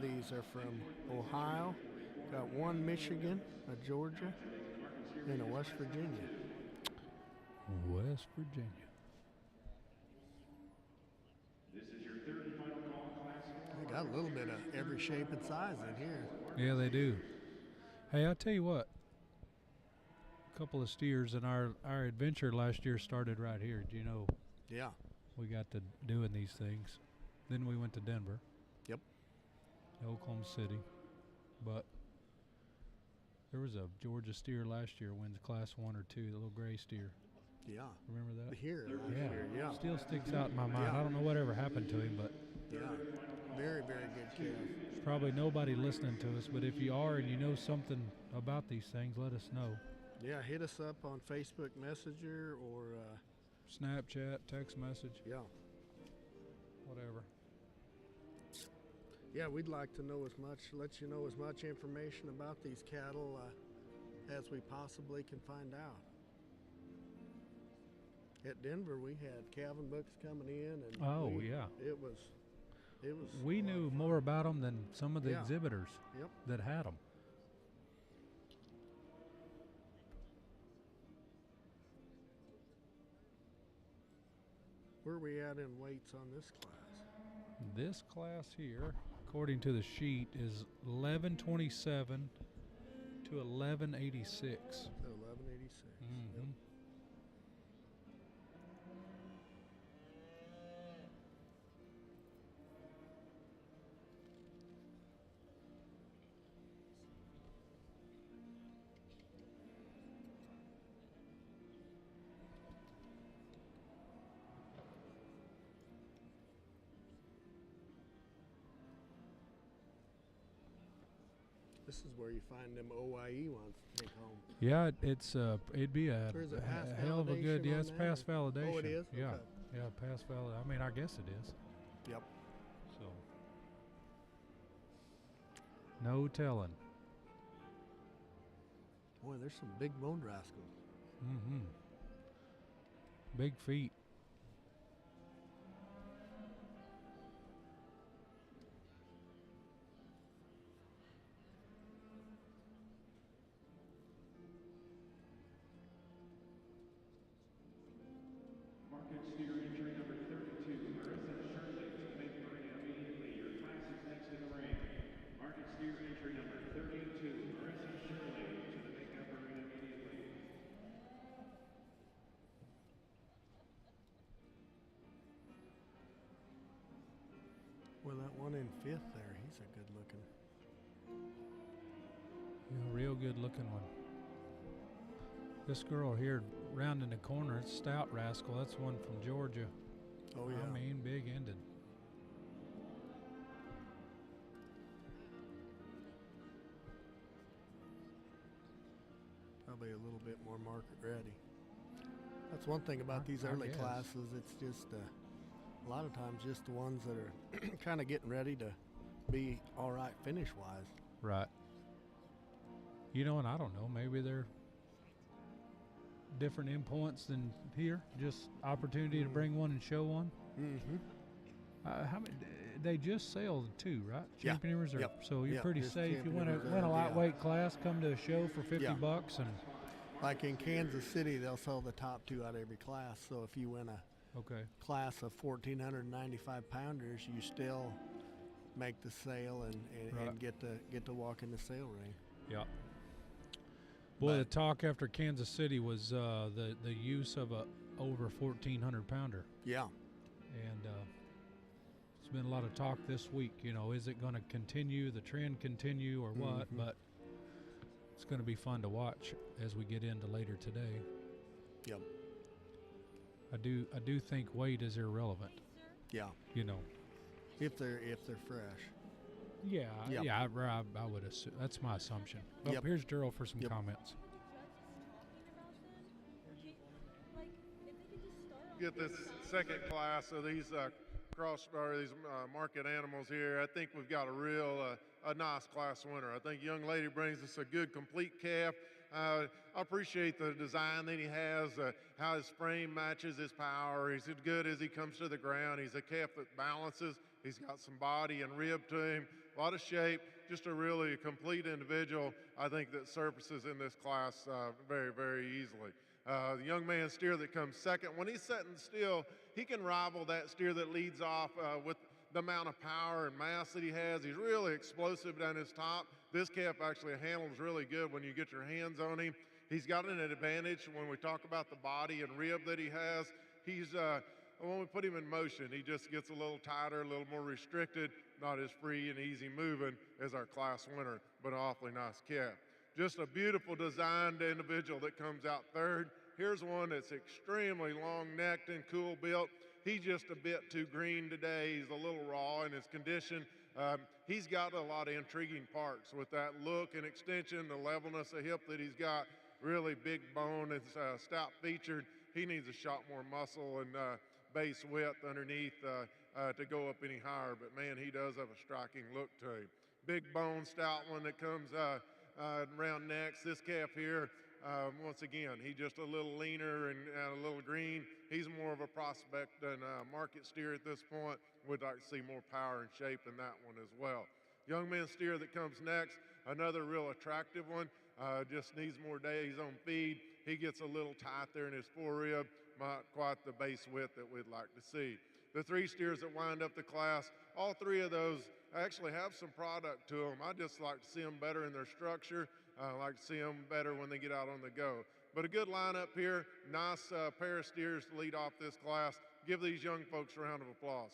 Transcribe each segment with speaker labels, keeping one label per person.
Speaker 1: these are from Ohio. Got one Michigan, a Georgia, and a West Virginia.
Speaker 2: West Virginia.
Speaker 1: They got a little bit of every shape and size in here.
Speaker 2: Yeah, they do. Hey, I'll tell you what. A couple of steers in our adventure last year started right here. Do you know?
Speaker 1: Yeah.
Speaker 2: We got to doing these things. Then we went to Denver.
Speaker 1: Yep.
Speaker 2: Oklahoma City. But there was a Georgia steer last year wins class 1 or 2, the little gray steer.
Speaker 1: Yeah.
Speaker 2: Remember that?
Speaker 1: Here. Yeah.
Speaker 2: Still sticks out in my mind.
Speaker 1: Yeah.
Speaker 2: I don't know whatever happened to him, but
Speaker 1: yeah. Very, very good calf.
Speaker 2: there's probably nobody listening to us, but if you are and you know something about these things, let us know.
Speaker 1: Yeah, hit us up on Facebook Messenger or
Speaker 2: Snapchat, text message.
Speaker 1: Yeah.
Speaker 2: Whatever.
Speaker 1: Yeah, we'd like to know let you know as much information about these cattle as we possibly can find out. At Denver, we had calving books coming in, and it was.
Speaker 2: We knew more about them than some of the exhibitors
Speaker 1: Yep.
Speaker 2: that had them.
Speaker 1: Where are we at in weights on this class?
Speaker 2: This class here, according to the sheet, is 1127 to 1186.
Speaker 1: 1186.
Speaker 2: Mm-hmm.
Speaker 1: Yep. This is where you find them OIE ones to take home.
Speaker 2: Yeah, it'd be a hell of a good. Yeah, it's past validation.
Speaker 1: Oh, it is.
Speaker 2: Yeah,
Speaker 1: Okay.
Speaker 2: yeah, past valid. I mean, I guess it is.
Speaker 1: Yep.
Speaker 2: So, no telling.
Speaker 1: Boy, there's some big boned rascals.
Speaker 2: Mm-hmm. Big feet.
Speaker 1: Well, that one in fifth there, he's a good looking.
Speaker 2: Yeah, real good looking one. This girl here rounding the corner, it's Stout Rascal. That's one from Georgia.
Speaker 1: Oh, yeah.
Speaker 2: I mean, big ended.
Speaker 1: Probably a little bit more market ready. That's one thing about these early classes. It's just a lot of times just the ones that are kind of getting ready to be all right finish-wise.
Speaker 2: Right. You know, and I don't know, maybe they're different endpoints than here. Just opportunity to bring one and show one.
Speaker 1: Mm-hmm.
Speaker 2: How many? They just sailed two, right?
Speaker 1: Yeah.
Speaker 2: Champion Reserve.
Speaker 1: Yep.
Speaker 2: So you're
Speaker 1: Yep,
Speaker 2: pretty
Speaker 1: just
Speaker 2: safe. You
Speaker 1: Champion
Speaker 2: want to
Speaker 1: Reserve,
Speaker 2: win a
Speaker 1: yeah.
Speaker 2: lightweight class, come to a show for $50 and.
Speaker 1: Like in Kansas City, they'll sell the top two out of every class. So if you win a class of 1,495 pounders, you still make the sale and get to walk in the sale ring.
Speaker 2: Yeah. Boy, the talk after Kansas City was the use of a over 1,400 pounder.
Speaker 1: Yeah.
Speaker 2: And it's been a lot of talk this week. You know, is it going to continue, the trend continue, or what?
Speaker 1: Mm-hmm.
Speaker 2: But it's going to be fun to watch as we get into later today.
Speaker 1: Yep.
Speaker 2: I do think weight is irrelevant.
Speaker 1: Yeah.
Speaker 2: You know.
Speaker 1: If they're fresh.
Speaker 2: Yeah.
Speaker 1: Yep.
Speaker 2: Yeah. I would assume that's my assumption. Well, here's Daryl for some comments.
Speaker 3: Get this second class of these market animals here. I think we've got a real a nice class winner. I think young lady brings us a good complete calf. I appreciate the design that he has, how his frame matches his power. He's as good as he comes to the ground. He's a calf that balances. He's got some body and rib to him. a lot of shape, just a really complete individual. I think that surfaces in this class very, very easily. The young man steer that comes second, when he's sitting still, he can rival that steer that leads off with the amount of power and mass that he has. He's really explosive down his top. This calf actually handles really good when you get your hands on him. He's got an advantage when we talk about the body and rib that he has. When we put him in motion, he just gets a little tighter, a little more restricted, not as free and easy moving as our class winner, but an awfully nice calf. Just a beautiful designed individual that comes out third. Here's one that's extremely long-necked and cool built. He's just a bit too green today. He's a little raw in his condition. He's got a lot of intriguing parts with that look and extension, the levelness of hip that he's got, really big bone and stout featured. He needs a shot more muscle and base width underneath to go up any higher, but man, he does have a striking look to him. Big bone, stout one that comes around next. This calf here, once again, he's just a little leaner and a little green. He's more of a prospect than a market steer at this point. We'd like to see more power and shape in that one as well. Young man steer that comes next, another real attractive one, just needs more days on feed. He gets a little tight there in his forerib, not quite the base width that we'd like to see. The three steers that wind up the class, all three of those actually have some product to them. I just like to see them better in their structure. I like to see them better when they get out on the go. But a good lineup here, nice pair of steers to lead off this class. Give these young folks a round of applause.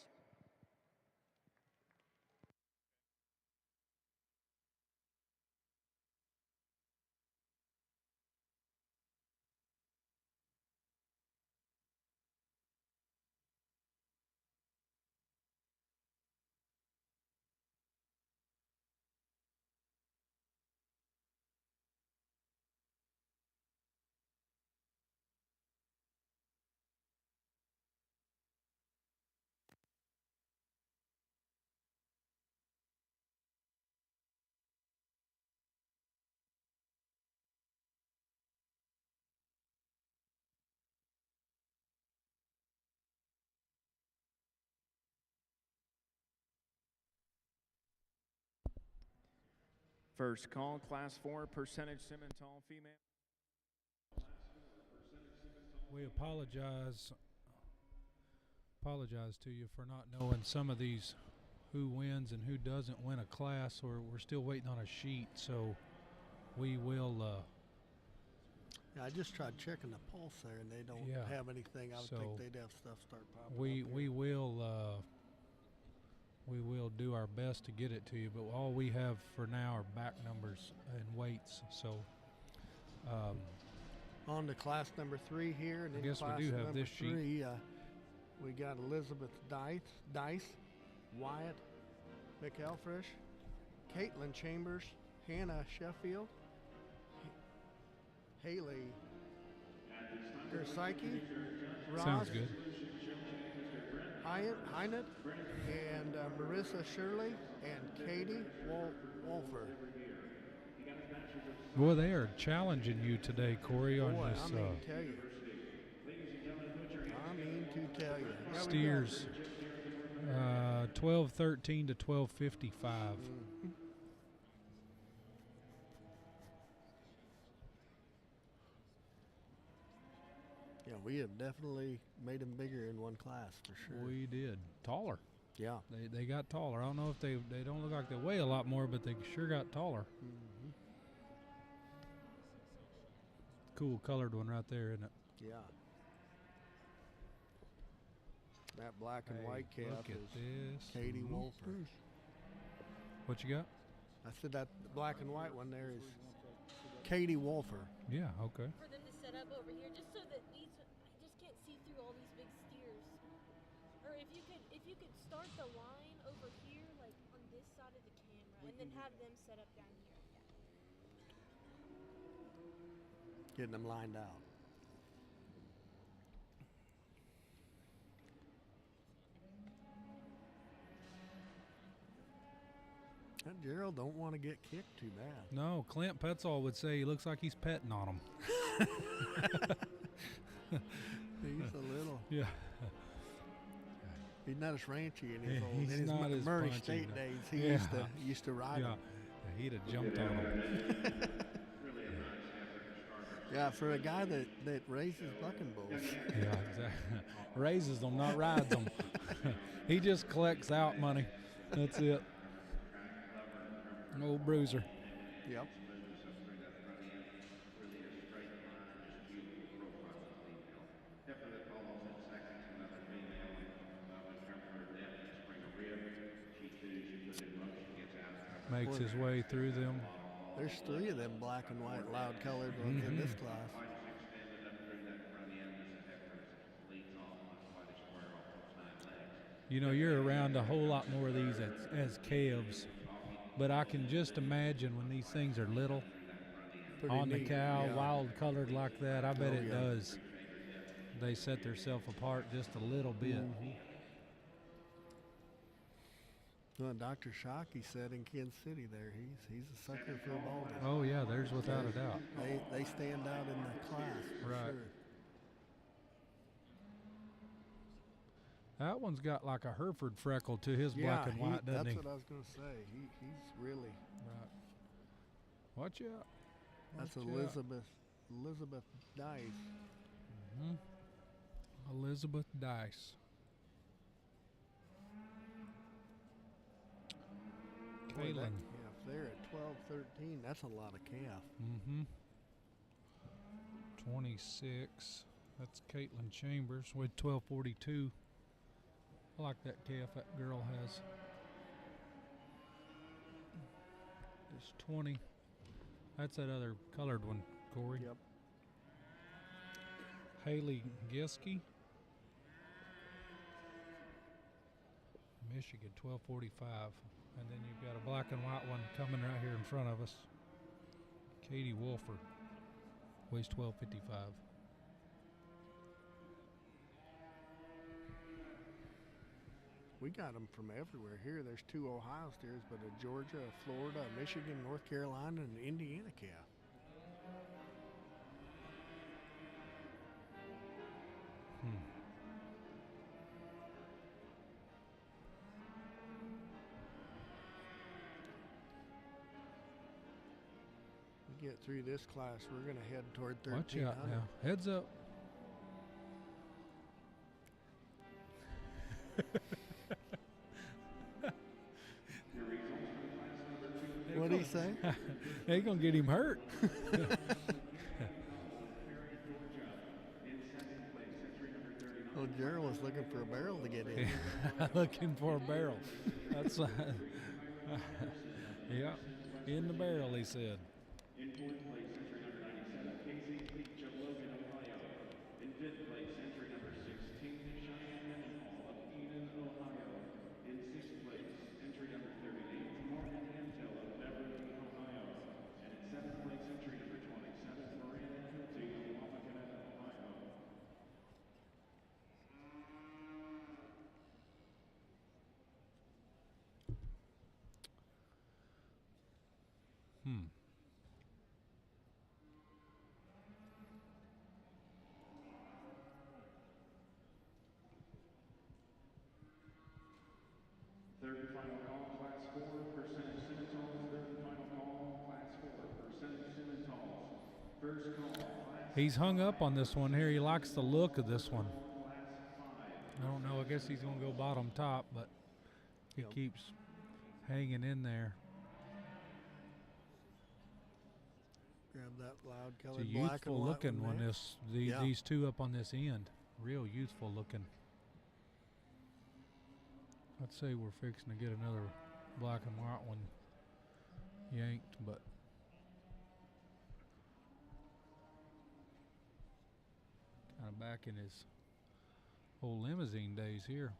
Speaker 4: First call, Class 4, percentage Simmental female.
Speaker 2: We apologize to you for not knowing some of these, who wins and who doesn't win a class, or we're still waiting on a sheet, so we will
Speaker 1: Yeah, I just tried checking the pulse there, and they don't have anything. I would think they'd have stuff start popping up
Speaker 2: we will do our best to get it to you, but all we have for now are back numbers and weights. So
Speaker 1: on to class number 3 here, and
Speaker 2: I guess we do have this sheet.
Speaker 1: We got Elizabeth Dice, Wyatt McElfresh, Caitlin Chambers, Hannah Sheffield, Haley Gersicki, Ross
Speaker 2: Sounds good.
Speaker 1: Hynett, and Marissa Shirley, and Katie Wolfer.
Speaker 2: Boy, they are challenging you today, Corey, on this.
Speaker 1: I mean to tell you. Yeah,
Speaker 2: steers, 12:13 to 12:55.
Speaker 1: Mm-hmm. Yeah, we have definitely made them bigger in one class for sure.
Speaker 2: We did. Taller.
Speaker 1: Yeah.
Speaker 2: They got taller. I don't know if they don't look like they weigh a lot more, but they sure got taller.
Speaker 1: Mm-hmm.
Speaker 2: Cool colored one right there, isn't it?
Speaker 1: Yeah. That black and white calf
Speaker 2: look at
Speaker 1: is
Speaker 2: this.
Speaker 1: Katie Wolfer.
Speaker 2: What you got?
Speaker 1: I said that black and white one there is Katie Wolfer.
Speaker 2: Yeah, okay.
Speaker 5: For them to set up over here, just so that these, I just can't see through all these big steers. Or if you could start the line over here, like on this side of the camera, and then have them set up down here. Yeah.
Speaker 1: Getting them lined out. That Gerald don't want to get kicked too bad.
Speaker 2: No, Clint Petzl would say he looks like he's petting on him.
Speaker 1: He's a little.
Speaker 2: Yeah.
Speaker 1: He's not as ranchy in his
Speaker 2: He's
Speaker 1: in his
Speaker 2: not as
Speaker 1: Murray
Speaker 2: punchy,
Speaker 1: State
Speaker 2: no.
Speaker 1: days. He
Speaker 2: Yeah.
Speaker 1: used to ride
Speaker 2: Yeah.
Speaker 1: him.
Speaker 2: He'd have jumped on him.
Speaker 1: Yeah, for a guy that raises bucking bulls.
Speaker 2: Yeah, exactly. Raises them, not rides them. He just collects out money. That's it. An old bruiser.
Speaker 1: Yep.
Speaker 2: Makes his way through them.
Speaker 1: There's 3 of them black and white loud colored ones in this class.
Speaker 2: You know, you're around a whole lot more of these as calves, but I can just imagine when these things are little,
Speaker 1: Pretty
Speaker 2: on
Speaker 1: neat,
Speaker 2: the cow,
Speaker 1: yeah.
Speaker 2: wild colored like that, I bet
Speaker 1: Oh,
Speaker 2: it
Speaker 1: yeah.
Speaker 2: does. They set themselves apart just a little bit.
Speaker 1: Mm-hmm. Well, Dr. Shockey said in Kansas City there, he's a sucker for a ball game.
Speaker 2: Oh yeah, there's without a doubt.
Speaker 1: They stand out in the class for
Speaker 2: Right.
Speaker 1: sure.
Speaker 2: That one's got like a Hereford freckle to his black and white, doesn't
Speaker 1: that's
Speaker 2: he?
Speaker 1: what I was going to say. He's really.
Speaker 2: Right. Watch out.
Speaker 1: That's
Speaker 2: Watch out.
Speaker 1: Elizabeth Dice.
Speaker 2: Elizabeth Dice.
Speaker 1: Boy, that
Speaker 2: Kaylin.
Speaker 1: calf there at 12-13, that's a lot of calf.
Speaker 2: 26. That's Caitlin Chambers with 1242. I like that calf that girl has. It's 20. That's that other colored one, Corey.
Speaker 1: Yep.
Speaker 2: Haley Giske. Michigan, 1245. And then you've got a black and white one coming right here in front of us. Katie Wolford, weighs 1255.
Speaker 1: We got them from everywhere here. There's 2 Ohio steers, but a Georgia, a Florida, a Michigan, North Carolina, and an Indiana calf. We get through this class, we're going to head toward 1300.
Speaker 2: Watch out now. Heads up.
Speaker 1: What did he say?
Speaker 2: They gonna get him hurt.
Speaker 1: Well, Gerald was looking for a barrel to get in.
Speaker 2: Looking for a barrel. That's yeah, in the barrel, he said.
Speaker 4: Third and final call, class 4, percentage Simmental. Third and final call, class 4, percentage Simmental. First call,
Speaker 2: He's hung up on this one here. He likes the look of this one. I don't know. I guess he's going to go bottom top, but he keeps hanging in there.
Speaker 1: Grab that loud
Speaker 2: It's
Speaker 1: colored
Speaker 2: a
Speaker 1: black and
Speaker 2: youthful
Speaker 1: white
Speaker 2: looking
Speaker 1: one
Speaker 2: one.
Speaker 1: there.
Speaker 2: These two up on this end, real youthful looking. I'd say we're fixing to get another black and white one yanked, but kind of back in his old limousine days here.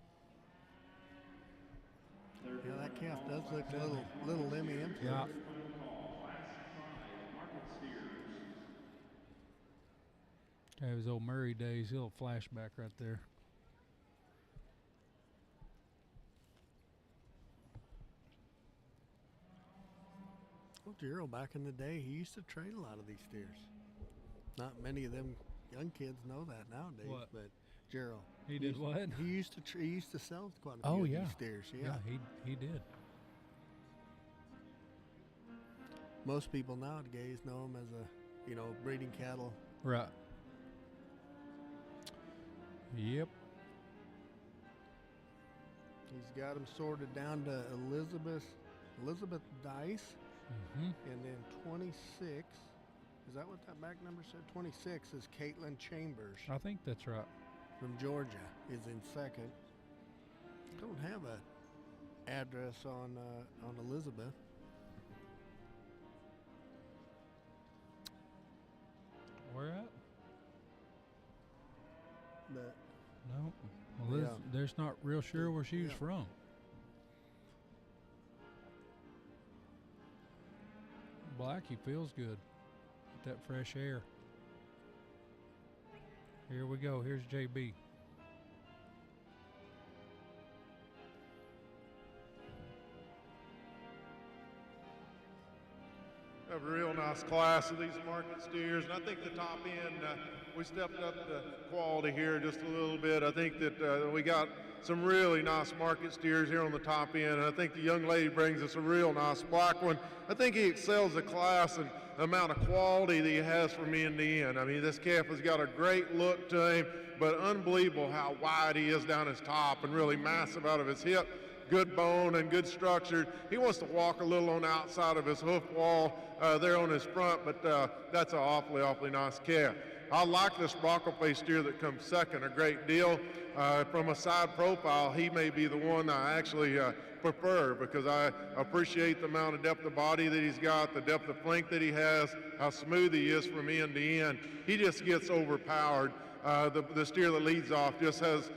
Speaker 1: Yeah, that calf does look a little limmy influence.
Speaker 2: Yeah. Have his old Murray days, he'll flashback right there.
Speaker 1: Well, Gerald, back in the day, he used to trade a lot of these steers. Not many of them young kids know that nowadays,
Speaker 2: What?
Speaker 1: but Gerald.
Speaker 2: He did what?
Speaker 1: He used to sell quite a few
Speaker 2: Oh
Speaker 1: of
Speaker 2: yeah,
Speaker 1: these steers. Yeah.
Speaker 2: he did.
Speaker 1: Most people nowadays know him as a breeding cattle.
Speaker 2: Right. Yep.
Speaker 1: He's got them sorted down to Elizabeth Dice,
Speaker 2: Mm-hmm.
Speaker 1: and then 26. Is that what that back number said? 26 is Caitlin Chambers
Speaker 2: I think that's right.
Speaker 1: from Georgia is in second. Don't have a address on Elizabeth.
Speaker 2: Where at?
Speaker 1: But
Speaker 2: No. Well,
Speaker 1: Yeah.
Speaker 2: there's not real sure where she was
Speaker 1: Yeah.
Speaker 2: from. Blackie feels good. With that fresh air. Here we go. Here's JB.
Speaker 3: Have a real nice class of these market steers, and I think the top end, we stepped up the quality here just a little bit. I think that we got some really nice market steers here on the top end, and I think the young lady brings us a real nice black one. I think he excels the class and the amount of quality that he has from end to end. I mean, this calf has got a great look to him, but unbelievable how wide he is down his top and really massive out of his hip. Good bone and good structure. He wants to walk a little on the outside of his hoof wall there on his front, but that's an awfully nice calf. I like this Bronco face steer that comes second a great deal. From a side profile, he may be the one I actually prefer because I appreciate the amount of depth of body that he's got, the depth of flank that he has, how smooth he is from end to end. He just gets overpowered. The steer that leads off just has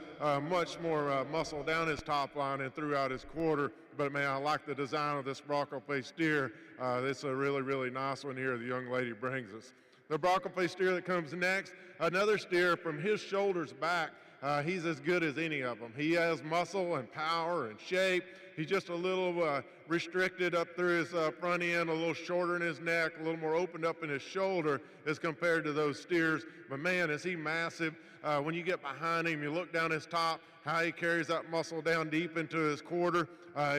Speaker 3: much more muscle down his top line and throughout his quarter. But man, I like the design of this Bronco face steer. It's a really nice one here the young lady brings us. The Bronco face steer that comes next, another steer from his shoulders back. He's as good as any of them. He has muscle and power and shape. He's just a little restricted up through his front end, a little shorter in his neck, a little more opened up in his shoulder as compared to those steers. But man, is he massive. When you get behind him, you look down his top, how he carries that muscle down deep into his quarter.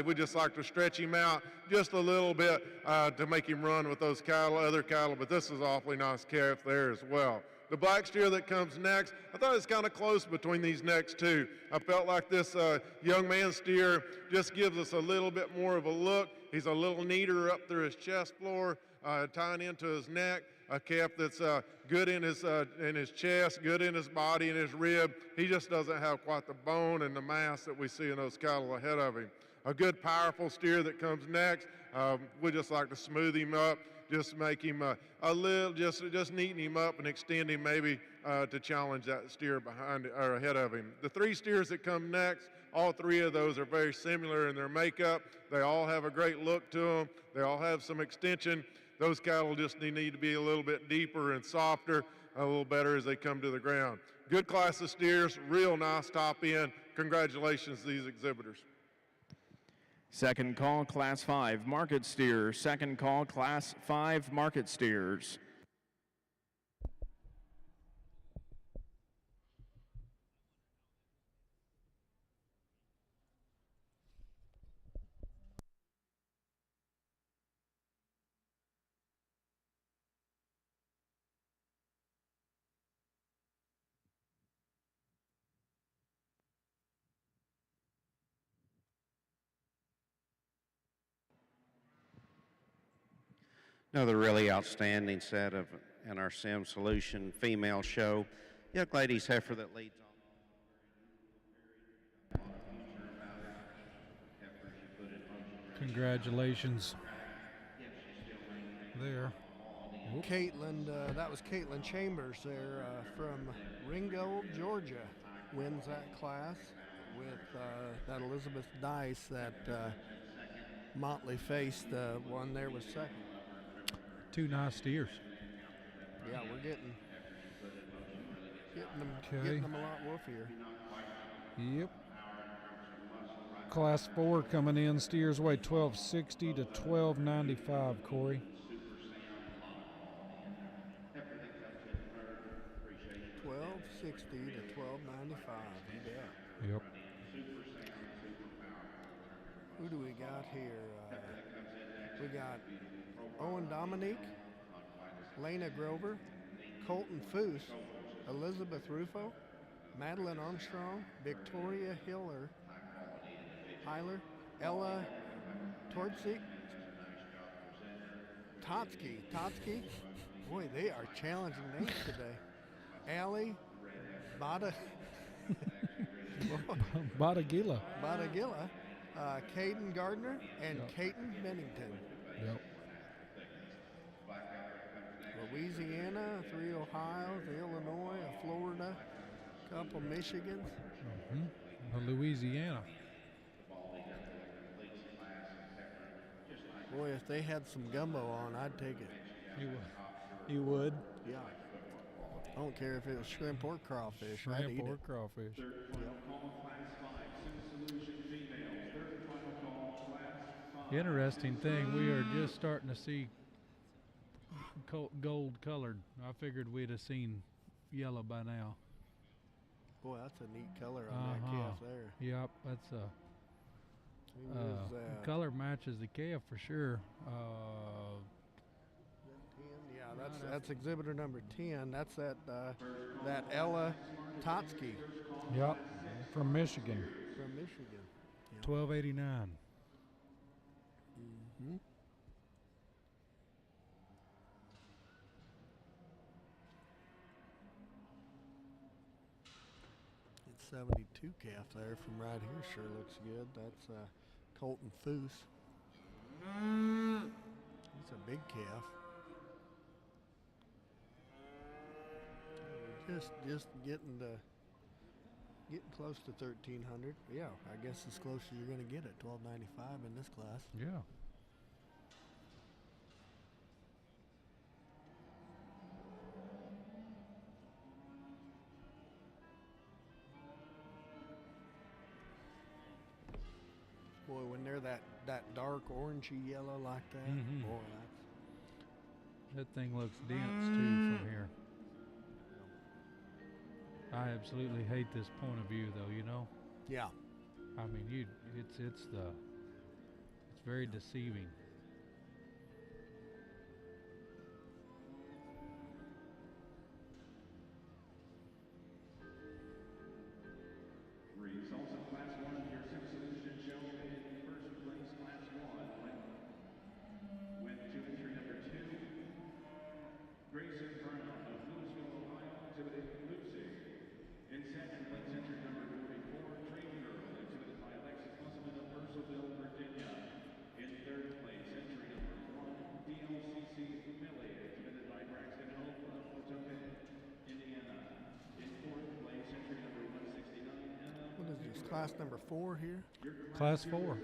Speaker 3: We just like to stretch him out just a little bit to make him run with those other cattle, but this is an awfully nice calf there as well. The black steer that comes next, I thought it was kind of close between these next two. I felt like this young man steer just gives us a little bit more of a look. He's a little neater up through his chest floor, tying into his neck. A calf that's good in his chest, good in his body and his rib. He just doesn't have quite the bone and the mass that we see in those cattle ahead of him. A good, powerful steer that comes next. We just like to smooth him up, just make him a little, just neaten him up and extend him maybe to challenge that steer behind or ahead of him. The three steers that come next, all three of those are very similar in their makeup. They all have a great look to them. They all have some extension. Those cattle just need to be a little bit deeper and softer, a little better as they come to the ground. Good class of steers, real nice top end. Congratulations to these exhibitors.
Speaker 6: Second call, Class 5 market steers. Second call, Class 5 market steers.
Speaker 7: Another really outstanding set of in our Sim Solution female show. Young ladies heifer that leads on.
Speaker 2: Congratulations. There.
Speaker 1: Caitlin, that was Caitlin Chambers there from Ringgold, Georgia, wins that class with that Elizabeth Dice that Motley faced one there was second.
Speaker 2: Two nice steers.
Speaker 1: Yeah, we're getting them a lot woofier.
Speaker 2: Yep. Class 4 coming in, steers weigh 1260 to 1295, Corey.
Speaker 1: 1260 $260 to $12.95. You bet.
Speaker 2: Yep.
Speaker 1: Who do we got here? We got Owen Dominique, Lena Grover, Colton Foose, Elizabeth Rufo, Madeline Armstrong, Victoria Hyler, Ella Tortsik, Totsky. Boy, they are challenging names today. Allie
Speaker 2: Badagila.
Speaker 1: Badagilla, Caden Gardner, and Caton Bennington.
Speaker 2: Yep.
Speaker 1: Louisiana, 3 Ohio's, Illinois, a Florida, couple Michigans.
Speaker 2: Louisiana.
Speaker 1: Boy, if they had some gumbo on, I'd take it.
Speaker 2: You would?
Speaker 1: Yeah. I don't care if it was shrimp or crawfish. I'd
Speaker 2: Shrimp
Speaker 1: eat
Speaker 2: or
Speaker 1: it.
Speaker 2: crawfish. Interesting thing, we are just starting to see gold colored. I figured we'd have seen yellow by now.
Speaker 1: Boy, that's a neat color on that calf there.
Speaker 2: Yep, that's a
Speaker 1: Who is that?
Speaker 2: color matches the calf for sure.
Speaker 1: 10? Yeah, that's exhibitor number 10. That's that Ella Totsky
Speaker 2: Yep, from Michigan.
Speaker 1: from Michigan. Yeah.
Speaker 2: $12.89.
Speaker 1: Mhm. It's 72 calf there from right here. Sure looks good. That's Colton Foose. He's a big calf. Just getting close to 1,300. Yeah, I guess as close as you're going to get at $12.95 in this class.
Speaker 2: Yeah.
Speaker 1: Boy, when they're that dark orangey yellow like that, boy,
Speaker 2: That thing looks dense too from here. I absolutely hate this point of view though, you know?
Speaker 1: yeah.
Speaker 2: I mean, it's very deceiving.
Speaker 4: Results of Class 1 of your Sim Solution show in first place, Class 1, went to entry number 2, Grayson Brown of Louisville, Ohio, exhibited Lucy. In second place, entry number 44, Train Girl, exhibited by Alexis Musselman of Purcellville, Virginia. In third place, entry number 1, DLCC Millie, exhibited by Braxton Hope of Pawtucket, Indiana. In fourth place, entry number 169,
Speaker 1: What is this, class number 4 here?
Speaker 2: Class 4.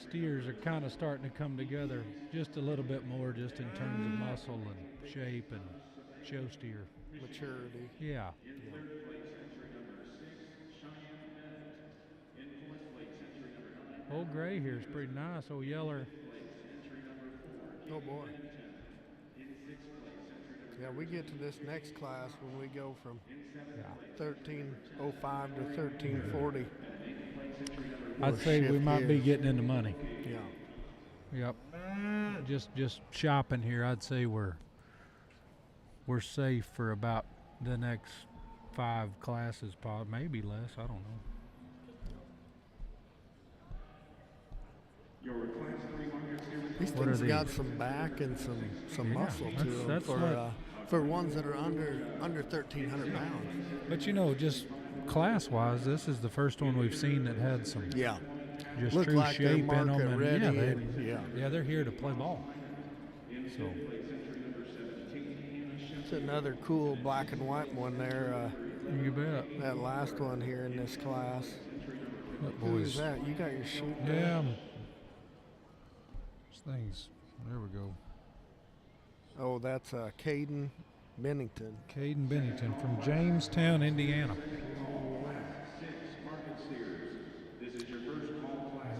Speaker 2: Steers are kind of starting to come together just a little bit more just in terms of muscle and shape and show steer.
Speaker 1: Maturity.
Speaker 2: Yeah. Old gray here is pretty nice. Old yeller.
Speaker 1: Oh boy. Yeah, we get to this next class when we go from 1305 to 1340.
Speaker 2: I'd say we might be getting into money.
Speaker 1: Yeah.
Speaker 2: Yep. Just shopping here, I'd say we're safe for about the next 5 classes, maybe less. I don't know.
Speaker 1: These things got some back and some muscle to them
Speaker 2: that's
Speaker 1: for ones that are under 1,300 pounds.
Speaker 2: But you know, just class-wise, this is the first one we've seen that had some just
Speaker 1: Look
Speaker 2: true
Speaker 1: like they're
Speaker 2: shape in them,
Speaker 1: market
Speaker 2: and
Speaker 1: ready
Speaker 2: yeah, they're here to play ball. So
Speaker 1: it's another cool black and white one there.
Speaker 2: you bet.
Speaker 1: That last one here in this class.
Speaker 2: That
Speaker 1: Who's
Speaker 2: boy's
Speaker 1: that? You got your sheet there?
Speaker 2: yeah. This thing's there. We go.
Speaker 1: Oh, that's Caden Bennington.
Speaker 2: Caden Bennington from Jamestown, Indiana. There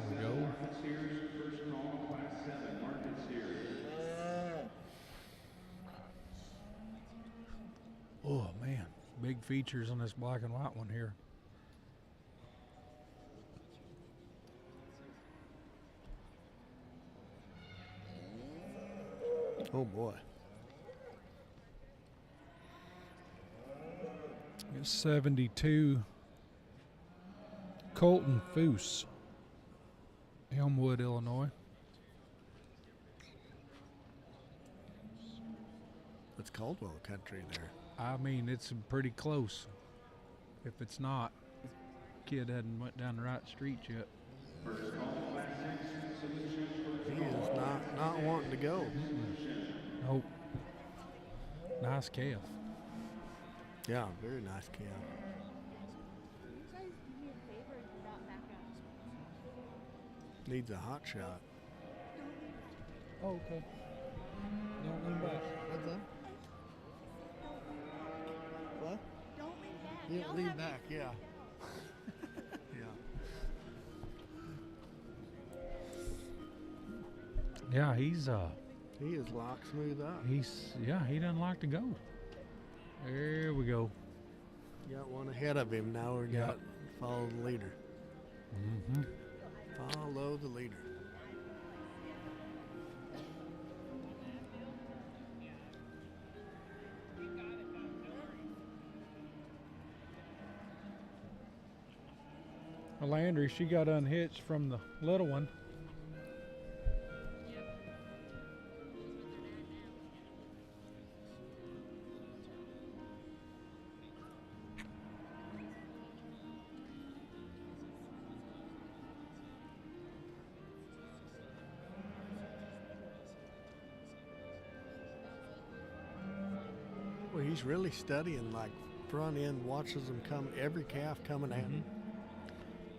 Speaker 2: we go. good features on this black and white one here.
Speaker 1: Oh boy.
Speaker 2: It's 72. Colton Foose, Elmwood, Illinois.
Speaker 1: It's Caldwell country there.
Speaker 2: I mean, it's pretty close. If it's not, kid hadn't went down the right street yet.
Speaker 1: He is not wanting to go.
Speaker 2: Nope. Nice calf.
Speaker 1: Yeah, very nice calf. Needs a hot shot.
Speaker 2: Oh, okay. Don't lean back.
Speaker 1: What's that? What?
Speaker 5: Don't lean back.
Speaker 1: Yeah, lean back, yeah.
Speaker 2: Yeah, he's
Speaker 1: He is lock smooth up.
Speaker 2: he doesn't like to go. There we go.
Speaker 1: Got one ahead of him. Now we got follow the leader.
Speaker 2: Mm-hmm.
Speaker 1: Follow the leader.
Speaker 2: Landry, she got unhitched from the little one.
Speaker 1: Well, he's really studying, like front end, watches them come, every calf coming at him.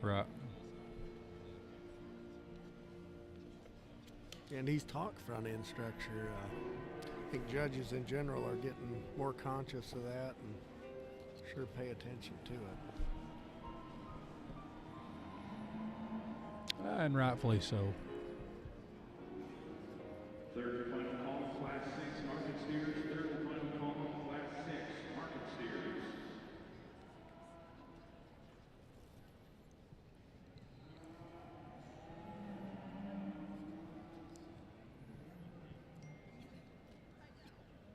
Speaker 2: Right.
Speaker 1: And he's taught front end structure. I think judges in general are getting more conscious of that and sure pay attention to it.
Speaker 2: And rightfully so.
Speaker 4: Third and final call, Class 6 market steers. Third and final call, Class 6 market steers.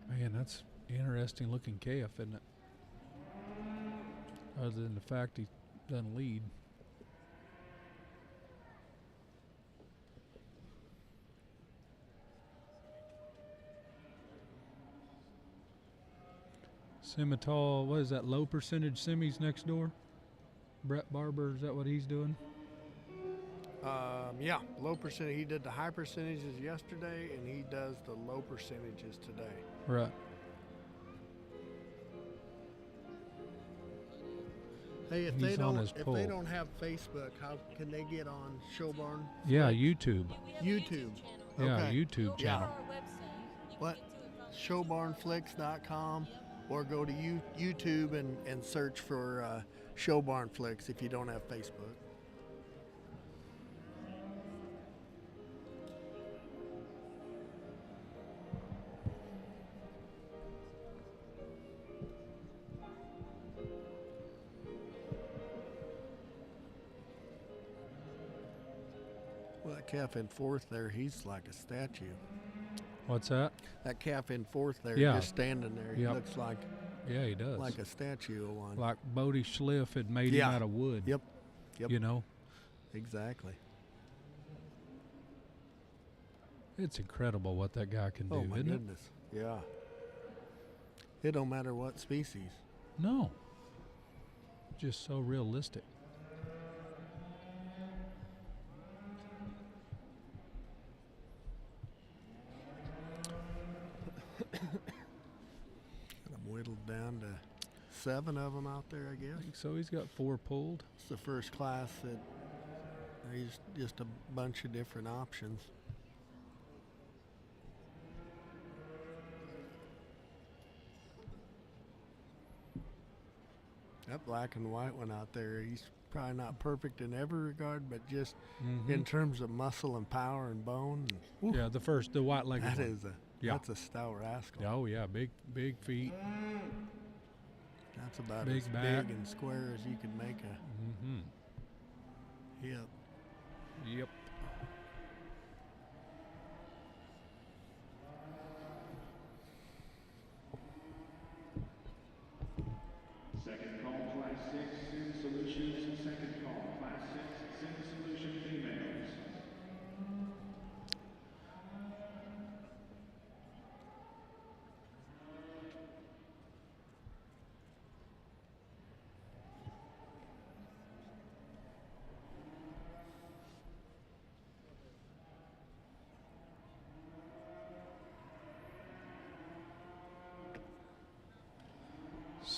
Speaker 2: Man, that's interesting looking calf, isn't it? Other than the fact he doesn't lead. Simmental, what is that, low percentage semis next door? Brett Barber, is that what he's doing?
Speaker 1: Yeah, low percentage. He did the high percentages yesterday, and he does the low percentages today.
Speaker 2: Right.
Speaker 1: Hey, if
Speaker 2: He's
Speaker 1: they
Speaker 2: on
Speaker 1: don't,
Speaker 2: his
Speaker 1: if
Speaker 2: pole.
Speaker 1: they don't have Facebook, how can they get on Showbarn?
Speaker 2: Yeah, YouTube.
Speaker 5: We have a
Speaker 1: YouTube.
Speaker 5: channel.
Speaker 2: Yeah,
Speaker 1: Okay.
Speaker 2: YouTube
Speaker 5: Go to
Speaker 2: channel.
Speaker 5: our website. You can
Speaker 1: What?
Speaker 5: get to it from
Speaker 1: Showbarnflix.com, or go to YouTube and search for Showbarn Flicks if you don't have Facebook. Well, that calf in fourth there, he's like a statue.
Speaker 2: What's that?
Speaker 1: That calf in fourth there,
Speaker 2: Yeah.
Speaker 1: just standing there, he
Speaker 2: Yep.
Speaker 1: looks like
Speaker 2: Yeah, he does.
Speaker 1: a statue of one.
Speaker 2: Like Bodie Schliff had made
Speaker 1: Yeah.
Speaker 2: him out of wood.
Speaker 1: Yep. Yep.
Speaker 2: You know,
Speaker 1: Exactly.
Speaker 2: it's incredible what that guy can do,
Speaker 1: Oh my
Speaker 2: isn't
Speaker 1: goodness. Yeah. It don't matter what species.
Speaker 2: it? No. Just so realistic.
Speaker 1: I'm whittled down to 7 of them out there, I guess.
Speaker 2: So he's got 4 pulled.
Speaker 1: It's the first class that he's just a bunch of different options. That black and white one out there, he's probably not perfect in every regard, but just in terms of muscle and power and bone. And,
Speaker 2: Yeah, the white-legged
Speaker 1: that
Speaker 2: one.
Speaker 1: is
Speaker 2: Yeah.
Speaker 1: that's a stout rascal.
Speaker 2: Oh yeah, big feet.
Speaker 1: That's about
Speaker 2: Big
Speaker 1: as
Speaker 2: back.
Speaker 1: big and square as you can make a hip.
Speaker 2: Yep.
Speaker 4: Second call, Class 6, Sim Solutions. Second call, Class 6, Sim Solution females.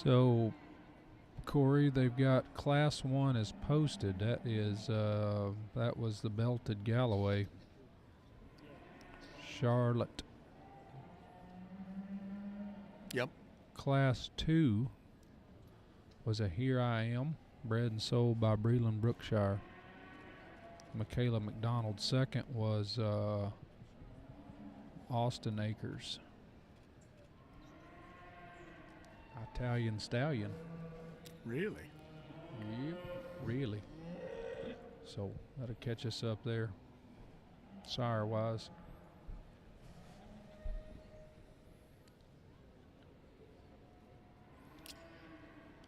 Speaker 2: So, Corey, they've got Class 1 is posted. That is, that was the belted Galloway. Charlotte.
Speaker 1: Yep.
Speaker 2: Class 2 was a Here I Am, bred and sold by Breland Brookshire. Michaela McDonald. Second was Austin Acres. Italian Stallion.
Speaker 1: Really?
Speaker 2: Yep, really. So that'll catch us up there, sire-wise.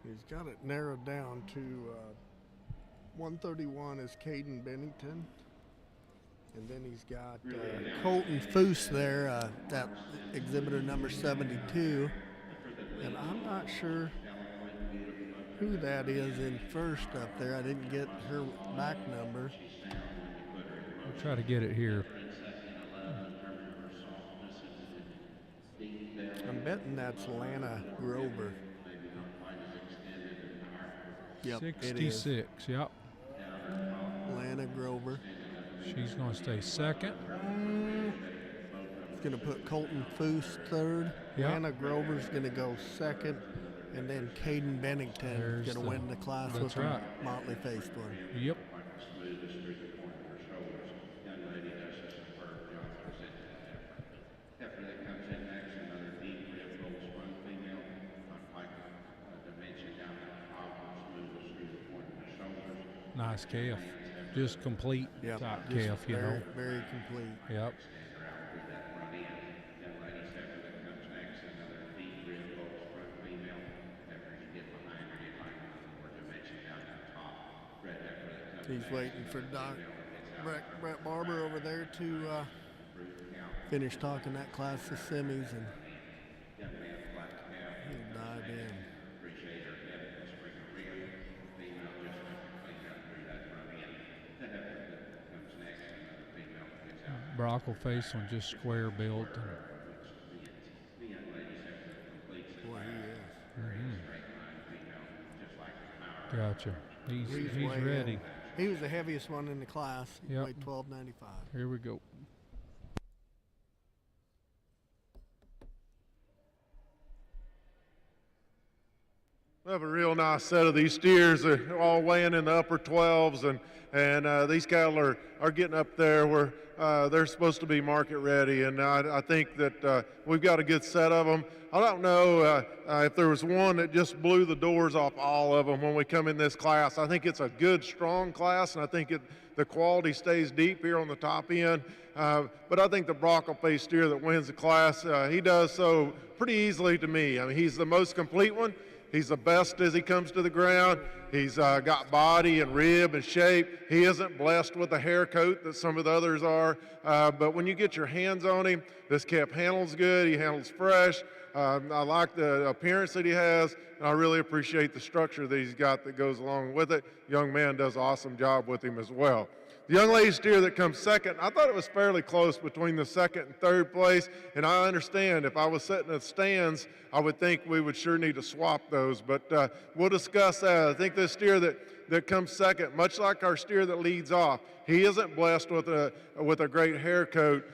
Speaker 1: He's got it narrowed down to 131 is Caden Bennington. And then he's got Colton Foose there, that exhibitor number 72. And I'm not sure who that is in first up there. I didn't get her back number.
Speaker 2: We'll try to get it here.
Speaker 1: I'm betting that's Lana Grover. Yep,
Speaker 2: 66, yep.
Speaker 1: Lana Grover.
Speaker 2: She's going to stay second.
Speaker 1: It's going to put Colton Foose third.
Speaker 2: Yep.
Speaker 1: Lana Grover's going to go second. And then Caden Bennington is going to win the class with the motley faced one.
Speaker 2: Yep. Nice calf. Just complete top calf, you know.
Speaker 1: Very complete.
Speaker 2: Yep.
Speaker 1: He's waiting for Brett Barber over there to finish talking that class of semis, and he'll dive in.
Speaker 2: Brockle face one, just square built.
Speaker 1: Boy, he is.
Speaker 2: Gotcha. He's ready.
Speaker 1: He was the heaviest one in the class. He
Speaker 2: Yep.
Speaker 1: weighed 1295.
Speaker 2: Here we go.
Speaker 3: We have a real nice set of these steers. They're all weighing in the upper 12s, and these cattle are getting up there where they're supposed to be market ready. And I think that we've got a good set of them. I don't know if there was one that just blew the doors off all of them when we come in this class. I think it's a good, strong class, and I think the quality stays deep here on the top end. But I think the Brockle-faced steer that wins the class, he does so pretty easily to me. I mean, he's the most complete one. He's the best as he comes to the ground. He's got body and rib and shape. He isn't blessed with a hair coat that some of the others are. But when you get your hands on him, this calf handles good. He handles fresh. I like the appearance that he has, and I really appreciate the structure that he's got that goes along with it. Young man does an awesome job with him as well. The young lady steer that comes second, I thought it was fairly close between the second and third place, and I understand if I was sitting in the stands, I would think we would sure need to swap those, but we'll discuss that. I think this steer that comes second, much like our steer that leads off, he isn't blessed with a great hair coat.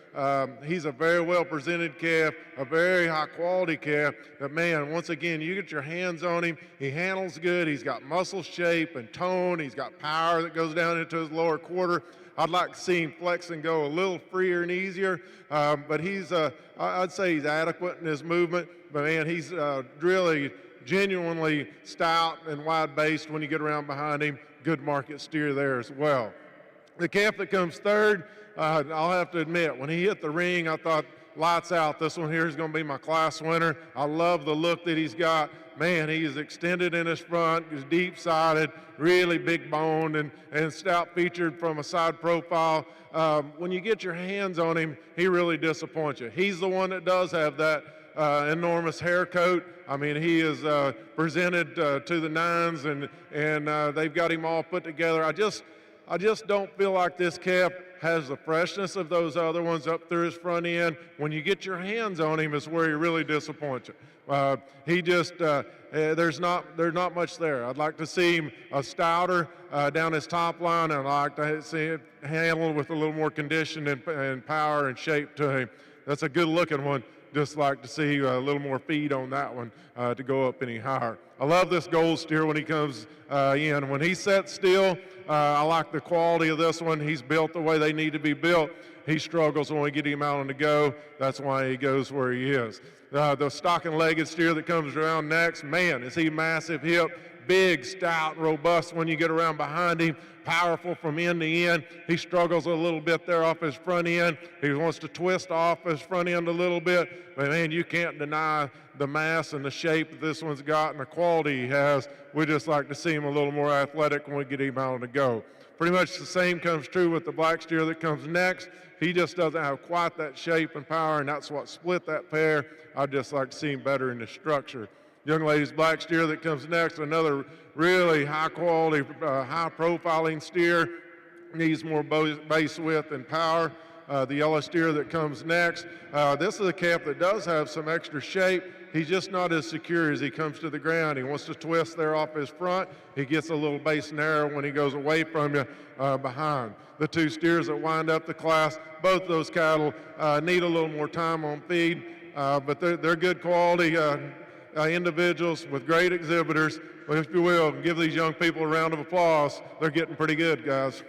Speaker 3: He's a very well presented calf, a very high quality calf. But man, once again, you get your hands on him. He handles good. He's got muscle shape and tone. He's got power that goes down into his lower quarter. I'd like to see him flex and go a little freer and easier. But I'd say he's adequate in his movement. But man, he's really genuinely stout and wide-based when you get around behind him. Good market steer there as well. The calf that comes third, I'll have to admit, when he hit the ring, I thought, lights out, this one here is going to be my class winner. I love the look that he's got. Man, he is extended in his front, he's deep-sided, really big boned and stout featured from a side profile. When you get your hands on him, he really disappoints you. He's the one that does have that enormous hair coat. I mean, he is presented to the nines, and they've got him all put together. I just don't feel like this calf has the freshness of those other ones up through his front end. When you get your hands on him is where he really disappoints you. He just, there's not much there. I'd like to see him a stouter down his top line, and I'd like to see it handled with a little more condition and power and shape to him. That's a good looking one. Just like to see a little more feed on that one to go up any higher. I love this gold steer when he comes in. When he sets still, I like the quality of this one. He's built the way they need to be built. He struggles when we get him out on the go. That's why he goes where he is. The stock and legged steer that comes around next, man, is he massive hip, big, stout, robust when you get around behind him, powerful from end to end. He struggles a little bit there off his front end. He wants to twist off his front end a little bit, but man, you can't deny the mass and the shape that this one's got and the quality he has. We just like to see him a little more athletic when we get him out on the go. Pretty much the same comes true with the black steer that comes next. He just doesn't have quite that shape and power, and that's what split that pair. I'd just like to see him better in the structure. Young lady's black steer that comes next, another really high quality, high profiling steer, needs more base width and power. The yellow steer that comes next, this is a calf that does have some extra shape. He's just not as secure as he comes to the ground. He wants to twist there off his front. He gets a little base narrow when he goes away from you behind. The two steers that wind up the class, both those cattle need a little more time on feed, but they're good quality individuals with great exhibitors. But if you will, give these young people a round of applause. They're getting pretty good, guys.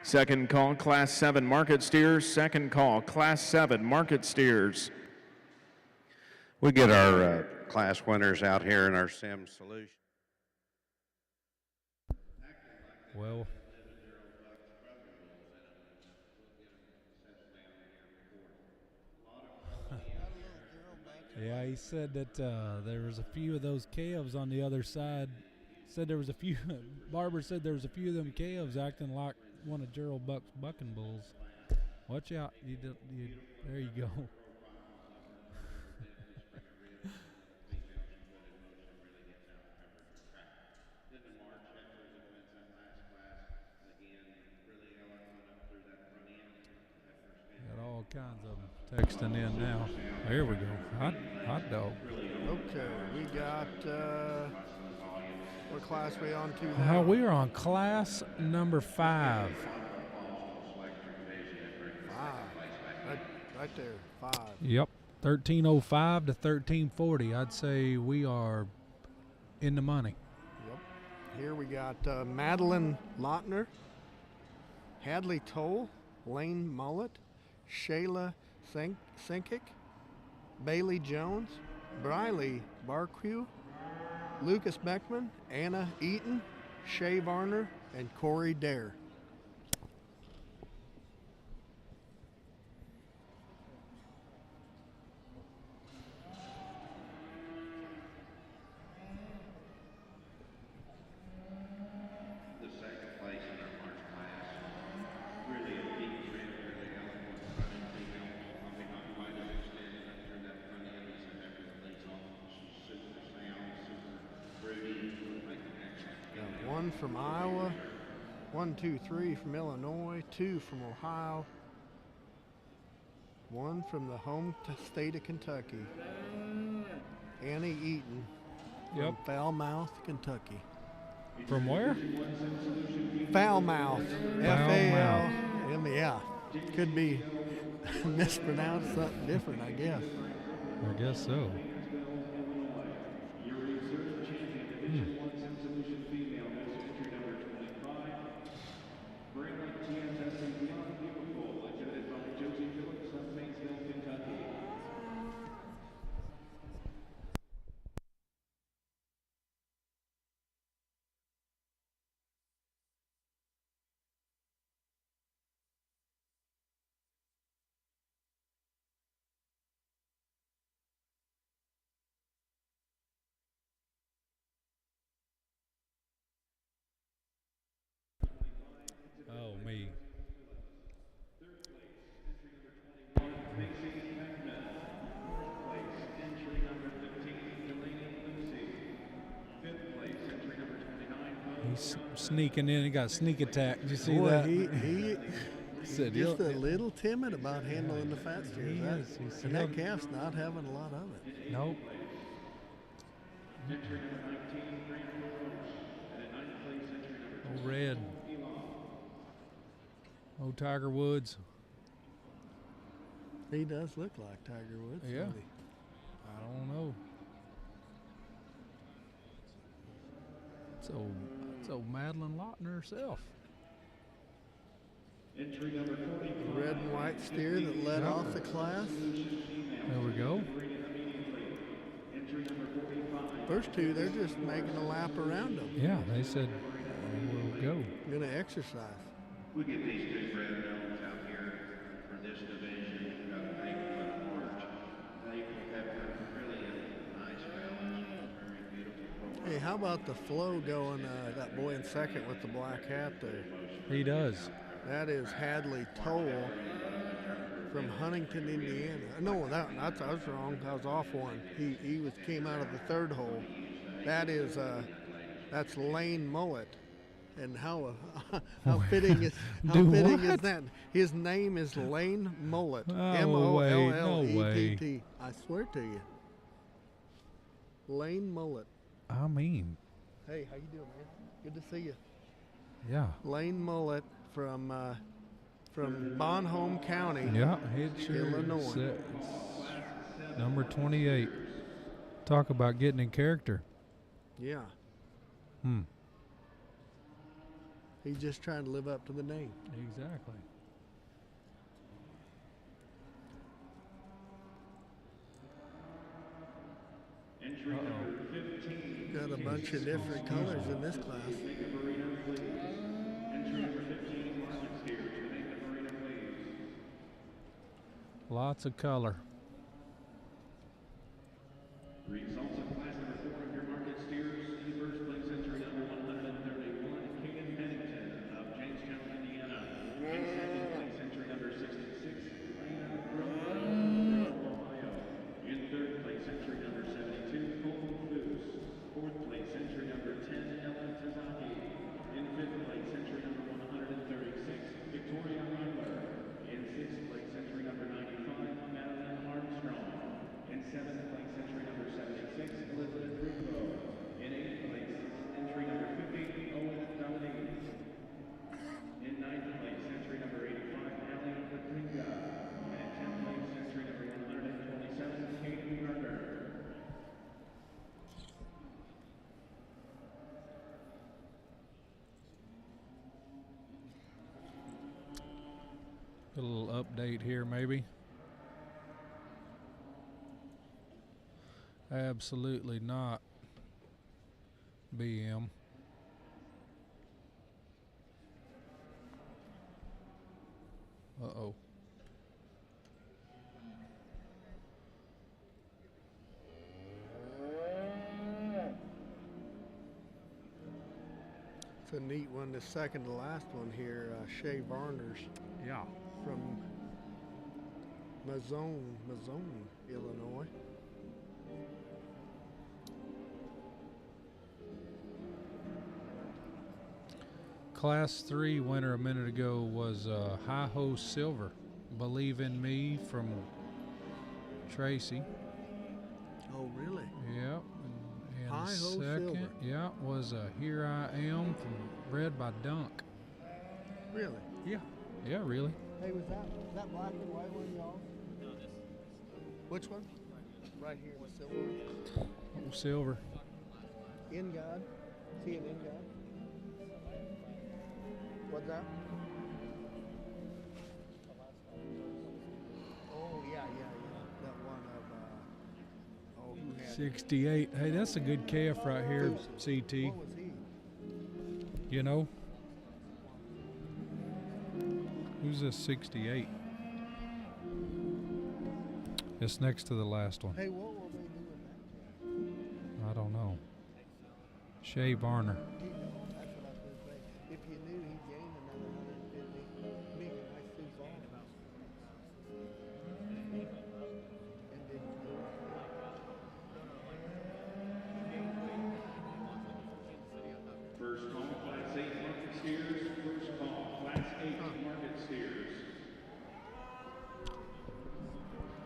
Speaker 6: Second call, Class 7 market steers. Second call, Class 7 market steers.
Speaker 7: We get our class winners out here in our sim solution.
Speaker 2: Well, yeah, he said that there was a few of those calves on the other side. Said there was a few. Barber said there was a few of them calves acting like one of Gerald Buck's bucking bulls. Watch out! There you go. Got all kinds of them texting in now. There we go. Hot dog.
Speaker 1: Okay, we got, what class are we on to now?
Speaker 2: We are on class number 5.
Speaker 1: 5. Right there, 5.
Speaker 2: Yep. 1305 to 1340. I'd say we are in the money.
Speaker 1: Yep. Here we got Madeline Lautner, Hadley Toll, Lane Mullet, Shayla Sinkic, Bailey Jones, Briley Barque, Lucas Beckman, Anna Eaton, Shay Varner, and Corey Dare. One from Iowa, 1, 2, 3 from Illinois, 2 from Ohio, 1 from the home state of Kentucky, Annie Eaton from Falmouth, Kentucky.
Speaker 2: From where?
Speaker 1: Falmouth, F-A-L-M, yeah. Could be mispronounced something different, I guess.
Speaker 2: I guess so. He's sneaking in. He got a sneak attack. Did you see
Speaker 1: Boy,
Speaker 2: that?
Speaker 1: he
Speaker 2: Said
Speaker 1: just
Speaker 2: he'll-
Speaker 1: a little timid about handling the fat steers.
Speaker 2: He
Speaker 1: That-
Speaker 2: is. He's-
Speaker 1: and that
Speaker 2: he'll-
Speaker 1: calf's not having a lot of it.
Speaker 2: Nope.
Speaker 4: Entry number 19, Brandon Roach. And in ninth place, entry number
Speaker 2: Oh, Red.
Speaker 4: Elon.
Speaker 2: Oh, Tiger Woods.
Speaker 1: He does look like Tiger Woods.
Speaker 2: Yeah.
Speaker 1: doesn't he?
Speaker 2: I don't know. It's old Madeline Lawton herself.
Speaker 4: Entry number 40.
Speaker 1: The red and white steer that led off the class.
Speaker 2: There we go.
Speaker 4: Entry number 45.
Speaker 1: First two, they're just making a lap around them.
Speaker 2: Yeah, they said we'll go.
Speaker 1: Going to exercise.
Speaker 8: We get these two bred dogs out here for this division of April and March. They have really nice fellas, very beautiful.
Speaker 1: Hey, how about the flow going, that boy in second with the black hat there?
Speaker 2: He does.
Speaker 1: That is Hadley Toll from Huntington, Indiana. No, I was wrong. I was off one. He came out of the third hole. That is that's Lane Mullet. And how fitting is
Speaker 2: what?
Speaker 1: that? His name is Lane Mullet.
Speaker 2: No way, no
Speaker 1: M-O-L-L-E-T-T. I swear to you. Lane Mullet.
Speaker 2: I mean,
Speaker 1: Hey, how you doing, man? Good to see you.
Speaker 2: yeah.
Speaker 1: Lane Mullet from Bonhomme County.
Speaker 2: Yeah, it sure
Speaker 1: Illinois.
Speaker 2: it's number 28. Talk about getting in character.
Speaker 1: Yeah. He's just trying to live up to the name.
Speaker 2: Exactly.
Speaker 4: Entry number 15.
Speaker 1: Got a bunch of different colors in this class.
Speaker 4: Make a marina, please. Entry number 15, Marlin Steers. Make a marina, please.
Speaker 2: Lots of color.
Speaker 4: Results of class number 4 of your market steers. In first place, entry number 131, Caden Bennington of Jamestown, Indiana. In second place, entry number 66, Ryan Grove, Ohio. In third place, entry number 72, Cole Foose. Fourth place, entry number 10, Ellen Tazaki. In fifth place, entry number 136, Victoria Reiler. In sixth place, entry number 95, Madeline Armstrong. In seventh place, entry number 76, Elizabeth Russo. In eighth place, entry number 50, Owen Dominique. In ninth place, entry number 85, Ali Patinga. And in 10th place, entry number 127, Katie Gardner.
Speaker 2: A little update here, maybe. Absolutely not. BM. Uh-oh.
Speaker 1: It's a neat one. The second to last one here, Shea Varner's
Speaker 2: Yeah.
Speaker 1: from Mazone, Illinois.
Speaker 2: Class 3 winner a minute ago was Hi-Ho Silver. Believe in Me from Tracy.
Speaker 1: Oh, really?
Speaker 2: Yep. And
Speaker 1: Hi-Ho
Speaker 2: second,
Speaker 1: Silver.
Speaker 2: yeah, was Here I Am from bred by Dunk.
Speaker 1: Really?
Speaker 2: Yeah. Yeah, really.
Speaker 1: Hey, was that black and white one, y'all? No, this. Which one? Right here, the silver one.
Speaker 2: Oh, Silver.
Speaker 1: In God. See an In God? What's that? Oh, yeah. That one of, who had
Speaker 2: 68. Hey, that's a good calf right here, CT.
Speaker 1: What was he?
Speaker 2: You know? Who's this 68? It's next to the last one.
Speaker 1: Hey, what will they do with that?
Speaker 2: I don't know. Shea Varner.
Speaker 1: That's what I was going to say. If you knew he gained another 150, make a nice Sioux Falls. And didn't do it.
Speaker 4: First call, 8 market steers, first call. Class 8 market steers.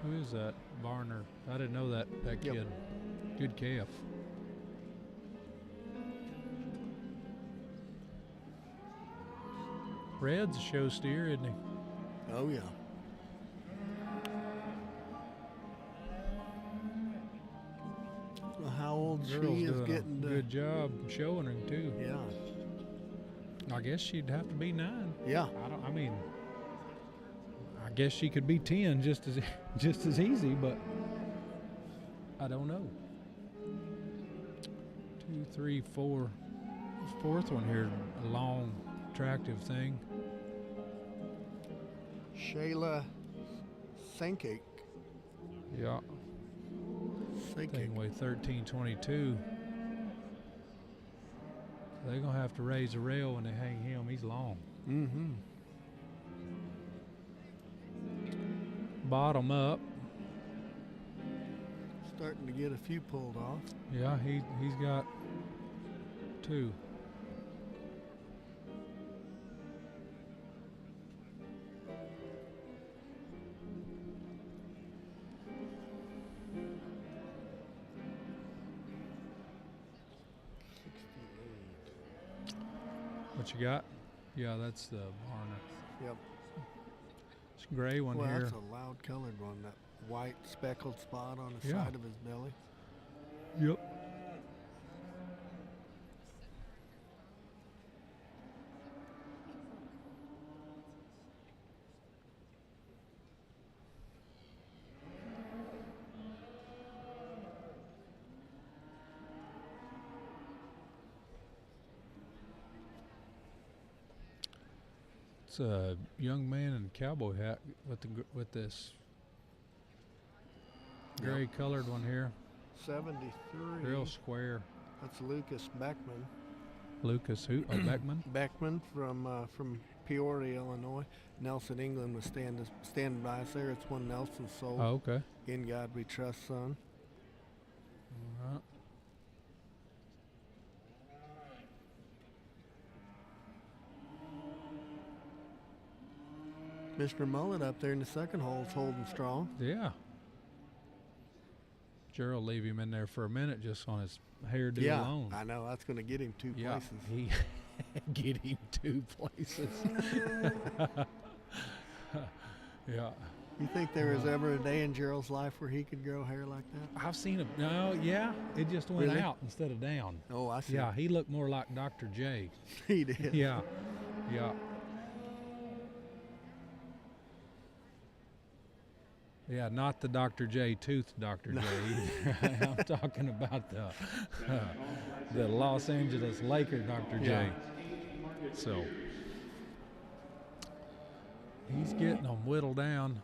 Speaker 2: Who is that? Varner. I didn't know that kid. Good calf. Red's a show steer, isn't he?
Speaker 1: Oh, yeah. Well, how old
Speaker 2: Girl's
Speaker 1: she is
Speaker 2: doing
Speaker 1: getting
Speaker 2: a good job showing him too.
Speaker 1: Yeah.
Speaker 2: I guess she'd have to be 9.
Speaker 1: Yeah.
Speaker 2: I mean, I guess she could be 10 just as easy, but I don't know. 2, 3, 4. This fourth one here, a long, attractive thing.
Speaker 1: Shayla Sankik.
Speaker 2: Yeah. Thing weigh 1322. They're gonna have to raise a rail when they hang him. He's long.
Speaker 1: Mm-hmm.
Speaker 2: Bottom up.
Speaker 1: Starting to get a few pulled off.
Speaker 2: Yeah, he's got 2. What you got? Yeah, that's the Varner.
Speaker 1: Yep.
Speaker 2: It's a gray one
Speaker 1: well,
Speaker 2: here.
Speaker 1: That's a loud colored one. That white speckled spot on the
Speaker 2: Yeah.
Speaker 1: side of his belly.
Speaker 2: Yep. It's a young man in a cowboy hat with this gray colored one here.
Speaker 1: 73.
Speaker 2: Real square.
Speaker 1: That's Lucas Beckman.
Speaker 2: Lucas who? Oh, Beckman?
Speaker 1: Beckman from Peoria, Illinois. Nelson England was standing by us there. It's one Nelson sold.
Speaker 2: Oh, okay.
Speaker 1: In God We Trust, son.
Speaker 2: All right.
Speaker 1: Mr. Mullet up there in the second hole is holding strong.
Speaker 2: Yeah. Gerald leave him in there for a minute just on his hairdo alone.
Speaker 1: I know. That's going to get him 2 places.
Speaker 2: He get him 2 places. Yeah.
Speaker 1: You think there was ever a day in Gerald's life where he could grow hair like that?
Speaker 2: I've seen him. No, yeah. It just went
Speaker 1: Really?
Speaker 2: out instead of down.
Speaker 1: Oh, I see.
Speaker 2: Yeah, he looked more like Dr. J.
Speaker 1: He did.
Speaker 2: Yeah. Yeah. Yeah, not the Dr. J tooth Dr. J. I'm talking about the Los Angeles Laker Dr. J. So he's getting them whittled down.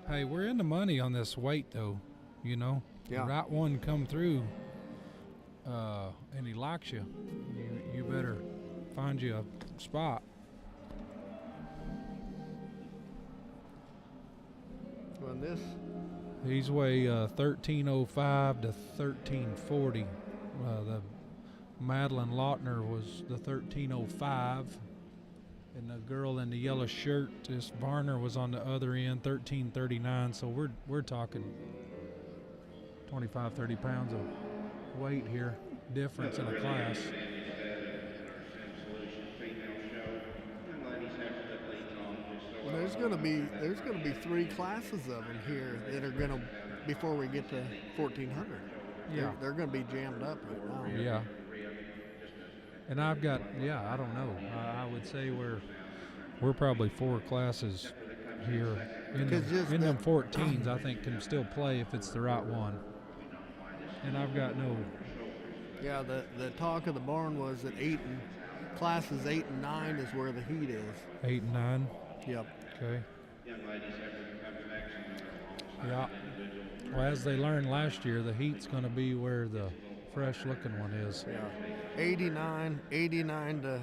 Speaker 2: Hey, we're in the money on this weight, though. You know,
Speaker 1: Yeah.
Speaker 2: the right one come through, and he likes you. You better find you a spot.
Speaker 1: On this,
Speaker 2: These weigh 1305 to 1340. The Madeline Lautner was the 1305, and the girl in the yellow shirt, this Varner, was on the other end, 1339. So we're talking 25, 30 pounds of weight here, difference in a class.
Speaker 1: well, there's going to be 3 classes of them here that are going to, before we get to 1400.
Speaker 2: Yeah.
Speaker 1: They're going to be jammed up right now.
Speaker 2: Yeah. And I've got, I don't know. I would say we're probably 4 classes here in them 14s. I think can still play if it's the right one. And I've got no.
Speaker 1: Yeah, the talk of the barn was that classes 8 and 9 is where the heat is.
Speaker 2: 8 and 9.
Speaker 1: Yep.
Speaker 2: Okay. Yeah. Well, as they learned last year, the heat's going to be where the fresh-looking one is.
Speaker 1: Yeah. 89 to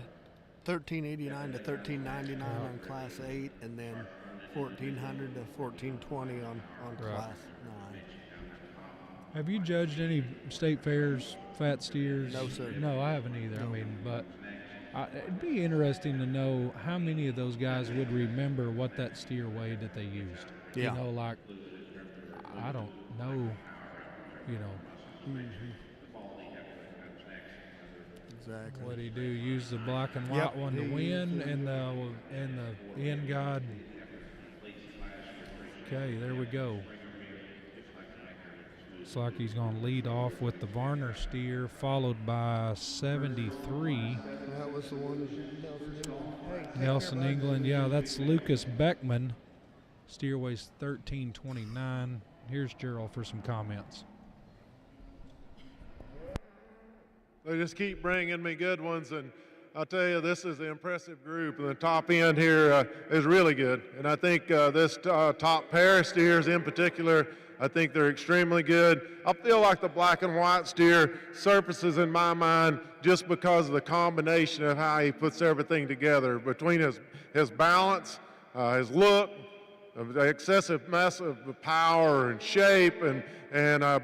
Speaker 1: 1389 to 1399 on class 8, and then 1400 to 1420 on
Speaker 2: Right.
Speaker 1: class 9.
Speaker 2: Have you judged any state fairs, fat steers?
Speaker 1: No, sir.
Speaker 2: No, I haven't either.
Speaker 1: No.
Speaker 2: I mean, but it'd be interesting to know how many of those guys would remember what that steer weighed that they used.
Speaker 1: Yeah.
Speaker 2: You know, like, I don't know, you know.
Speaker 1: Exactly.
Speaker 2: What did he do? Use the black and white
Speaker 1: Yep,
Speaker 2: one to
Speaker 1: he
Speaker 2: win,
Speaker 1: used
Speaker 2: and the end god. Okay, there we go. Looks like he's going to lead off with the Varner steer, followed by 73.
Speaker 1: That was the one Nelson England. Hey, take
Speaker 2: Nelson
Speaker 1: care, bud.
Speaker 2: England, yeah, that's Lucas Beckman. Steer weighs 1329. Here's Gerald for some comments.
Speaker 3: They just keep bringing me good ones, and I'll tell you, this is an impressive group, and the top end here is really good. And I think this top pair of steers in particular, I think they're extremely good. I feel like the black and white steer surfaces in my mind just because of the combination of how he puts everything together between his balance, his look, the excessive mess of power and shape and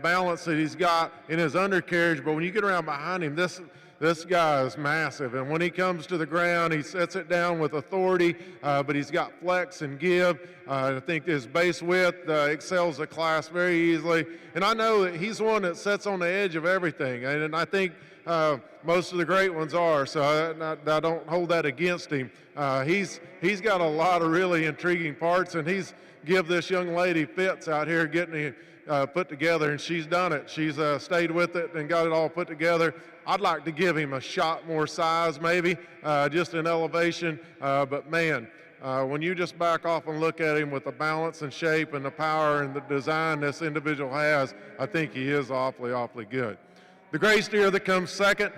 Speaker 3: balance that he's got in his undercarriage. But when you get around behind him, this guy is massive, and when he comes to the ground, he sets it down with authority, but he's got flex and give. I think his base width excels the class very easily, and I know that he's one that sets on the edge of everything, and I think most of the great ones are, so I don't hold that against him. He's got a lot of really intriguing parts, and he's give this young lady fits out here getting put together, and she's done it. She's stayed with it and got it all put together. I'd like to give him a shot more size, maybe, just an elevation. But man, when you just back off and look at him with the balance and shape and the power and the design this individual has, I think he is awfully, awfully good. The gray steer that comes second,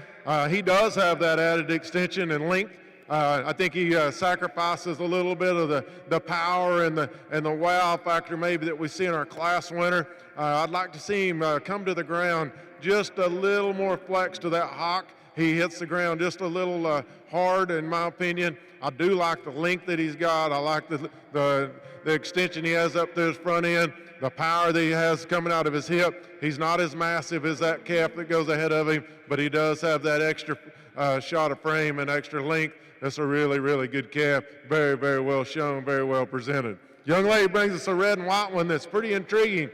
Speaker 3: he does have that added extension and length. I think he sacrifices a little bit of the power and the wow factor maybe that we see in our class winner. I'd like to see him come to the ground just a little more flex to that hock. He hits the ground just a little hard, in my opinion. I do like the length that he's got. I like the extension he has up to his front end, the power that he has coming out of his hip. He's not as massive as that calf that goes ahead of him, but he does have that extra shot of frame and extra length. That's a really, really good calf. Very, very well shown, very well presented. Young lady brings us a red and white one that's pretty intriguing.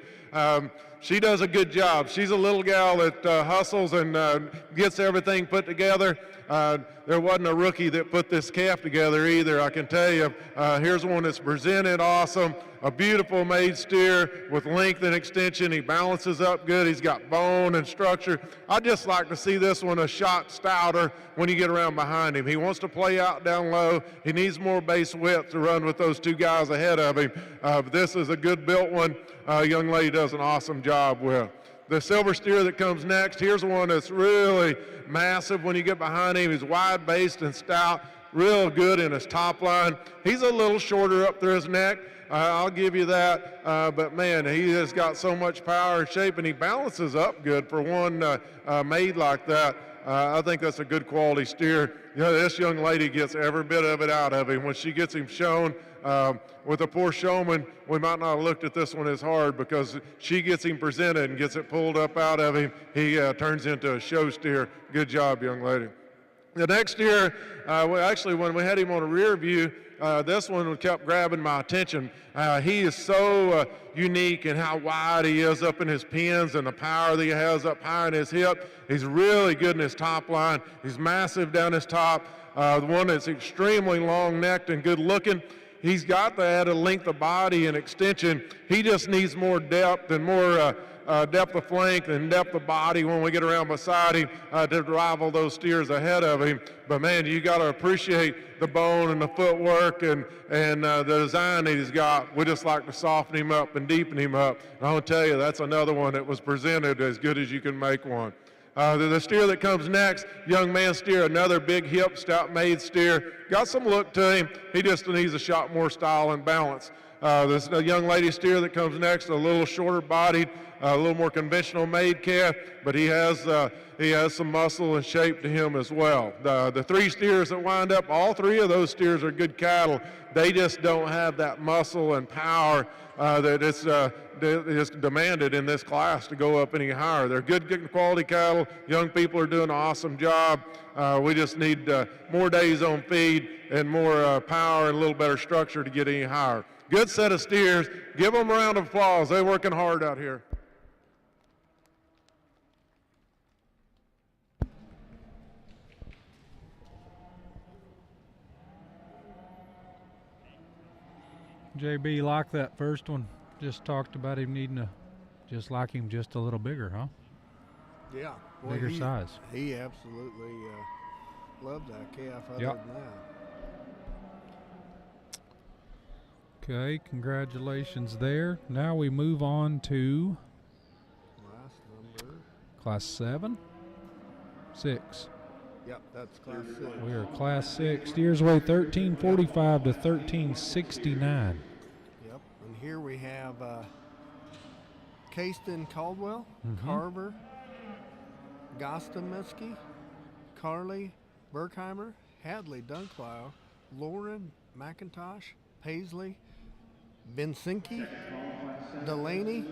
Speaker 3: She does a good job. She's a little gal that hustles and gets everything put together. There wasn't a rookie that put this calf together either, I can tell you. Here's one that's presented awesome. A beautiful made steer with length and extension. He balances up good. He's got bone and structure. I'd just like to see this one a shot stouter when you get around behind him. He wants to play out down low. He needs more base width to run with those two guys ahead of him. But this is a good built one. Young lady does an awesome job with. The silver steer that comes next, here's one that's really massive when you get behind him. He's wide-based and stout, real good in his top line. He's a little shorter up through his neck. I'll give you that, but man, he has got so much power and shape, and he balances up good for one made like that. I think that's a good quality steer. You know, this young lady gets every bit of it out of him. When she gets him shown with a poor showman, we might not have looked at this one as hard because she gets him presented and gets it pulled up out of him. He turns into a show steer. Good job, young lady. The next steer, actually, when we had him on a rear view, this one kept grabbing my attention. He is so unique in how wide he is up in his pins and the power that he has up high in his hip. He's really good in his top line. He's massive down his top. The one that's extremely long-necked and good-looking. He's got the added length of body and extension. He just needs more depth and more depth of flank and depth of body when we get around beside him to rival those steers ahead of him. But man, you got to appreciate the bone and the footwork and the design that he's got. We just like to soften him up and deepen him up. And I'll tell you, that's another one that was presented as good as you can make one. The steer that comes next, young man steer, another big hip, stout made steer. Got some look to him. He just needs a shot more style and balance. This young lady steer that comes next, a little shorter bodied, a little more conventional made calf, but he has some muscle and shape to him as well. The three steers that wind up, all three of those steers are good cattle. They just don't have that muscle and power that is demanded in this class to go up any higher. They're good quality cattle. Young people are doing an awesome job. We just need more days on feed and more power and a little better structure to get any higher. Good set of steers. Give them a round of applause. They're working hard out here.
Speaker 2: JB, like that first one. Just talked about him needing to just like him just a little bigger, huh?
Speaker 1: Yeah. Well,
Speaker 2: bigger size.
Speaker 1: He absolutely loves that calf other
Speaker 2: Yep.
Speaker 1: than that.
Speaker 2: Okay, congratulations there. Now we move on to
Speaker 1: Last number.
Speaker 2: Class 7? 6.
Speaker 1: Yep, that's class 6.
Speaker 2: We are Class 6. Steers weigh 1345 to 1369.
Speaker 1: Yep, and here we have Caston Caldwell, Carver, Gostometsky, Carly Berkheimer, Hadley Dunklow, Lauren McIntosh, Paisley, Bensinki, Delaney,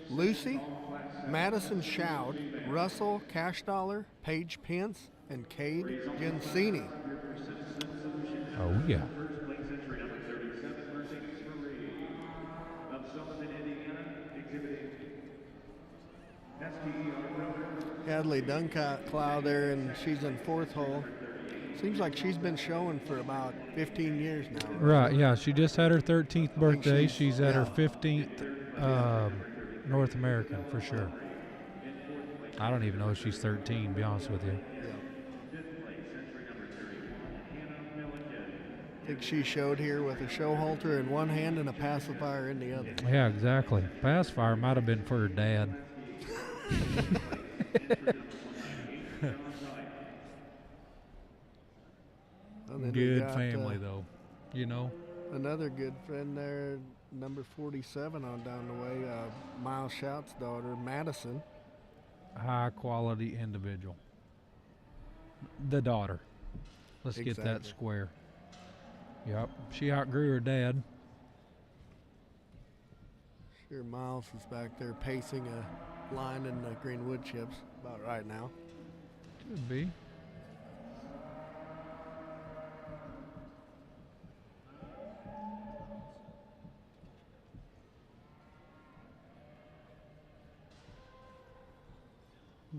Speaker 1: Lucy, Madison Shoud, Russell Cashdollar, Paige Pence, and Cade Gensini.
Speaker 2: Oh, yeah.
Speaker 1: Hadley Dunklow there, and she's in 4th hole. Seems like she's been showing for about 15 years now.
Speaker 2: Right, yeah. She just had her 13th birthday. She's at her 15th North American for sure. I don't even know if she's 13, to be honest with you.
Speaker 1: I think she showed here with a show halter in one hand and a pacifier in the other.
Speaker 2: Yeah, exactly. Pacifier might have been for her dad. Good family, though, you know.
Speaker 1: Another good friend there, number 47 on down the way, Miles Shout's daughter, Madison.
Speaker 2: High quality individual. The daughter. Let's get that square. Yep, she outgrew her dad.
Speaker 1: Sure, Miles is back there pacing a line in the green wood chips about right now.
Speaker 2: Could be.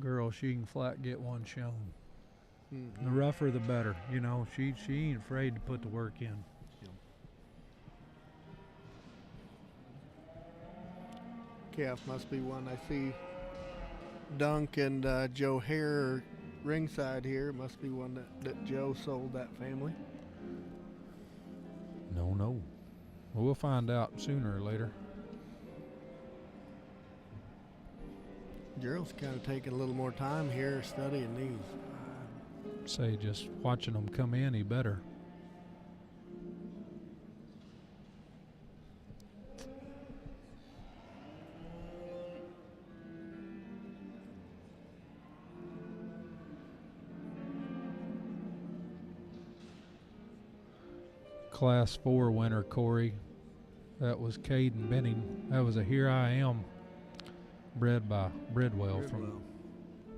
Speaker 2: Girl, she can flat get one shown. The rougher the better, you know. She ain't afraid to put the work in.
Speaker 1: Calf must be one I see. Dunk and Joe Hare ringside here. Must be one that Joe sold that family.
Speaker 2: No. Well, we'll find out sooner or later.
Speaker 1: Gerald's kind of taking a little more time here studying these.
Speaker 2: Say just watching them come in, he better. Class 4 winner, Corey. That was Caden Benning. That was a Here I Am, bred by Bridwell from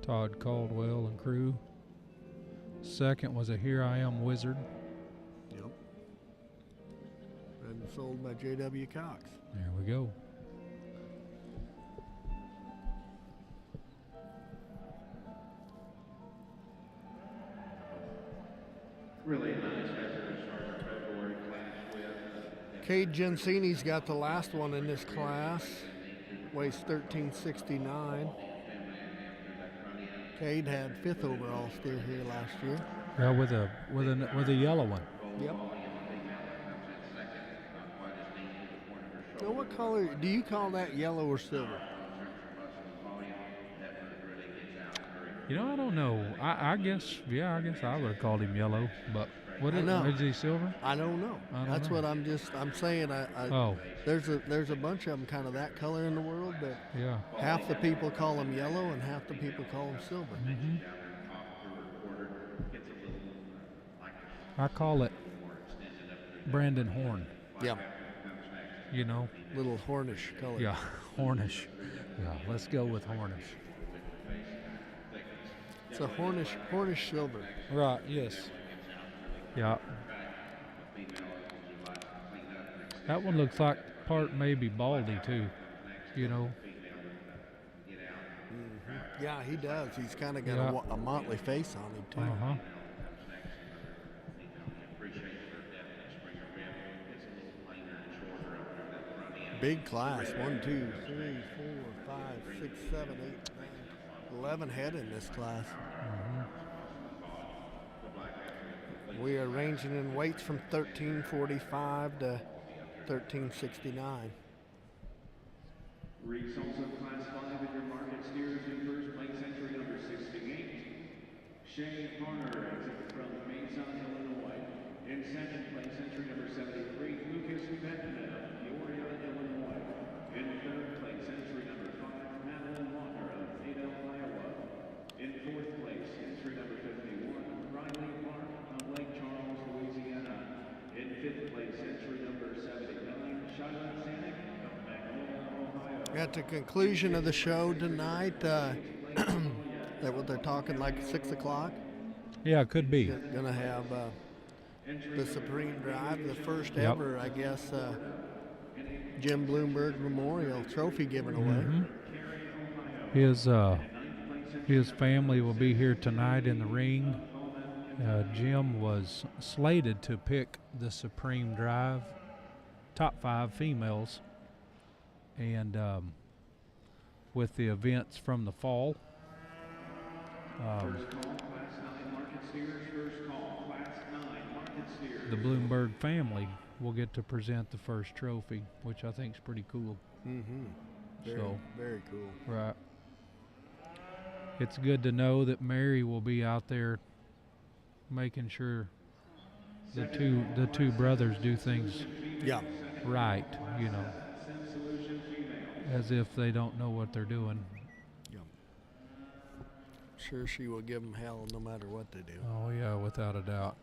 Speaker 2: Todd Caldwell and crew. Second was a Here I Am Wizard.
Speaker 1: Yep. And sold by J.W. Cox.
Speaker 2: There we go.
Speaker 8: Really nice effort to start the February class with.
Speaker 1: Cade Gensini's got the last one in this class. Weighs 1369. Cade had 5th overall steer here last year.
Speaker 2: Yeah, with a yellow one.
Speaker 1: Yep. So what color do you call that, yellow or silver?
Speaker 2: You know, I don't know. I guess I would have called him yellow, but What is
Speaker 1: know.
Speaker 2: Is he silver?
Speaker 1: I don't know.
Speaker 2: I don't
Speaker 1: That's
Speaker 2: know.
Speaker 1: what I'm saying.
Speaker 2: Oh.
Speaker 1: There's a bunch of them kind of that color in the world, but
Speaker 2: Yeah.
Speaker 1: half the people call them yellow and half the people call them silver.
Speaker 2: Mm-hmm. I call it Brandon Horn.
Speaker 1: Yeah.
Speaker 2: You know?
Speaker 1: Little hornish color.
Speaker 2: Yeah, hornish. Yeah, let's go with hornish.
Speaker 1: It's a hornish silver.
Speaker 2: Right, yes. Yeah. That one looks like part maybe baldy too, you know?
Speaker 1: Mm-hmm. Yeah, he does. He's kind of got a motley face on him too.
Speaker 2: Uh-huh.
Speaker 1: Big class. 1, 2, 3, 4, 5, 6, 7, 8, 9, 11 head in this class.
Speaker 2: Mm-hmm.
Speaker 1: We are ranging in weights from 1345 to 1369.
Speaker 4: Results of Class 5 in your market steers in first place, entry number 68. Shane Harner, exit from Mesa, Illinois. In second place, entry number 73, Lucas Bettner, Peoria, Illinois. In third place, entry number 5, Madeline Walker of NAILE, Iowa. In fourth place, entry number 51, Riley Park of Lake Charles, Louisiana. In fifth place, entry number 79, Shiloh Sanic of Magnolia, Ohio.
Speaker 1: At the conclusion of the show tonight, that what they're talking like 6 o'clock.
Speaker 2: Yeah, it could be.
Speaker 1: Gonna have the Supreme Drive, the first ever, I guess, Jim Bloomberg Memorial Trophy given away.
Speaker 2: Mm-hmm. His family will be here tonight in the ring. Jim was slated to pick the Supreme Drive top 5 females, and with the events from the fall,
Speaker 4: First call, Class 9 market steers. First call, Class 9 market steers.
Speaker 2: the Bloomberg family will get to present the first trophy, which I think is pretty cool.
Speaker 1: Mm-hmm.
Speaker 2: So
Speaker 1: Very cool.
Speaker 2: right. It's good to know that Mary will be out there making sure the two brothers do things right, you know, as if they don't know what they're doing.
Speaker 1: Sure, she will give them hell no matter what they do.
Speaker 2: Oh yeah, without a doubt.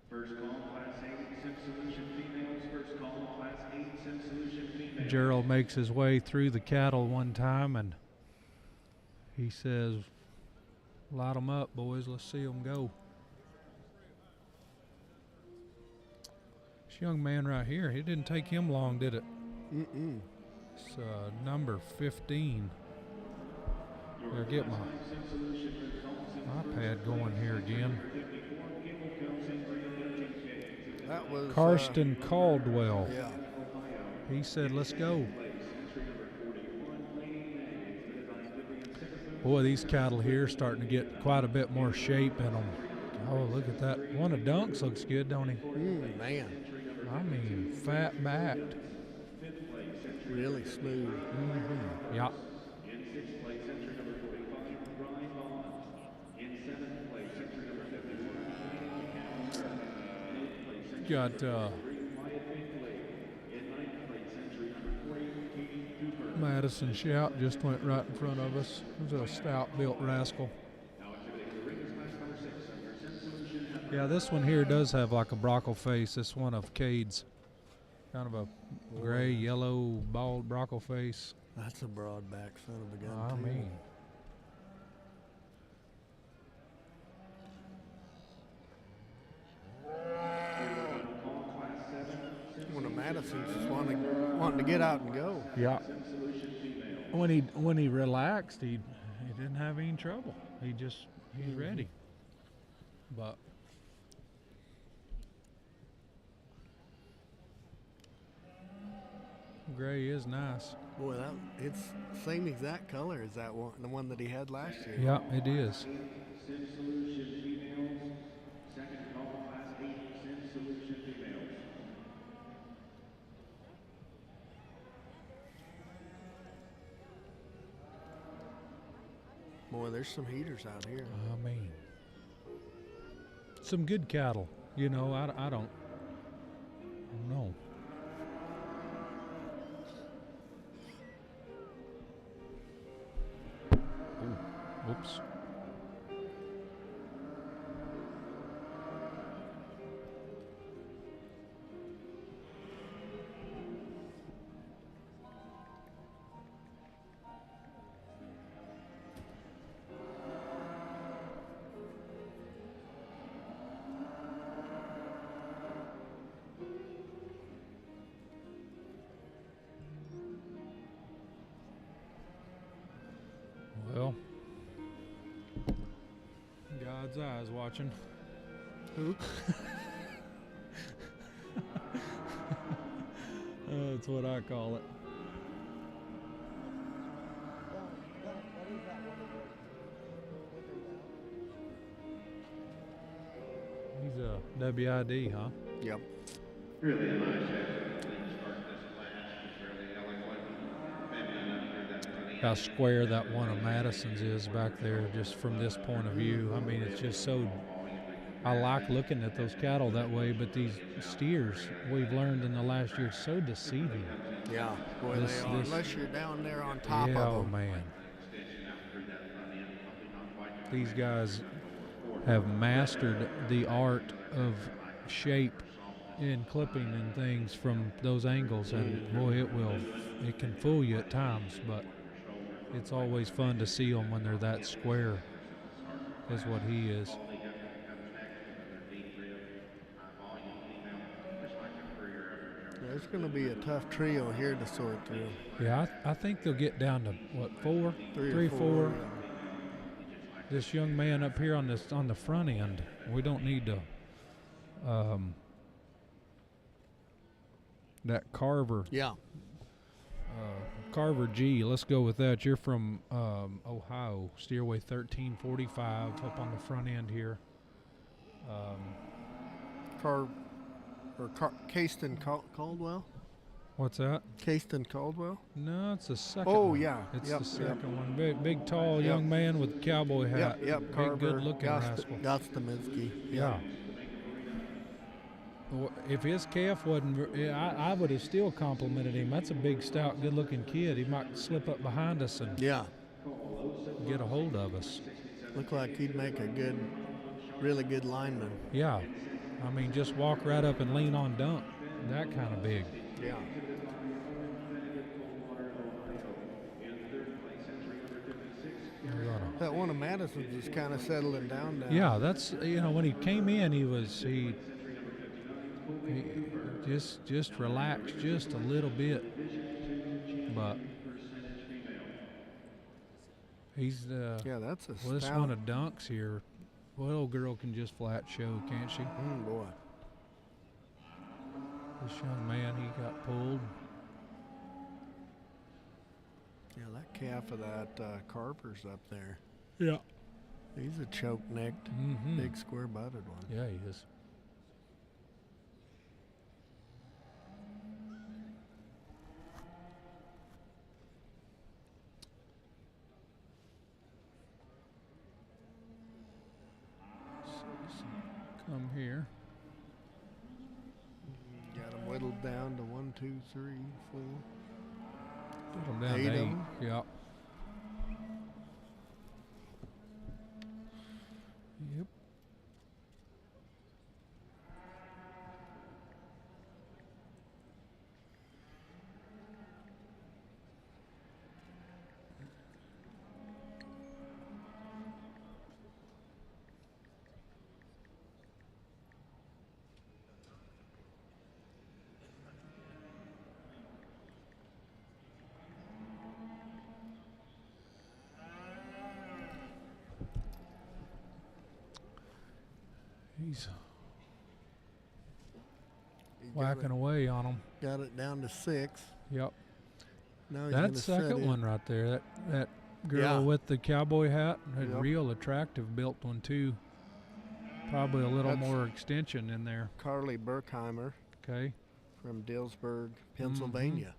Speaker 4: First call, Class 8 Sim Solution females. First call, Class 8 Sim Solution females.
Speaker 2: Gerald makes his way through the cattle one time, and he says, "Light 'em up, boys. Let's see 'em go." This young man right here, it didn't take him long, did it?
Speaker 1: Mm-mm.
Speaker 2: It's number 15. Better get my iPad going here again.
Speaker 1: That was
Speaker 2: Karsten Caldwell.
Speaker 1: Yeah.
Speaker 2: He said, "Let's go." Boy, these cattle here are starting to get quite a bit more shape in them. Oh, look at that. One of Dunks looks good, don't he?
Speaker 1: Man.
Speaker 2: I mean, fat backed.
Speaker 1: Really smooth.
Speaker 2: Mm-hmm. Yeah.
Speaker 4: In sixth place, entry number 45, Brian Bond. In seventh place, entry number 51, Calendar. In eighth place, entry
Speaker 2: Got
Speaker 4: Wyatt Binkley. In ninth place, entry number 40, Katie Cooper.
Speaker 2: Madison Shout just went right in front of us. He's a stout-built rascal.
Speaker 4: Now exhibiting the ring is class number 6 under Sim Solution.
Speaker 2: Yeah, this one here does have like a brockle face. This one of Cade's. Kind of a gray, yellow, bald brockle face.
Speaker 1: That's a broad back son of a gun.
Speaker 2: I
Speaker 1: too.
Speaker 2: mean.
Speaker 1: One of Madison's just wanting to get out and go.
Speaker 2: Yeah. When he relaxed, he didn't have any trouble. He's ready. But gray is nice.
Speaker 1: Boy, it's same exact color as that one, the one that he had last year.
Speaker 2: Yeah, it is.
Speaker 4: Sim Solution females. Second call, Class 8 Sim Solution
Speaker 1: there's some heaters out here.
Speaker 2: I mean, some good cattle. You know, I don't know. Ooh, whoops. Well, God's eyes watching.
Speaker 1: Who?
Speaker 2: That's what I call it. He's a WID, huh?
Speaker 1: Yep.
Speaker 8: Really a nice athlete start this class. Was really eloquent, feminine up through that front end.
Speaker 2: How square that one of Madison's is back there, just from this point of view. I mean, it's just so. I like looking at those cattle that way, but these steers, we've learned in the last year, so deceiving.
Speaker 1: Yeah, boy, they are. Unless you're down there on top of them.
Speaker 2: Oh, man. These guys have mastered the art of shape in clipping and things from those angles, and boy, it can fool you at times, but it's always fun to see them when they're that square as what he is.
Speaker 1: There's going to be a tough trio here to sort through.
Speaker 2: Yeah, I think they'll get down to what, three, four.
Speaker 1: Yeah.
Speaker 2: This young man up here on the front end, we don't need to. That Carver.
Speaker 1: Yeah.
Speaker 2: Carver G. Let's go with that. You're from Ohio. Steerway 1345 up on the front end here.
Speaker 1: Caston Caldwell?
Speaker 2: What's that?
Speaker 1: Caston Caldwell?
Speaker 2: No, it's the second
Speaker 1: Oh,
Speaker 2: one.
Speaker 1: yeah.
Speaker 2: It's
Speaker 1: Yep,
Speaker 2: the second
Speaker 1: yep.
Speaker 2: one. Big tall young man with a cowboy hat.
Speaker 1: Yep. Carver,
Speaker 2: Big, good-looking rascal.
Speaker 1: Gostominski.
Speaker 2: Yeah. Well, if his calf wasn't, I would have still complimented him. That's a big, stout, good-looking kid. He might slip up behind us and
Speaker 1: Yeah.
Speaker 2: get a hold of us.
Speaker 1: Look like he'd make a really good lineman.
Speaker 2: Yeah. I mean, just walk right up and lean on Dunk. That kind of big.
Speaker 1: Yeah. That one of Madison's is kind of settling down now.
Speaker 2: Yeah, that's, when he came in, he just relaxed just a little bit, but he's
Speaker 1: yeah, that's a
Speaker 2: well, this
Speaker 1: stout.
Speaker 2: one of Dunk's here. Well, old girl can just flat show, can't she?
Speaker 1: Boy.
Speaker 2: This young man, he got pulled.
Speaker 1: Yeah, that calf of that Carver's up there.
Speaker 2: Yeah.
Speaker 1: He's a choke-necked, big square-butted one.
Speaker 2: Yeah, he is. Come here.
Speaker 1: Got them whittled down to 1, 2, 3, 4.
Speaker 2: Put them down
Speaker 1: 8
Speaker 2: to
Speaker 1: of
Speaker 2: 8.
Speaker 1: them.
Speaker 2: Yep. Yep. He's whacking away on them.
Speaker 1: Got it down to 6.
Speaker 2: Yep.
Speaker 1: Now he's
Speaker 2: That
Speaker 1: gonna set
Speaker 2: second
Speaker 1: in.
Speaker 2: one right there, that girl
Speaker 1: Yeah.
Speaker 2: with the cowboy hat, a
Speaker 1: Yep.
Speaker 2: real attractive built one too. Probably a little
Speaker 1: That's-
Speaker 2: more extension in there.
Speaker 1: Carly Burkheimer
Speaker 2: Okay.
Speaker 1: from Dillsburg, Pennsylvania.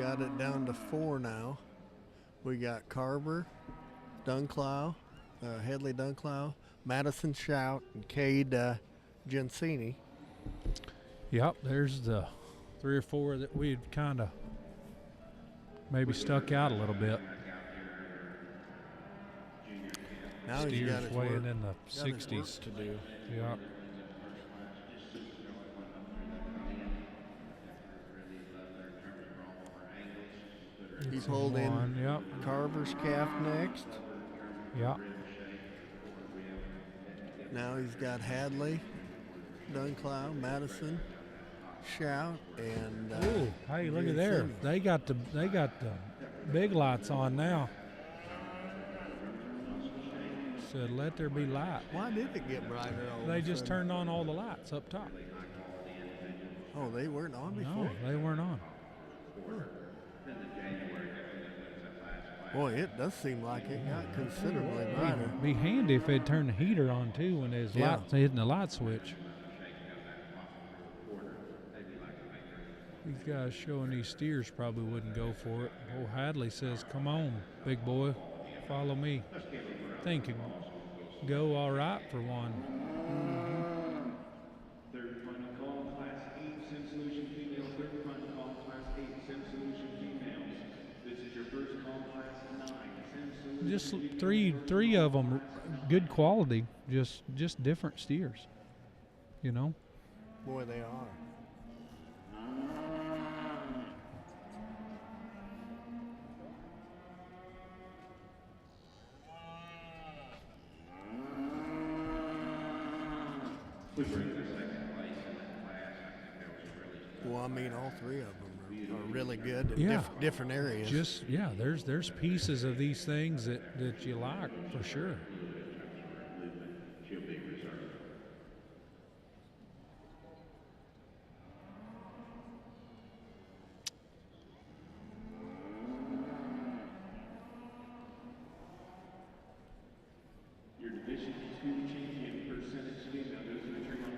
Speaker 1: got it down to 4 now. We got Carver, Dunclow, Headley Dunclow, Madison Shout, and Cade Gensini.
Speaker 2: Yep, there's the 3 or 4 that we'd kind of maybe stuck out a little bit.
Speaker 1: Now he's got
Speaker 2: Steers
Speaker 1: his
Speaker 2: weighing
Speaker 1: work,
Speaker 2: in the
Speaker 1: got his work
Speaker 2: 60s.
Speaker 1: to do.
Speaker 2: Yep.
Speaker 1: He
Speaker 2: It's
Speaker 1: pulled in
Speaker 2: one, yep.
Speaker 1: Carver's calf next.
Speaker 2: Yep.
Speaker 1: Now he's got Hadley, Dunclow, Madison, Shout, and
Speaker 2: Ooh, hey, look at there.
Speaker 1: Gensini.
Speaker 2: They got the big lights on now. Said let there be light.
Speaker 1: Why did it get brighter all
Speaker 2: They
Speaker 1: of a
Speaker 2: just
Speaker 1: sudden?
Speaker 2: turned on all the lights up top.
Speaker 1: Oh, they weren't on before?
Speaker 2: No, they weren't on.
Speaker 1: Boy, it does seem like it got considerably brighter.
Speaker 2: It'd be handy if they'd turn the heater on too when there's lights hitting the light switch. These guys showing these steers probably wouldn't go for it. Old Hadley says, come on, big boy, follow me. Think it go all right for one.
Speaker 4: Third final call, Class 8 Sim Solution female. Third final call, Class 8 Sim Solution females. This is your first call, Class 9 Sim Solution.
Speaker 2: Just three of them, good quality, just different steers, you know.
Speaker 1: Boy, they are. Well, I mean, all 3 of them are really good in different areas.
Speaker 2: There's pieces of these things that you like for sure.
Speaker 4: Your Division 2 champion percentage female goes to the turn number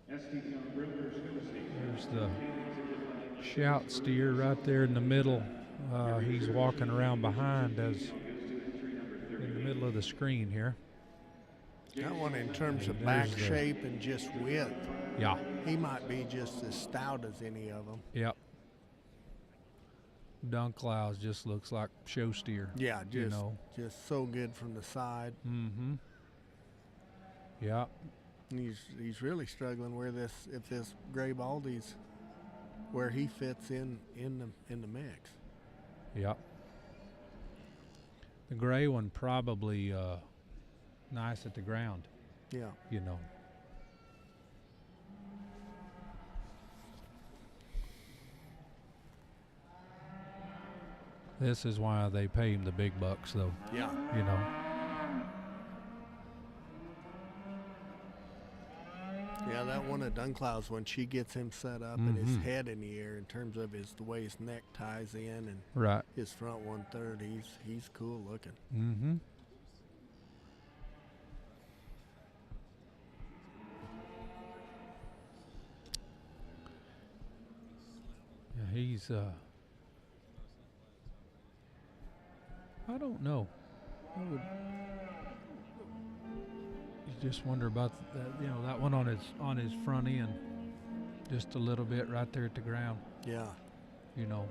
Speaker 4: 37. ST Brokers
Speaker 2: There's the Shout steer right there in the middle. He's walking around behind in the middle of the screen here.
Speaker 1: That one, in terms of
Speaker 2: There's
Speaker 1: back
Speaker 2: the-
Speaker 1: shape and just width,
Speaker 2: Yeah.
Speaker 1: he might be just as stout as any of them.
Speaker 2: Yep. Dunclows just looks like show steer.
Speaker 1: Yeah, just
Speaker 2: you know.
Speaker 1: just so good from the side.
Speaker 2: Mm-hmm. Yep.
Speaker 1: And he's really struggling if this Gray Baldy's where he fits in the mix.
Speaker 2: Yep. The gray one probably nice at the ground,
Speaker 1: Yeah.
Speaker 2: you know. This is why they pay him the big bucks, though.
Speaker 1: Yeah.
Speaker 2: You know.
Speaker 1: Yeah, that one at Dunclow's, when she gets him set up and his head in the air in terms of the way his neck ties in and
Speaker 2: Right.
Speaker 1: his front 1/3, he's cool looking.
Speaker 2: Mm-hmm. Yeah, he's I don't know. You just wonder about that, you know, that one on his front end, just a little bit right there at the ground.
Speaker 1: Yeah.
Speaker 2: You know.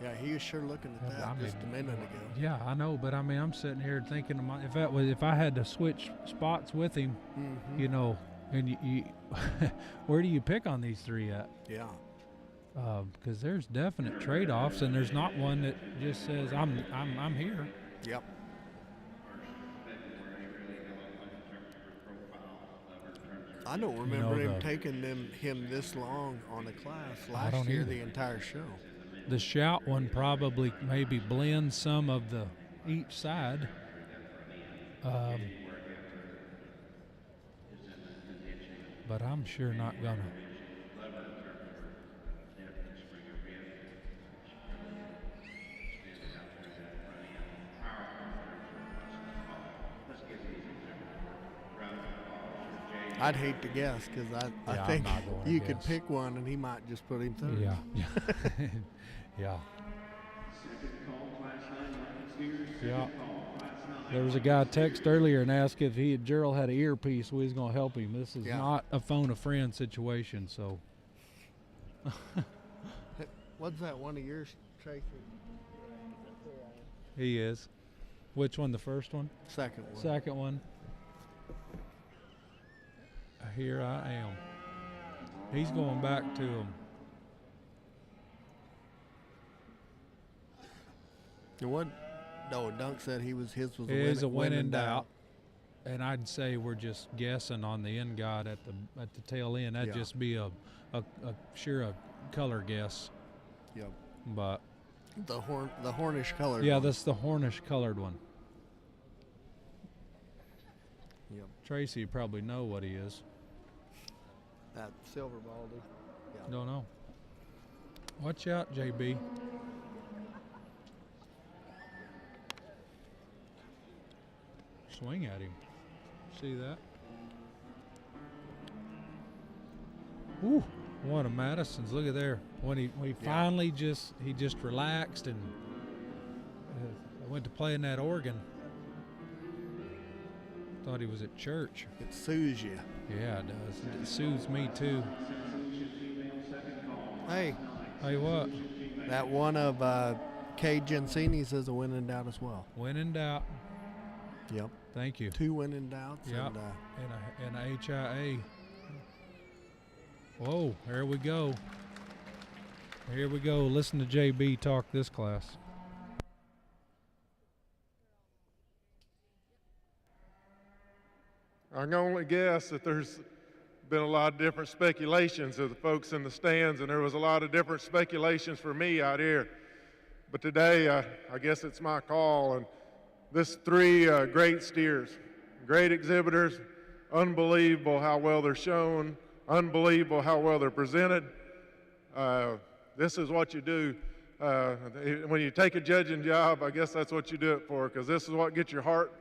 Speaker 1: Yeah, he was sure looking at that just a minute ago.
Speaker 2: Yeah, I know, but I mean, I'm sitting here thinking, if I had to switch spots with him, you know, and you where do you pick on these 3 at?
Speaker 1: Yeah.
Speaker 2: Because there's definite trade-offs, and there's not one that just says I'm here.
Speaker 1: Yep. I don't remember him taking him this long on a class last year, the entire show.
Speaker 2: The Shout one probably maybe blends some of the each side. But I'm sure not gonna.
Speaker 1: I'd hate to guess because I
Speaker 2: Yeah,
Speaker 1: think
Speaker 2: I'm not gonna
Speaker 1: you could
Speaker 2: guess.
Speaker 1: pick one and he might just put him third.
Speaker 2: Yeah. Yeah.
Speaker 4: Second call, Class 9 market steers.
Speaker 2: Yeah.
Speaker 4: Second call, Class 9.
Speaker 2: There was a guy text earlier and asked if Gerald had an earpiece. We was gonna help him. This is
Speaker 1: Yeah.
Speaker 2: not a phone a friend situation. So
Speaker 1: What's that one of yours, Tracy?
Speaker 2: he is. Which one? The first one?
Speaker 1: Second one.
Speaker 2: Second one. Here I am. He's going back to him.
Speaker 1: And what? No, Dunk said his was
Speaker 2: It is a win in doubt. And I'd say we're just guessing on the end guide at the tail end. That'd
Speaker 1: Yeah.
Speaker 2: just be a color guess.
Speaker 1: Yep.
Speaker 2: But
Speaker 1: The Hornish colored.
Speaker 2: yeah,
Speaker 1: one.
Speaker 2: that's the Hornish colored one.
Speaker 1: Yep.
Speaker 2: Tracy probably know what he is.
Speaker 1: That silver baldy. Yeah.
Speaker 2: Don't know. Watch out, JB. Swing at him. See that? Ooh, one of Madison's. Look at there. When he finally just relaxed and went to play in that organ. Thought he was at church.
Speaker 1: It soothes you.
Speaker 2: Yeah, it does. It soothes me too.
Speaker 1: Hey,
Speaker 2: Hey, what?
Speaker 1: that one of Kay Gensini's is a win in doubt as well.
Speaker 2: When in doubt.
Speaker 1: Yep.
Speaker 2: Thank you.
Speaker 1: 2 win in doubts.
Speaker 2: Yep.
Speaker 1: And,
Speaker 2: And a HIA. Whoa, here we go. Here we go. Listen to JB talk this class.
Speaker 3: I can only guess that there's been a lot of different speculations of the folks in the stands, and there was a lot of different speculations for me out here. But today, I guess it's my call, and this 3 great steers, great exhibitors, unbelievable how well they're shown, unbelievable how well they're presented. This is what you do. When you take a judging job, I guess that's what you do it for, because this is what gets your heart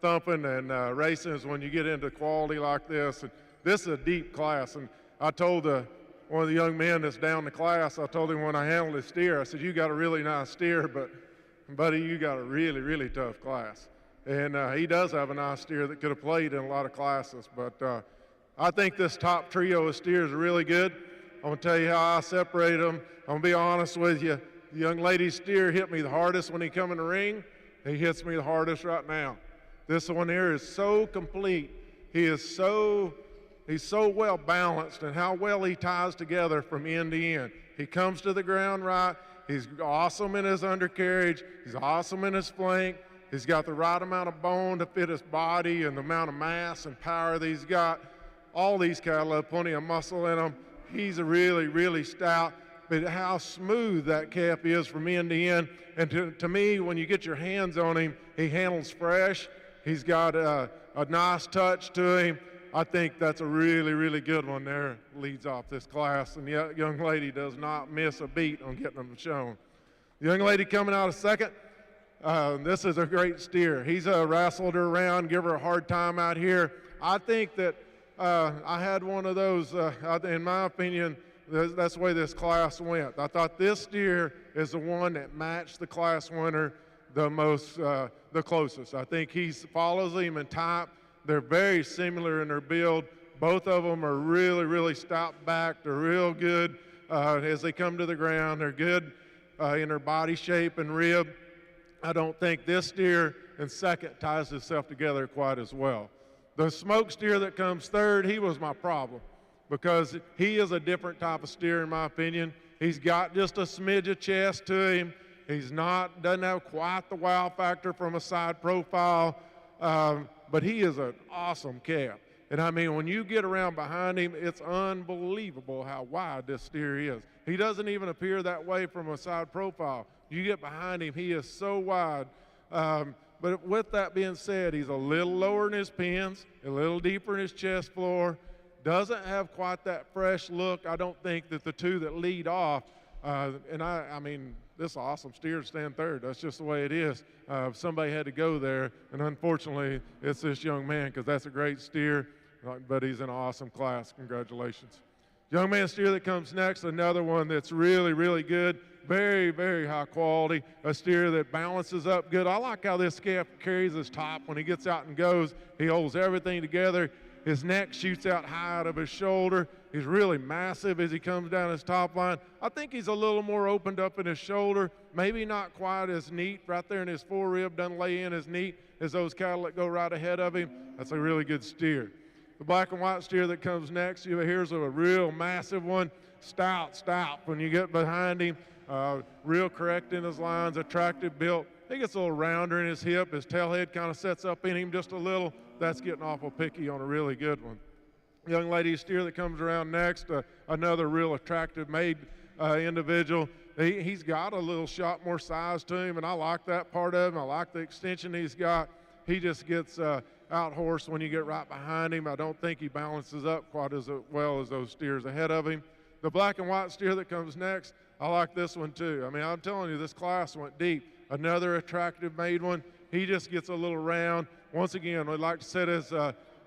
Speaker 3: thumping and racing is when you get into quality like this. And this is a deep class. And I told one of the young men that's down the class, I told him when I handled his steer, I said, you got a really nice steer, but buddy, you got a really, really tough class. And he does have a nice steer that could have played in a lot of classes. But I think this top trio of steers are really good. I'm going to tell you how I separate them. I'm going to be honest with you. The young lady's steer hit me the hardest when he come in the ring. He hits me the hardest right now. This one here is so complete. He's so well balanced, and how well he ties together from end to end. He comes to the ground right. He's awesome in his undercarriage. He's awesome in his flank. He's got the right amount of bone to fit his body and the amount of mass and power that he's got. All these cattle have plenty of muscle in them. He's a really, really stout, but how smooth that calf is from end to end. And to me, when you get your hands on him, he handles fresh. He's got a nice touch to him. I think that's a really, really good one there. Leads off this class, and the young lady does not miss a beat on getting them shown. The young lady coming out of second, this is a great steer. He's wrestled her around, give her a hard time out here. I think that I had one of those, in my opinion, that's the way this class went. I thought this steer is the one that matched the class winner the closest. I think he follows him in type. They're very similar in their build. Both of them are really, really stout back. They're real good as they come to the ground. They're good in their body shape and rib. I don't think this steer in second ties himself together quite as well. The smoke steer that comes third, he was my problem because he is a different type of steer in my opinion. He's got just a smidge of chest to him. Doesn't have quite the wow factor from a side profile, but he is an awesome calf. And I mean, when you get around behind him, it's unbelievable how wide this steer is. He doesn't even appear that way from a side profile. You get behind him, he is so wide. But with that being said, he's a little lower in his pins, a little deeper in his chest floor, doesn't have quite that fresh look. I don't think that the two that lead off, I mean, this awesome steer to stand third. That's just the way it is. Somebody had to go there, and unfortunately, it's this young man because that's a great steer. but he's in an awesome class. Congratulations. Young man steer that comes next, another one that's really, really good. Very, very high quality. A steer that balances up good. I like how this calf carries his top when he gets out and goes. He holds everything together. His neck shoots out high out of his shoulder. He's really massive as he comes down his top line. I think he's a little more opened up in his shoulder. Maybe not quite as neat right there in his forerib. Doesn't lay in as neat as those cattle that go right ahead of him. That's a really good steer. The black and white steer that comes next, here's a real massive one. Stout. When you get behind him, real correct in his lines, attractive built. He gets a little rounder in his hip. His tail head kind of sets up in him just a little. That's getting awful picky on a really good one. Young lady steer that comes around next, another real attractive made individual. He's got a little shot more size to him, and I like that part of him. I like the extension he's got. He just gets out horse when you get right behind him. I don't think he balances up quite as well as those steers ahead of him. The black and white steer that comes next, I like this one too. I mean, I'm telling you, this class went deep. Another attractive made one. He just gets a little round. Once again, we'd like to set his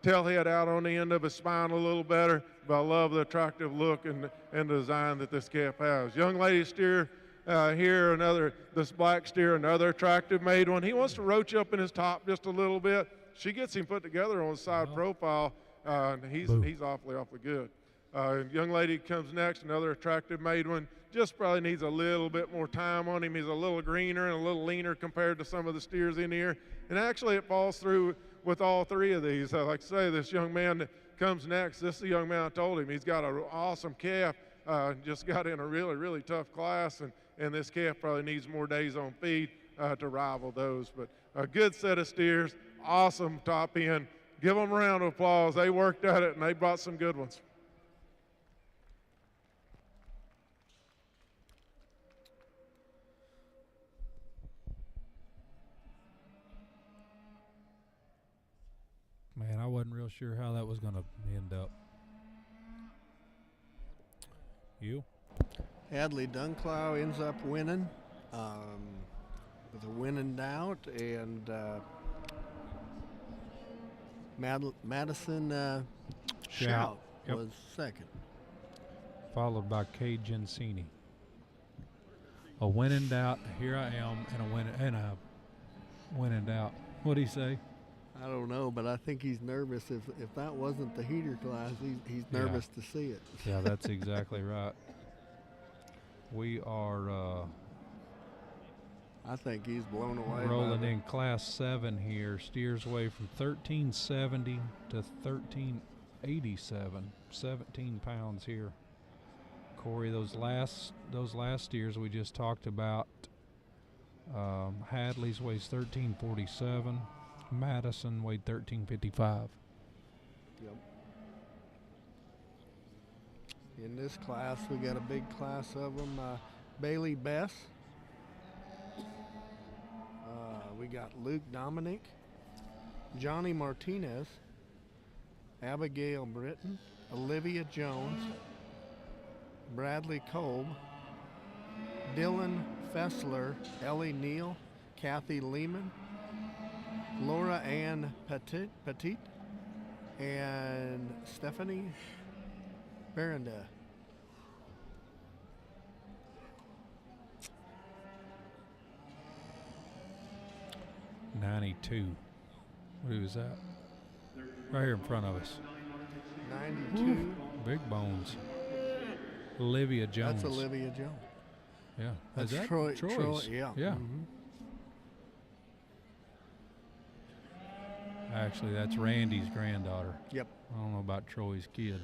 Speaker 3: tail head out on the end of his spine a little better, but I love the attractive look and design that this calf has. Young lady steer here, this black steer, another attractive made one. He wants to roach up in his top just a little bit. She gets him put together on the side profile, and he's awfully good. Young lady comes next, another attractive made one. Just probably needs a little bit more time on him. He's a little greener and a little leaner compared to some of the steers in here. And actually it falls through with all three of these. Like I say, this young man that comes next, this is the young man I told him. He's got an awesome calf, just got in a really, really tough class, and this calf probably needs more days on feed to rival those. But a good set of steers, awesome top end. Give them a round of applause. They worked at it, and they brought some good ones.
Speaker 2: Man, I wasn't real sure how that was going to end up. You?
Speaker 1: Hadley Dunclow ends up winning with a winning out, and Madison Shout was second.
Speaker 2: Followed by Kay Gensini. A win in doubt, here I am, and a win in doubt. What do you say?
Speaker 1: I don't know, but I think he's nervous. If that wasn't the heater class, he's nervous to see it.
Speaker 2: Yeah, that's exactly right. We are
Speaker 1: I think he's blown away.
Speaker 2: Rolling in Class 7 here. Steers away from 1370 to 1387. 17 pounds here. Corey, those last steers we just talked about. Hadley's weighs 1347. Madison weighed 1355.
Speaker 1: Yep. In this class, we got a big class of them. Bailey Bess. We got Luke Dominic, Johnny Martinez, Abigail Britton, Olivia Jones, Bradley Kolb, Dylan Fessler, Ellie Neal, Kathy Lehman, Laura Ann Petit, and Stephanie Berenda.
Speaker 2: $92. Who is that? Right here in front of us.
Speaker 1: 92.
Speaker 2: Big bones. Olivia Jones.
Speaker 1: That's Olivia Jones.
Speaker 2: Yeah.
Speaker 1: That's
Speaker 2: is that
Speaker 1: Troy.
Speaker 2: Troy's?
Speaker 1: Yeah.
Speaker 2: Yeah.
Speaker 1: Mm-hmm.
Speaker 2: Actually, that's Randy's granddaughter.
Speaker 1: Yep.
Speaker 2: I don't know about Troy's kid.